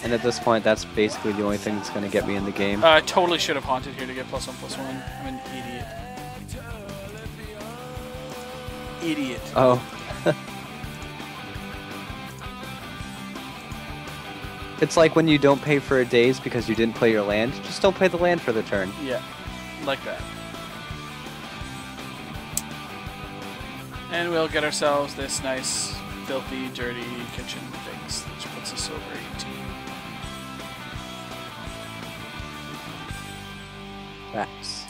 And at this point, that's basically the only thing that's going to get me in the game. I totally should have haunted here to get +1/+1. I'm an idiot. Idiot. Oh. It's like when you don't pay for a daze because you didn't play your land. Just don't play the land for the turn. Yeah, like that. And we'll get ourselves this nice, filthy, dirty kitchen fix, which puts us over 18. Rats.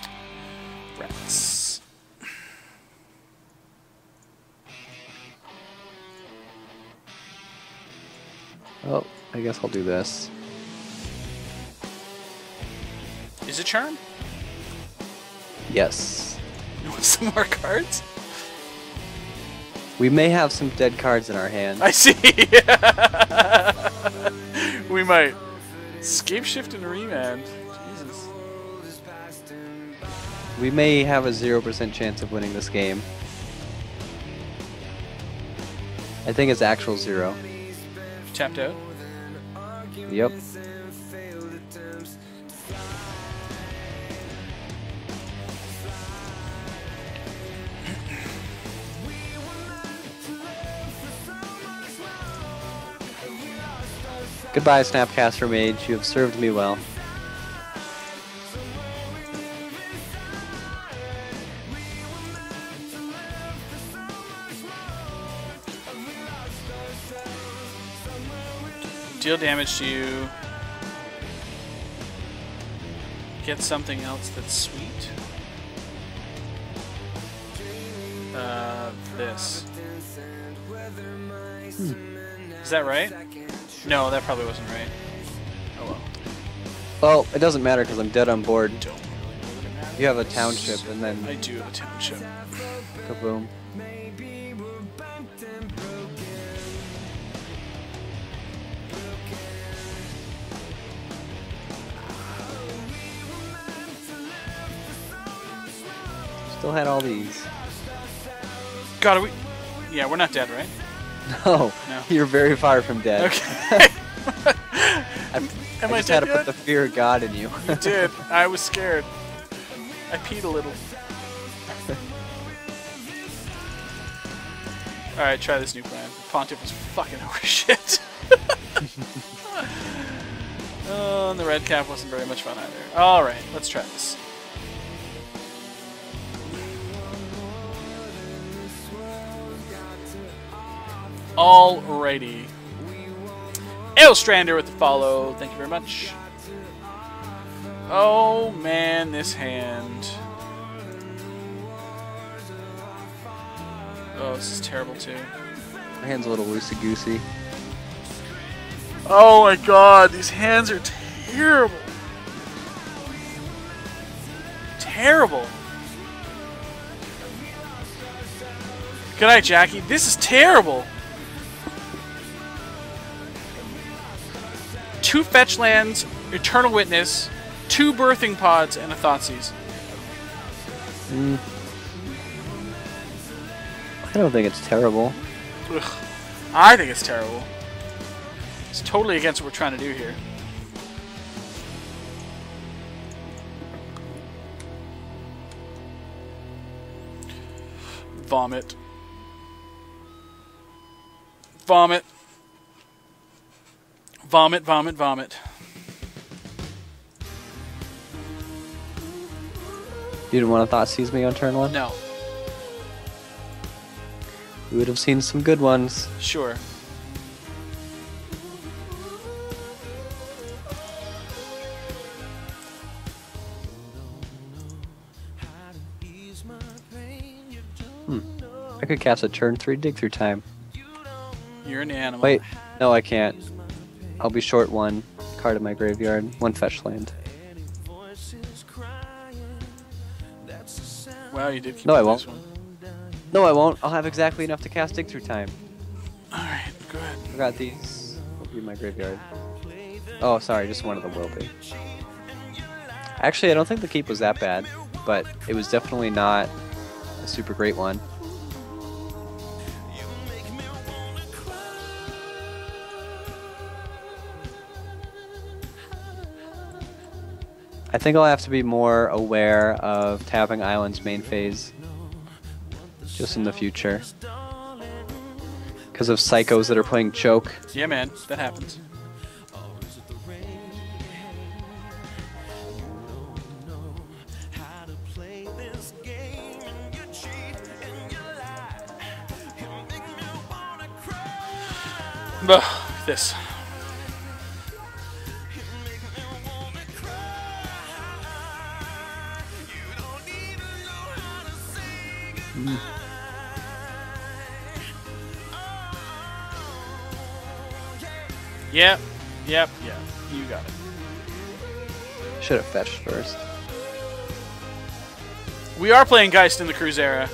Rats. Oh, I guess I'll do this. Is it charm? Yes. You want some more cards? We may have some dead cards in our hand. I see. We might. Scapeshift and remand. Jesus. We may have a 0% chance of winning this game. I think it's actual 0. Tapped out. Yep. Goodbye, Snapcaster Mage. You have served me well. Deal damage to you. Get something else that's sweet. This. Is that right? No, that probably wasn't right. Oh well. Well, it doesn't matter because I'm dead on board. Don't really know that it matters. You have a township and then I do have a township. kaboom. Still had all these. God, are we? Yeah, we're not dead, right? No, No. you're very far from dead. Okay. I Am I just had dead to put yet? the fear of God in you. You did. I was scared. I peed a little. Alright, try this new plan. Pontiff was fucking horseshit. Oh, and the red cap wasn't very much fun either. Alright, let's try this. Alrighty. Ailstrander with the follow. Thank you very much. Oh man, this hand. Oh, this is terrible too. My hand's a little loosey-goosey. Oh my god, these hands are terrible. Terrible. Good night, Jackie. This is terrible. 2 fetch lands, Eternal Witness, 2 Birthing Pods, and a Thoughtseize. I don't think it's terrible. Ugh. I think it's terrible. It's totally against what we're trying to do here. Vomit. Vomit. Vomit, vomit, vomit. You didn't want to thought seize me on turn 1? No. We would have seen some good ones. Sure. I could cast a turn 3 dig through time. You're an animal. Wait, no, I can't. I'll be short 1 card in my graveyard, 1 fetch land. Wow, you did keep No, I this won't. one. No, I won't. I'll have exactly enough to cast dig through time. Alright, good. Forgot these will be in my graveyard. Oh, sorry, just one of them will be. Actually, I don't think the keep was that bad, but it was definitely not a super great one. I think I'll have to be more aware of tapping Island's main phase just in the future. Because of psychos that are playing choke. Yeah, man, that happens. This. Yep, yep, yep. You got it. Should have fetched first. We are playing Geist in the Cruise era.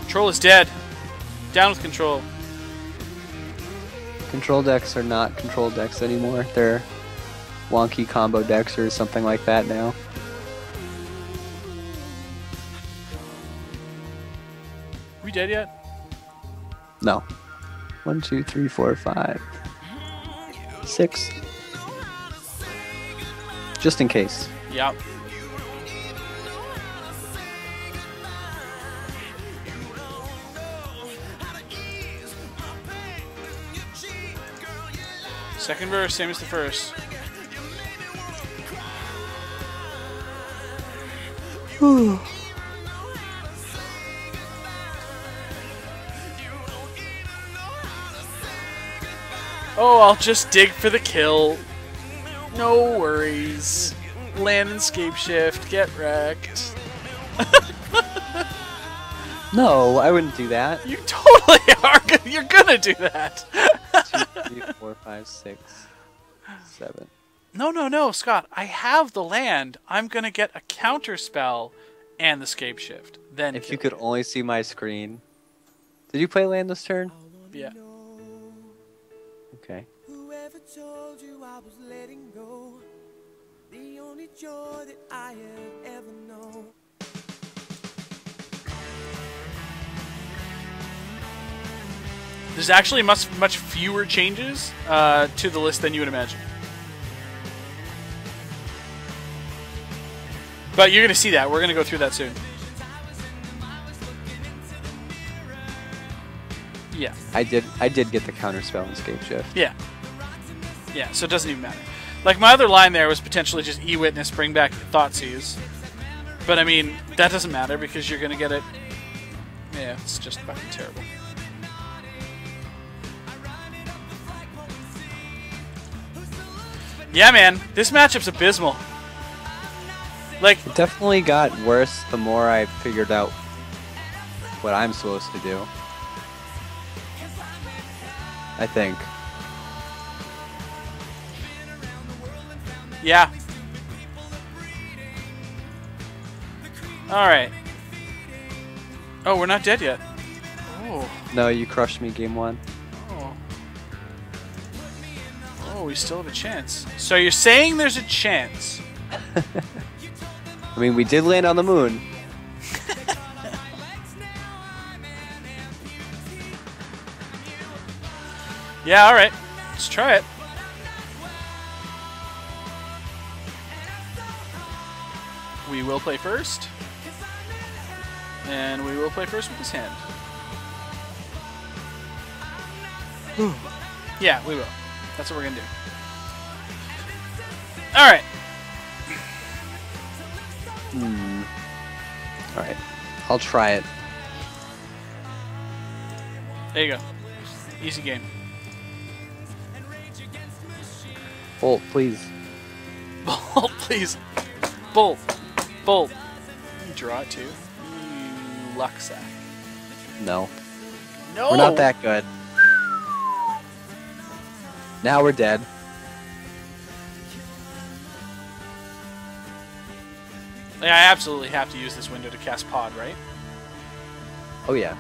Control is dead. Down with Control. Control decks are not control decks anymore. They're wonky combo decks or something like that now. We dead yet? No. 1, 2, 3, 4, 5, 6. Just in case. Yep. Second verse, same as the first. Oh, I'll just dig for the kill. No worries. Land and Scapeshift, get wrecked. No, I wouldn't do that. You totally are. You're gonna do that. 2, 3, 4, 5, 6, 7. No, Scott. I have the land. I'm gonna get a counter spell and the Scapeshift. Then If kill you could only see my screen. Did you play land this turn? Yeah. Okay. Whoever told you I was letting go, the only joy that I have ever known. There's actually much fewer changes to the list than you would imagine. But you're going to see that. We're going to go through that soon. Yeah. I did get the counter spell in Scapeshift. Yeah. Yeah, so it doesn't even matter. Like, my other line there was potentially just E-Witness, bring back Thoughtseize. But, I mean, that doesn't matter because you're going to get it. Yeah, it's just fucking terrible. Yeah, man, this matchup's abysmal. Like, It definitely got worse the more I figured out what I'm supposed to do. I think. yeah. Alright. Oh, we're not dead yet. Oh. No, you crushed me game 1. Oh. Oh, we still have a chance. So you're saying there's a chance? I mean, we did land on the moon. Yeah, alright. Let's try it. We will play first. And we will play first with his hand. Yeah, we will. That's what we're going to do. Alright. Alright. I'll try it. There you go. Easy game. Bolt, please. Bolt, please. Bolt. Bolt. You draw it too. You luck sack. No. No! We're not that good. Now we're dead. I absolutely have to use this window to cast pod, right? Oh yeah.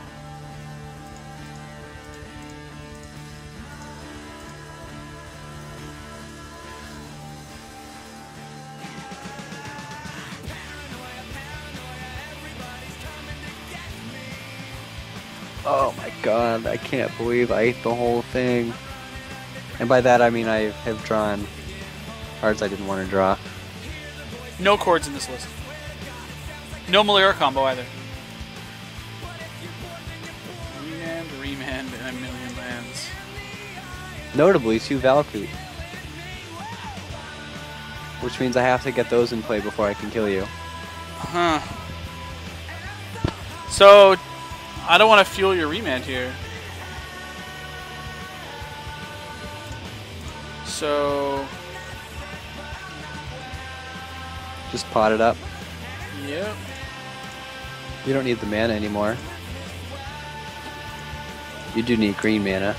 Oh my god, I can't believe I ate the whole thing. And by that I mean I have drawn cards I didn't want to draw. No chords in this list. No Malera combo either. Remand, and a million lands. Notably, 2 Valkyrie. Which means I have to get those in play before I can kill you. Huh. So, I don't want to fuel your remand here. So... Just pot it up. Yep. You don't need the mana anymore. You do need green mana.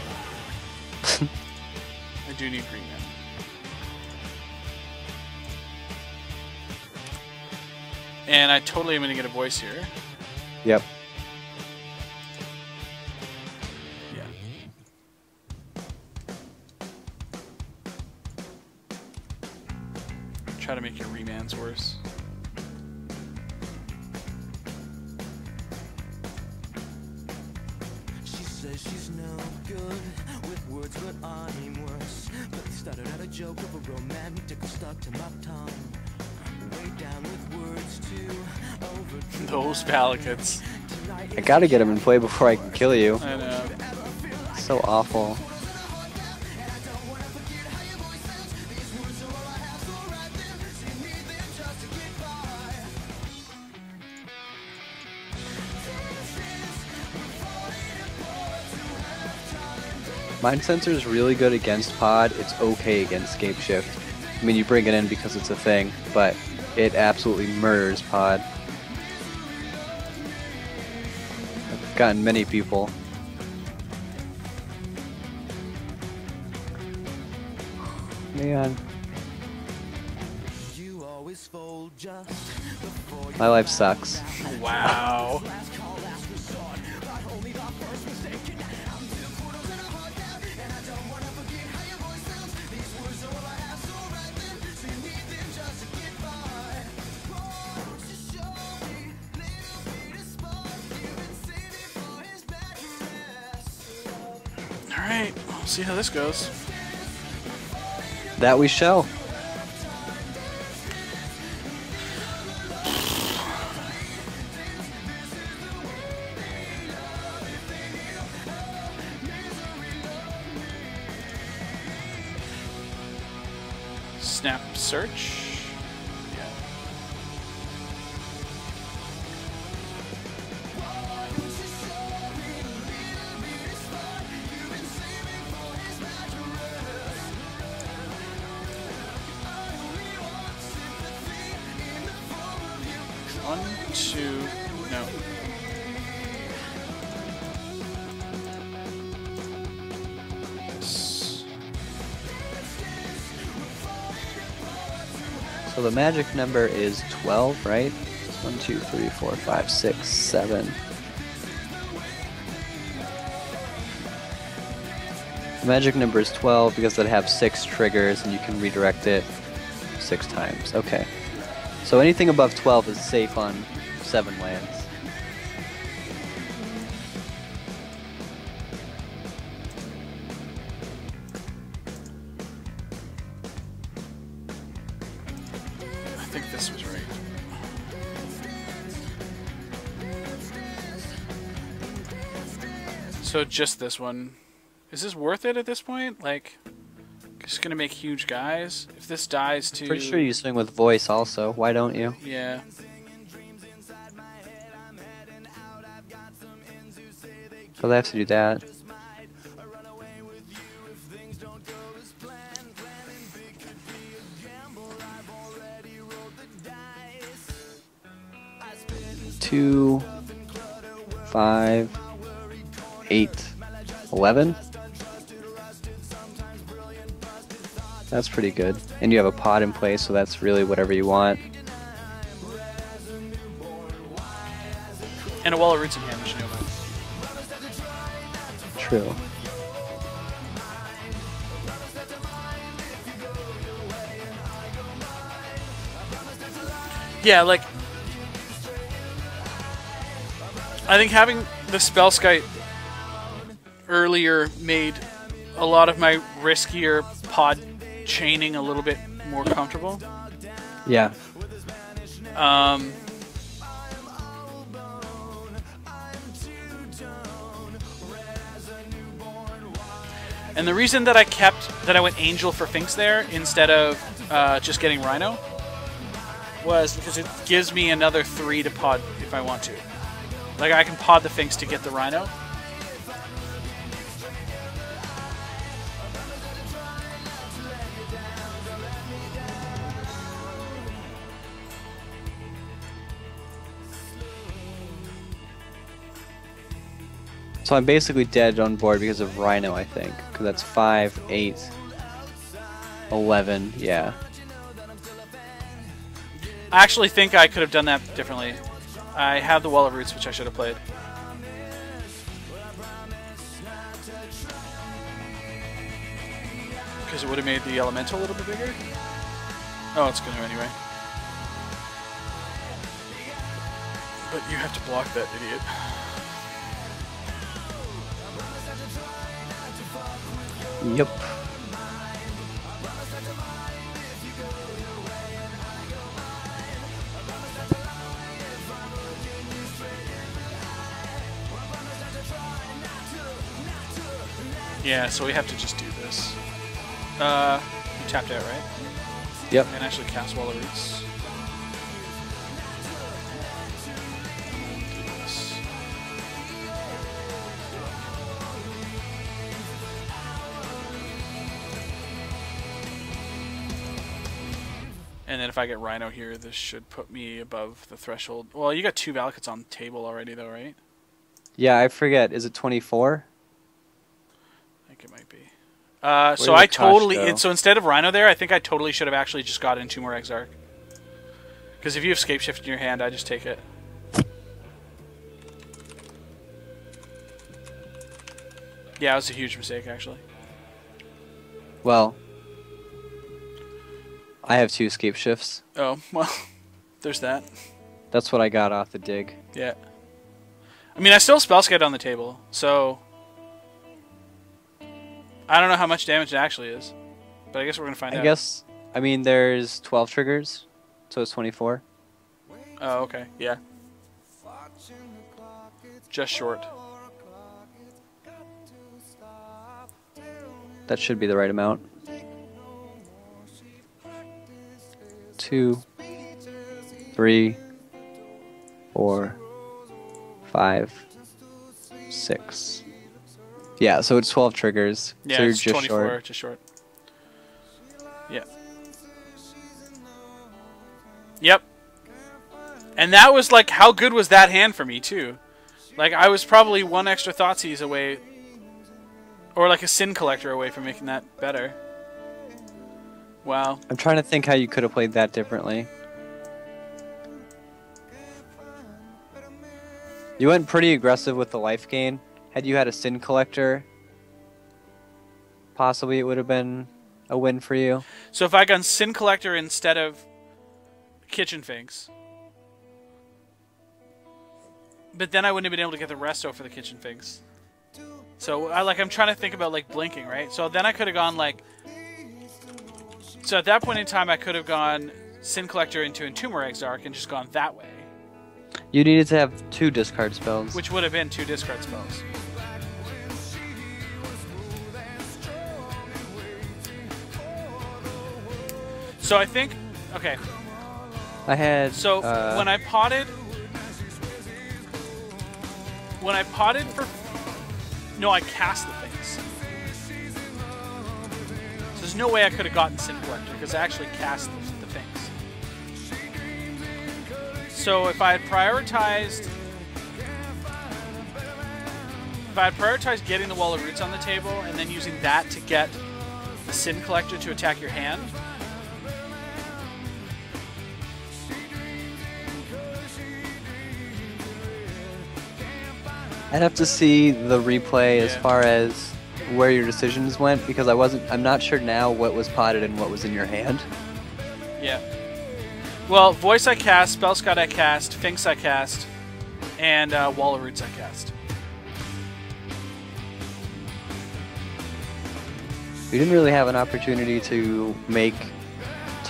I do need green mana. And I totally am going to get a voice here. Yep. Yeah. Try to make your remands worse. She says she's no good with words, but I'm worse. But it started out a joke of a romantic stuck to my tongue. Way down with words too. Those Valakuts. I gotta get him in play before I can kill you. I know. So awful. Mind Sensor is really good against Pod. It's okay against Scapeshift. I mean, you bring it in because it's a thing, but it absolutely murders Pod. I've gotten many people. Man. My life sucks. Wow. Alright, we'll see how this goes. That we shall. Snap search. Yeah. One, two, no. So the magic number is 12, right? 1, 2, 3, 4, 5, 6, 7. The magic number is 12 because it have 6 triggers and you can redirect it 6 times. Okay. So anything above 12 is safe on 7 lands. I think this was right. So just this one. Is this worth it at this point? Like, just gonna make huge guys? If this dies to... Pretty sure you swing with voice also. Why don't you? Yeah. So they have to do that. Two, 5, 8, 11. That's pretty good. And you have a pod in place, so that's really whatever you want. And a wall of roots in hand, which you know about. True. Yeah, like, I think having the spell skite earlier made a lot of my riskier pod chaining a little bit more comfortable. Yeah. And the reason that I went Angel for Finks there instead of just getting Rhino was because it gives me another 3 to pod if I want to. Like, I can pod the Finks to get the Rhino. So I'm basically dead on board because of Rhino, I think. Because that's 5, 8, 11, yeah. I actually think I could have done that differently. I have the Wall of Roots, which I should have played. Because it would have made the Elemental a little bit bigger. Oh, it's going to anyway. But you have to block that idiot. Yep. Yeah, so we have to just do this. You tapped out, right? Yep. And actually cast Wall of Roots. Do this. And then if I get Rhino here, this should put me above the threshold. Well, you got 2 Valakuts on the table already, though, right? Yeah, I forget. Is it 24? I think it might be. So I did Kosh totally... go? So instead of Rhino there, I think I totally should have actually just gotten 2 more Exarch. Because if you have Scapeshift in your hand, I just take it. Yeah, it was a huge mistake, actually. Well, I have 2 escape shifts. Oh, well, there's that. That's what I got off the dig. Yeah. I mean, I still spell skate on the table, so... I don't know how much damage it actually is. But I guess we're going to find out. I guess, I mean, there's 12 triggers, so it's 24. Oh, okay. Yeah. Just short. That should be the right amount. 2, 3, 4, 5, 6. Yeah, so it's 12 triggers. Yeah, so you're it's just 24, short. just short. Yeah. Yep. And that was like, how good was that hand for me, too? Like, I was probably 1 extra Thoughtseize away, or like a Sin Collector away from making that better. Wow. I'm trying to think how you could have played that differently. You went pretty aggressive with the life gain. Had you had a Sin Collector, possibly it would have been a win for you. So if I got Sin Collector instead of Kitchen Finks, but then I wouldn't have been able to get the resto for the Kitchen Finks. So I'm trying to think about like blinking, right? So then I could have gone like, so at that point in time I could have gone Sin Collector into Entomber Exarch and just gone that way, You needed to have 2 discard spells. which would have been 2 discard spells. So I think, okay. I had. So when I potted for No, I cast the things. So there's no way I could have gotten Sin Collector because I actually cast the things. So if I had prioritized getting the Wall of Roots on the table and then using that to get the Sin Collector to attack your hand, I'd have to see the replay as far as where your decisions went because I'm not sure now what was potted and what was in your hand. yeah. Well, Voice I cast, Spell Scott I cast, Finks I cast, and Wall of Roots I cast. You didn't really have an opportunity to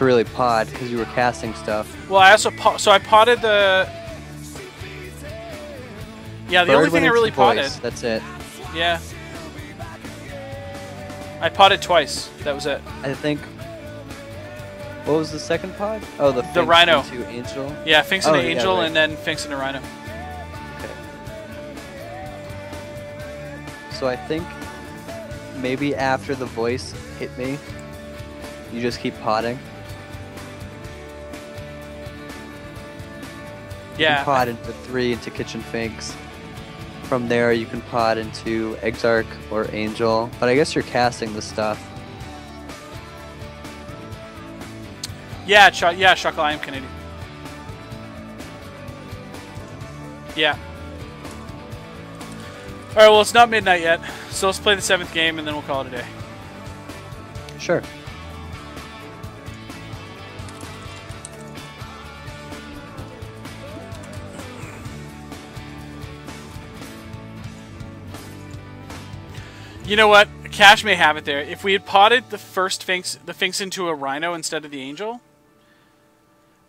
really pod because you were casting stuff. Well, I also so I potted the. Yeah, the Bird only thing I went really into Voice, potted. That's it. Yeah. I potted twice. That was it. I think. What was the second pod? Oh, the Finks Rhino. into Angel. Yeah, Finks into Oh, yeah, Angel right. and then Finks into Rhino. Okay. So I think maybe after the Voice hit me, you just keep potting. You Yeah. can pod into 3 into Kitchen Finks. From there, you can pod into Exarch or Angel. But I guess you're casting the stuff. Yeah, Shuckle, I am Canadian. Yeah. Alright, well, it's not midnight yet, so let's play the 7th game and then we'll call it a day. Sure. You know what? Cash may have it there. If we had potted the first the Finks into a Rhino instead of the Angel,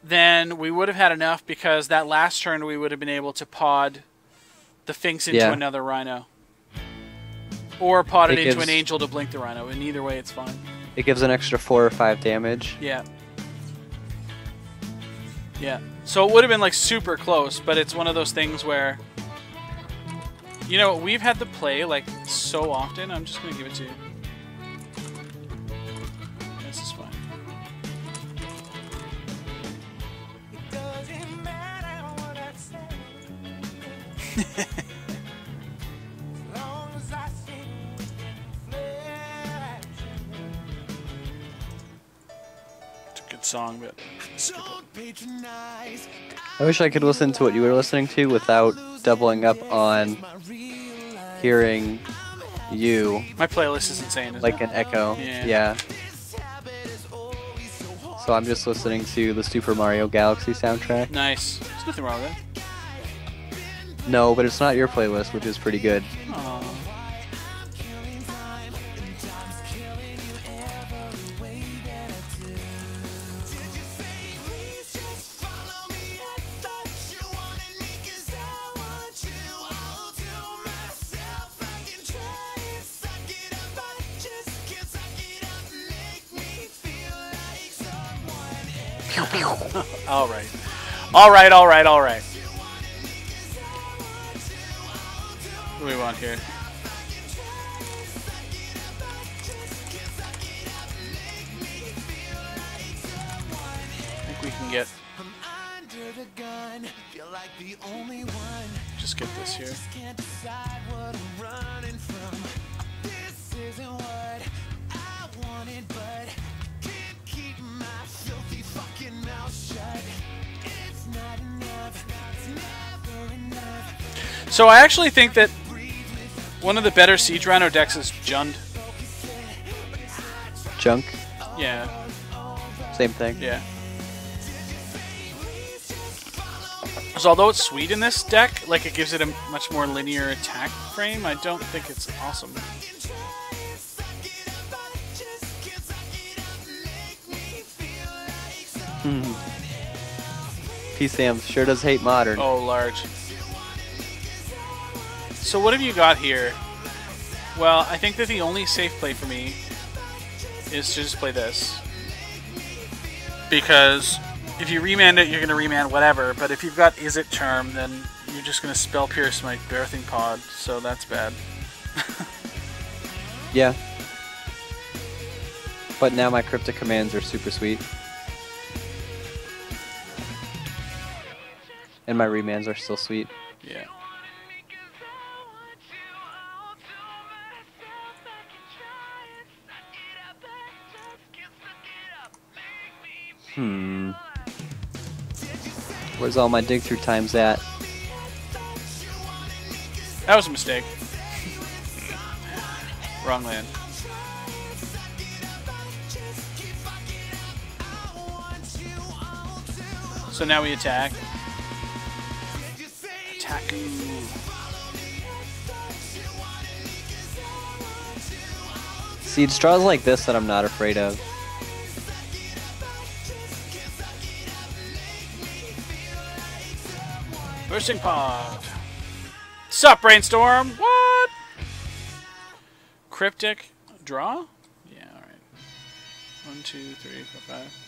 then we would have had enough because that last turn we would have been able to pod the Finks into another Rhino. Or pod it into an Angel to blink the Rhino. And either way, it's fine. It gives an extra 4 or 5 damage. Yeah. Yeah. So it would have been like super close, but it's one of those things where, you know, we've had the play like so often. I'm just going to give it to you. This is fine. It's a good song, but skip it. I wish I could listen to what you were listening to without doubling up on hearing you. My playlist is insane, isn't like it? an echo. Yeah. So I'm just listening to the Super Mario Galaxy soundtrack. Nice. There's nothing wrong with it. No, but it's not your playlist, which is pretty good. Aww. All right. All right, all right, all right. What do we want here? I think we can get... Just get this here. So I actually think that one of the better Siege Rhino decks is Jund. Junk, Yeah. same thing. Yeah. So although it's sweet in this deck, like it gives it a much more linear attack frame, I don't think it's awesome. P-Sam sure does hate modern. Oh, large. So what have you got here? Well, I think that the only safe play for me is to just play this. Because if you remand it, you're going to remand whatever. But if you've got Is It Charm, then you're just going to Spell Pierce my Birthing Pod. So that's bad. Yeah. But now my cryptic commands are super sweet. And my remands are still sweet. Yeah. Where's all my dig through times at? That was a mistake. Wrong land. So now we attack. Attack. See, it's draws like this that I'm not afraid of. Bursting pod. Sup, Brainstorm? What? Cryptic. Draw? Yeah, alright. 1, 2, 3, 4, 5.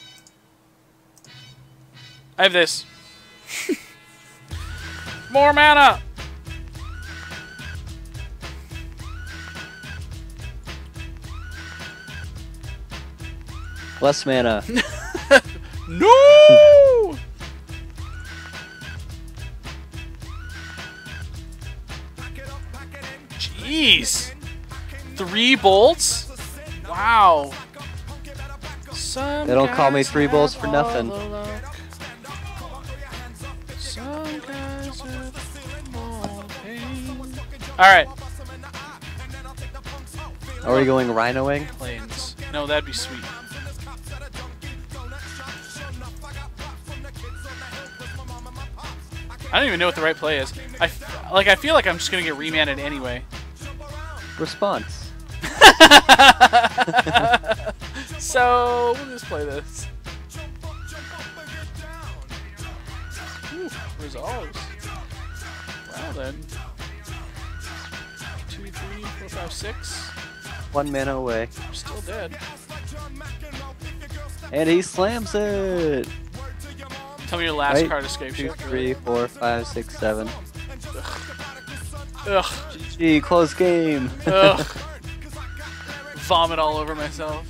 I have this. More mana! Less mana. No! Jeez. 3 bolts? Wow. Some They don't call me guys 3 bolts have for all nothing. the luck. Some guys have all the pain. Alright. Are we going rhinoing? Planes. No, that'd be sweet. I don't even know what the right play is. I feel like I'm just gonna get remanded anyway. Response. So we'll just play this. Ooh, resolves. Wow then. 2, 3, 4, 5, 6. 1 mana away. I'm still dead. And he slams it! Tell me your last Right. card 2, Scapeshift. 3, 4, 5, 6, 7. Ugh. GG, close game. Ugh. Vomit all over myself.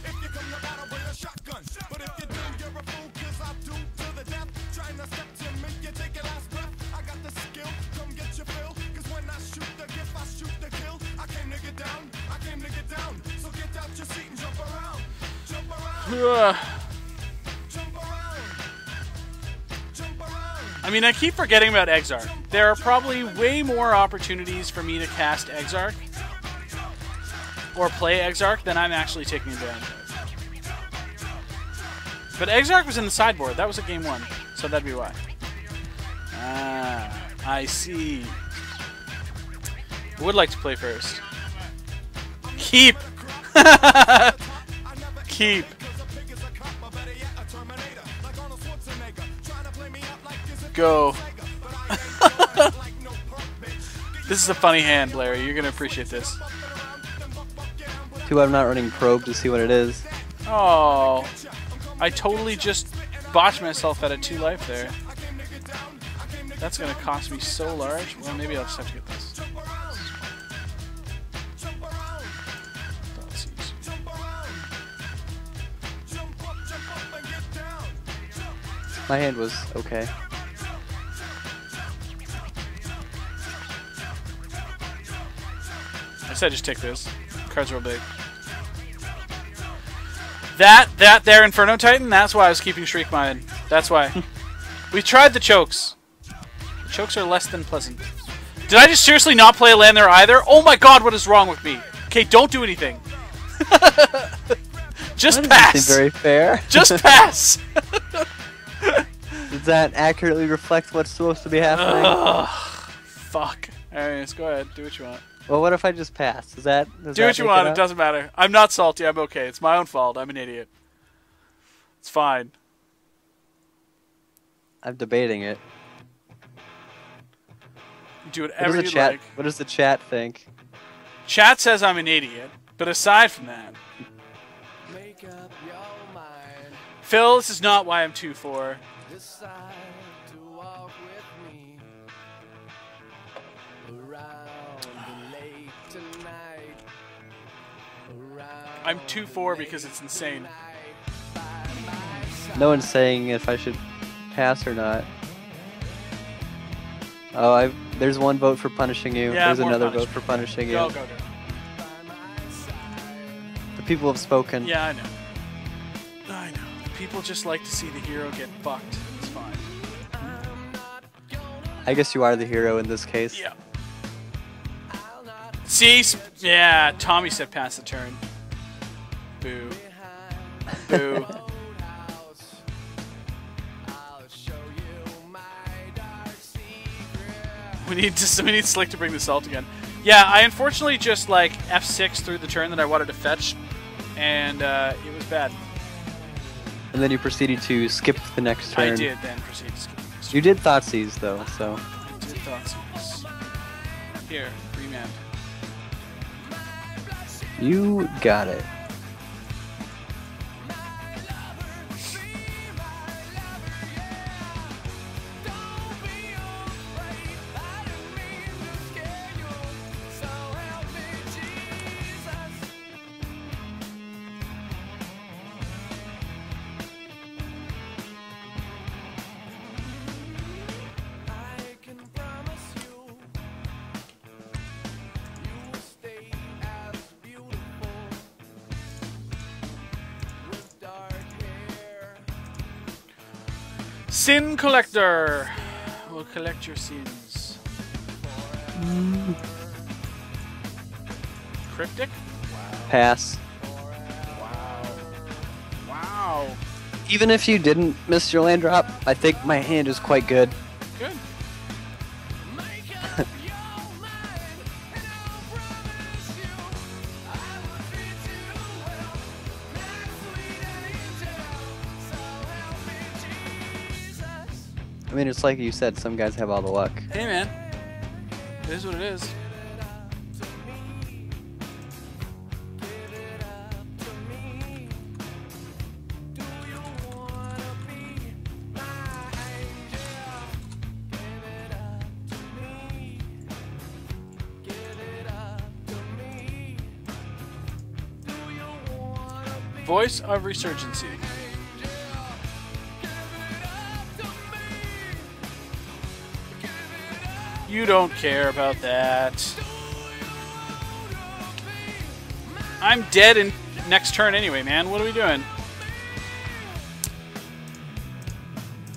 Ugh. I mean, I keep forgetting about Exarch. There are probably way more opportunities for me to cast Exarch or play Exarch than I'm actually taking advantage of. But Exarch was in the sideboard. That was at game 1, so that'd be why. Ah, I see. I would like to play first. Keep! Keep. Go. This is a funny hand, Larry. You're going to appreciate this. Too bad I'm not running probe to see what it is. Oh, I totally just botched myself out of 2 life there. That's going to cost me so large. Well, maybe I'll just have to get this. That's easy. My hand was okay. I said just take this. Cards real big. That there Inferno Titan, that's why I was keeping Shriek Mind. That's why. We tried the chokes. The chokes are less than pleasant. Did I just seriously not play a land there either? Oh my god, what is wrong with me? Okay, don't do anything. Just That doesn't pass. seem very fair. Just pass. Does that accurately reflect what's supposed to be happening? Ugh, fuck. Anyways, go ahead. Do what you want. Well, what if I just pass? Does that Do what you want. It doesn't matter. I'm not salty. I'm okay. It's my own fault. I'm an idiot. It's fine. I'm debating it. Do whatever you chat? like. What does the chat think? Chat says I'm an idiot, but aside from that, Make up your mind. Phil, this is not why I'm 2-4. Decide to walk with me around the lake tonight. I'm 2-4 because it's insane. No one's saying if I should pass or not. Oh, there's one vote for punishing you. Yeah, There's more another punishment. vote for punishing you. Go. The people have spoken. Yeah, I know. People just like to see the hero get fucked. It's fine. I guess you are the hero in this case. Yeah. See? Yeah, Tommy said pass the turn. Boo. Boo. We need Slick to bring the salt again. Yeah, I unfortunately just like F6 through the turn that I wanted to fetch, and it was bad. And then you proceeded to skip the next turn. I did then proceed to skip the next turn. You did Thoughtseize though, so. I did Thoughtseize. Here, remand. You got it. Sin Collector will collect your sins. Cryptic? Pass. Wow. Even if you didn't miss your land drop, I think my hand is quite good. Good. I mean, it's like you said, some guys have all the luck. Hey, man. It is what it is. Voice of Resurgency. You don't care about that. I'm dead in next turn anyway, man. What are we doing?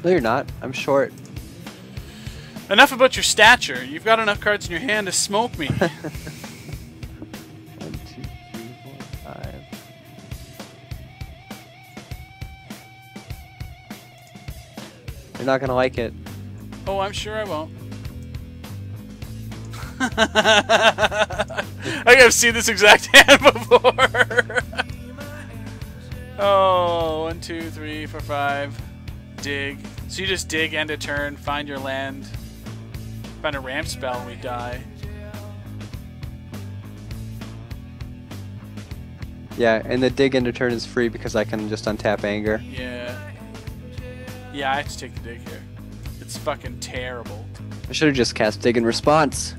No, you're not. I'm short. Enough about your stature. You've got enough cards in your hand to smoke me. 1, 2, 3, 4, 5. You're not gonna like it. Oh, I'm sure I won't. I think I've seen this exact hand before. Oh, 1, 2, 3, 4, 5. Dig. So you just dig, end a turn, find your land, find a ramp spell, and we die. Yeah, and the dig into turn is free because I can just untap anger. Yeah. Yeah, I have to take the dig here. It's fucking terrible. I should have just cast dig in response.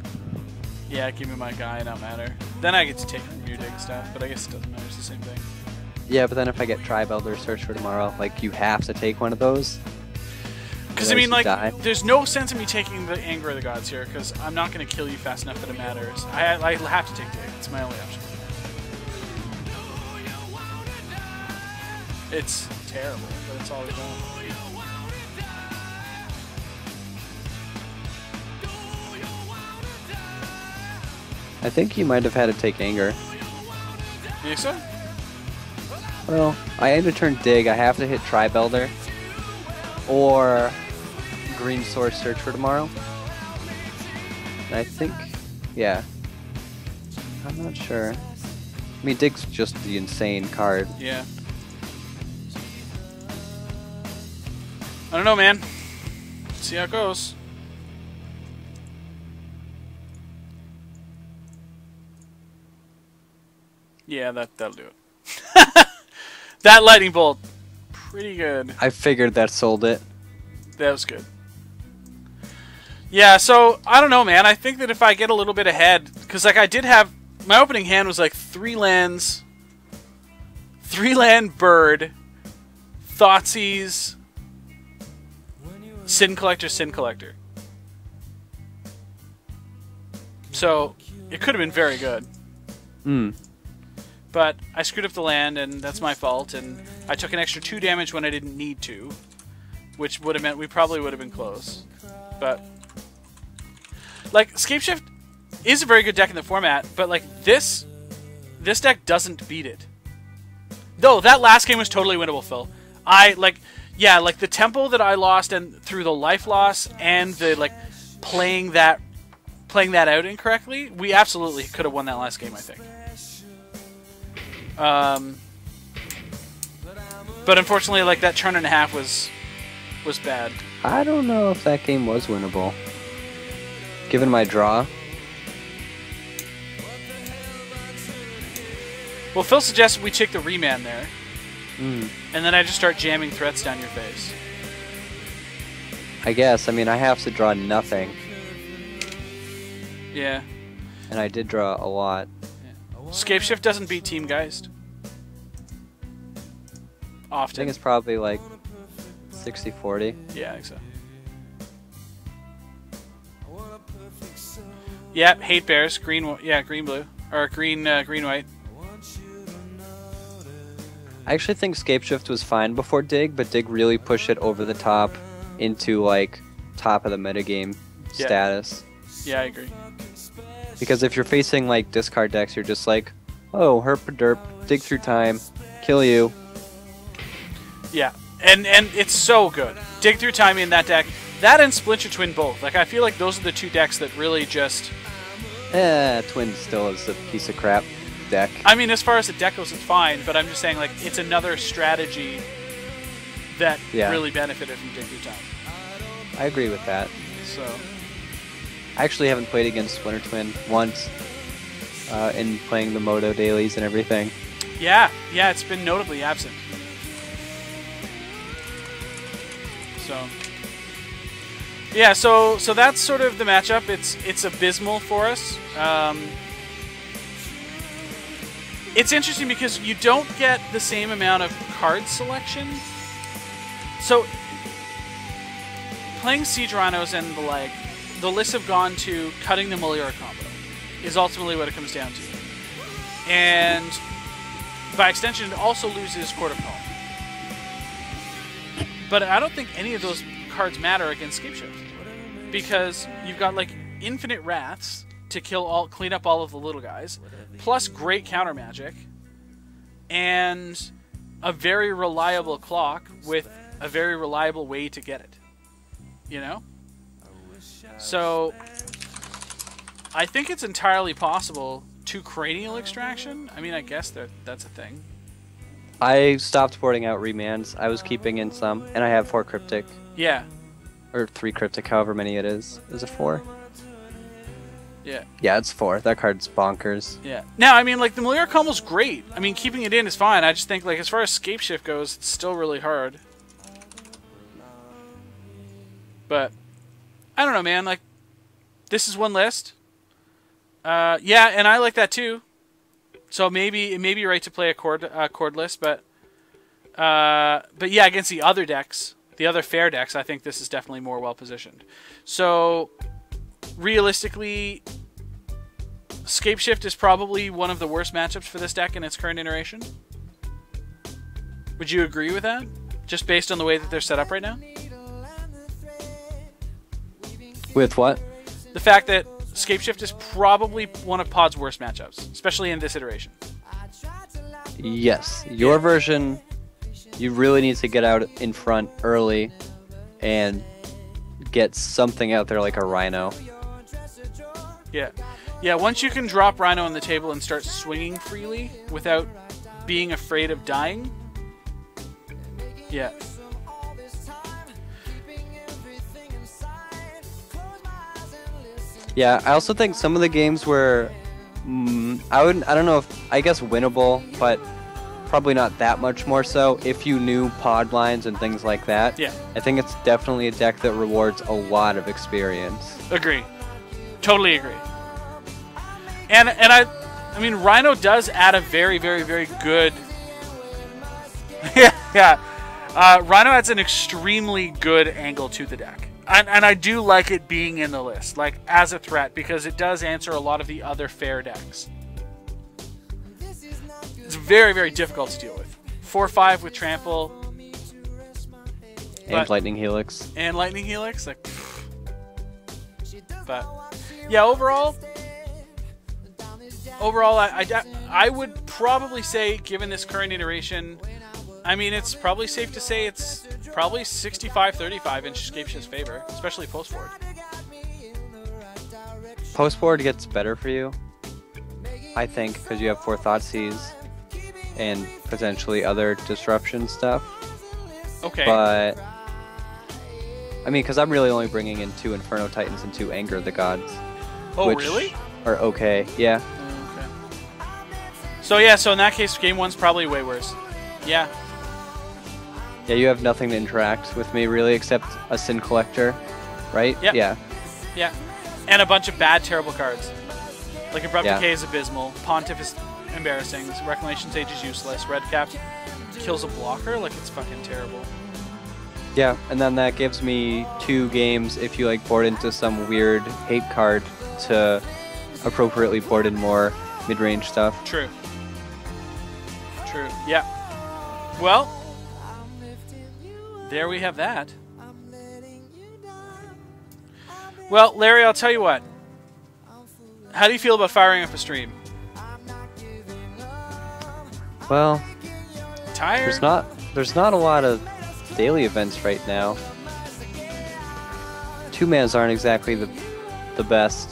Yeah, give me my guy, not matter. Then I get to take from your dig stuff, but I guess it doesn't matter, it's the same thing. Yeah, but then if I get Tribe Elder Search for Tomorrow, like, you have to take one of those. Because, I mean, like, die. there's no sense in me taking the Anger of the Gods here, because I'm not going to kill you fast enough that it matters. I have to take dig. It's my only option. It's terrible, but it's all we've done. I think you might have had to take anger. You think so? Well, I end to turn dig. I have to hit Tribe Elder or Green Source Search for Tomorrow. And I think, yeah. I'm not sure. I mean, dig's just the insane card. Yeah. I don't know, man. See how it goes. Yeah, that'll do it. That lightning bolt, pretty good. I figured that sold it. That was good. Yeah, so I don't know, man. I think that if I get a little bit ahead, because like I did have my opening hand was like 3 lands, 3-land bird, Thoughtseize, Sin Collector. So it could have been very good. But I screwed up the land, and that's my fault, and I took an extra 2 damage when I didn't need to, which would have meant we probably would have been close. But like, Scapeshift is a very good deck in the format, but like this deck doesn't beat it. Though that last game was totally winnable, Phil. Like the tempo that I lost, and through the life loss and the like playing that out incorrectly, we absolutely could have won that last game, I think. But unfortunately, like, that turn and a half was bad. I don't know if that game was winnable, given my draw. Well, Phil suggested we take the remand there, and then I just start jamming threats down your face. I guess. I mean, I have to draw nothing. Yeah. And I did draw a lot. Yeah. Scapeshift doesn't beat Team Geist. I Often. think it's probably like 60-40. Yeah, I think so. Yep, hate bears. Green blue. Or green white. I actually think Scapeshift was fine before Dig, but Dig really pushed it over the top into like top of the metagame status. Yeah, I agree. Because if you're facing like discard decks, you're just like, oh, herp derp, dig through time, kill you. Yeah, and it's so good. Dig through time in that deck. That and Splinter Twin both. Like, I feel like those are the 2 decks that really just... Twin still is a piece of crap deck. I mean, as far as the deck goes, it's fine, but I'm just saying, like, it's another strategy that really benefited from Dig through time. I agree with that. So... I actually haven't played against Splinter Twin once in playing the Moto dailies and everything. Yeah, it's been notably absent. So, yeah, so that's sort of the matchup. It's abysmal for us. It's interesting because you don't get the same amount of card selection. So, playing Siege Rhinos and the like, the lists have gone to cutting the Malira combo, is ultimately what it comes down to. And by extension, it also loses Court of Calm. But I don't think any of those cards matter against Scapeshift, because you've got like infinite Wraths to clean up all of the little guys, plus great counter magic, and a very reliable clock with a very reliable way to get it. You know? So, I think it's entirely possible to Cranial Extraction. I mean, I guess that's a thing. I stopped boarding out remands. I was keeping in some, and I have 4 Cryptic. Yeah. Or 3 Cryptic, however many it is. Is it 4? Yeah. Yeah, it's 4. That card's bonkers. Yeah. Now, I mean, like, the Malira combo's great. I mean, keeping it in is fine. I just think, like, as far as Scapeshift goes, it's still really hard. But... I don't know, man. Like, this is one list. Yeah, and I like that too. So maybe it may be right to play a chord list, but yeah, against the other decks, the other fair decks, I think this is definitely more well positioned. So realistically, Scapeshift is probably one of the worst matchups for this deck in its current iteration. Would you agree with that? Just based on the way that they're set up right now? With what? The fact that Scapeshift is probably one of Pod's worst matchups, especially in this iteration. Yes. Your version, you really need to get out in front early and get something out there like a Rhino. Yeah. Yeah, once you can drop Rhino on the table and start swinging freely without being afraid of dying. Yeah. Yeah, I also think some of the games were, I don't know if, I guess winnable, but probably not that much more so if you knew pod lines and things like that. Yeah. I think it's definitely a deck that rewards a lot of experience. Agree. Totally agree. And I mean, Rhino does add a very, very, very good Yeah. Rhino adds an extremely good angle to the deck. And I do like it being in the list, like as a threat, because it does answer a lot of the other fair decks. It's very, very difficult to deal with. 4/5 with Trample. And Lightning Helix. And Lightning Helix. Like, but yeah, overall, I would probably say, given this current iteration, I mean, it's probably safe to say it's probably 65-35 in Scapeshift's favor, especially post-forward. Post-forward gets better for you, I think, because you have 4 Thoughtseize and potentially other disruption stuff. Okay. But, I mean, because I'm really only bringing in 2 Inferno Titans and 2 Anger the Gods. Oh, which really? Are okay, yeah. Okay. So yeah, so in that case, game 1's probably way worse. Yeah. Yeah, you have nothing to interact with me, really, except a Sin Collector, right? Yep. Yeah. Yeah. And a bunch of bad, terrible cards. Like Abrupt Yeah. Decay is abysmal, Pontiff is embarrassing, Reclamation Sage is useless, Redcap kills a blocker, like it's fucking terrible. Yeah, and then that gives me 2 games if you like board into some weird hate card to appropriately board in more mid-range stuff. True. True. Yeah. Well, there we have that. Well, Larry, I'll tell you what. How do you feel about firing up a stream? Well, Tired? there's not a lot of daily events right now. 2-mans aren't exactly the best.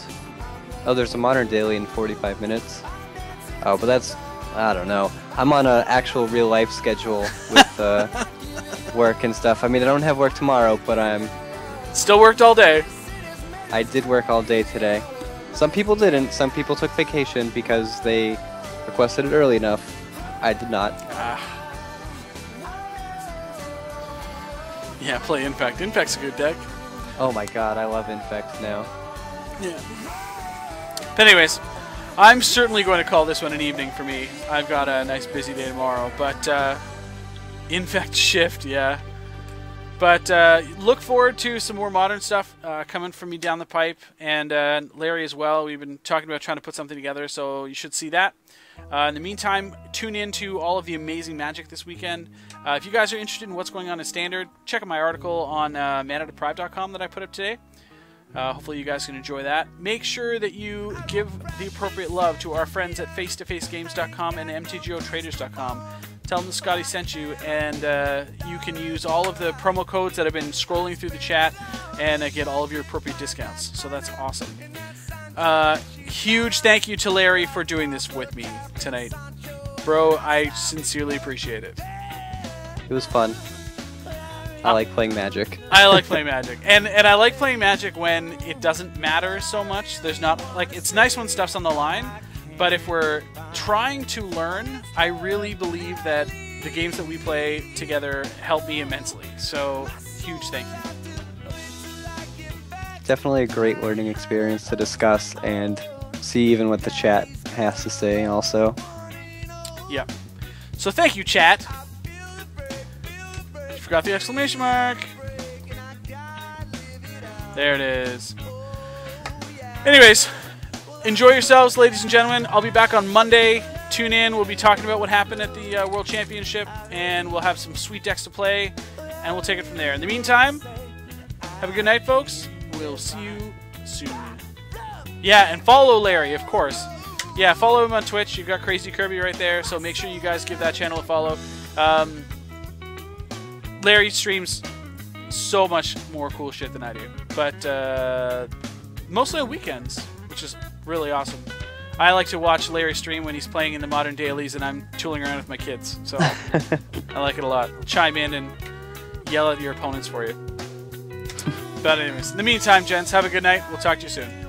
Oh, there's a modern daily in 45 minutes. Oh, but that's, I don't know. I'm on an actual real life schedule with work and stuff. I mean, I don't have work tomorrow, but Still worked all day. I did work all day today. Some people didn't. Some people took vacation because they requested it early enough. I did not. Yeah, play Infect. Infect's a good deck. Oh my god, I love Infect now. Yeah. But anyways, I'm certainly going to call this one an evening for me. I've got a nice busy day tomorrow, but Infect Shift, yeah. But look forward to some more modern stuff coming from me down the pipe, and Larry as well. We've been talking about trying to put something together, so you should see that. In the meantime, tune in to all of the amazing Magic this weekend. If you guys are interested in what's going on in Standard, check out my article on manadeprived.com that I put up today. Hopefully you guys can enjoy that. Make sure that you give the appropriate love to our friends at face-to-facegames.com and mtgotraders.com. Tell them that Scotty sent you, and you can use all of the promo codes that have been scrolling through the chat and get all of your appropriate discounts. So that's awesome. Huge thank you to Larry for doing this with me tonight. Bro, I sincerely appreciate it. It was fun. I like playing Magic. I like playing Magic. And I like playing Magic when it doesn't matter so much. There's not, like, it's nice when stuff's on the line, but if we're trying to learn, I really believe that the games that we play together help me immensely. So, huge thank you. Definitely a great learning experience to discuss and see even what the chat has to say also. Yeah. So thank you, chat. Forgot the exclamation mark. There it is. Anyways, enjoy yourselves, ladies and gentlemen. I'll be back on Monday. Tune in. We'll be talking about what happened at the World Championship, and we'll have some sweet decks to play, and we'll take it from there. In the meantime, have a good night, folks. We'll see you soon. Yeah, and follow Larry, of course. Yeah, follow him on Twitch. You've got Crazy Kirby right there, so make sure you guys give that channel a follow. Larry streams so much more cool shit than I do, but mostly on weekends, which is really awesome. I like to watch Larry stream when he's playing in the modern dailies and I'm tooling around with my kids, so I like it a lot. Chime in and yell at your opponents for you. But anyways, in the meantime, gents, have a good night. We'll talk to you soon.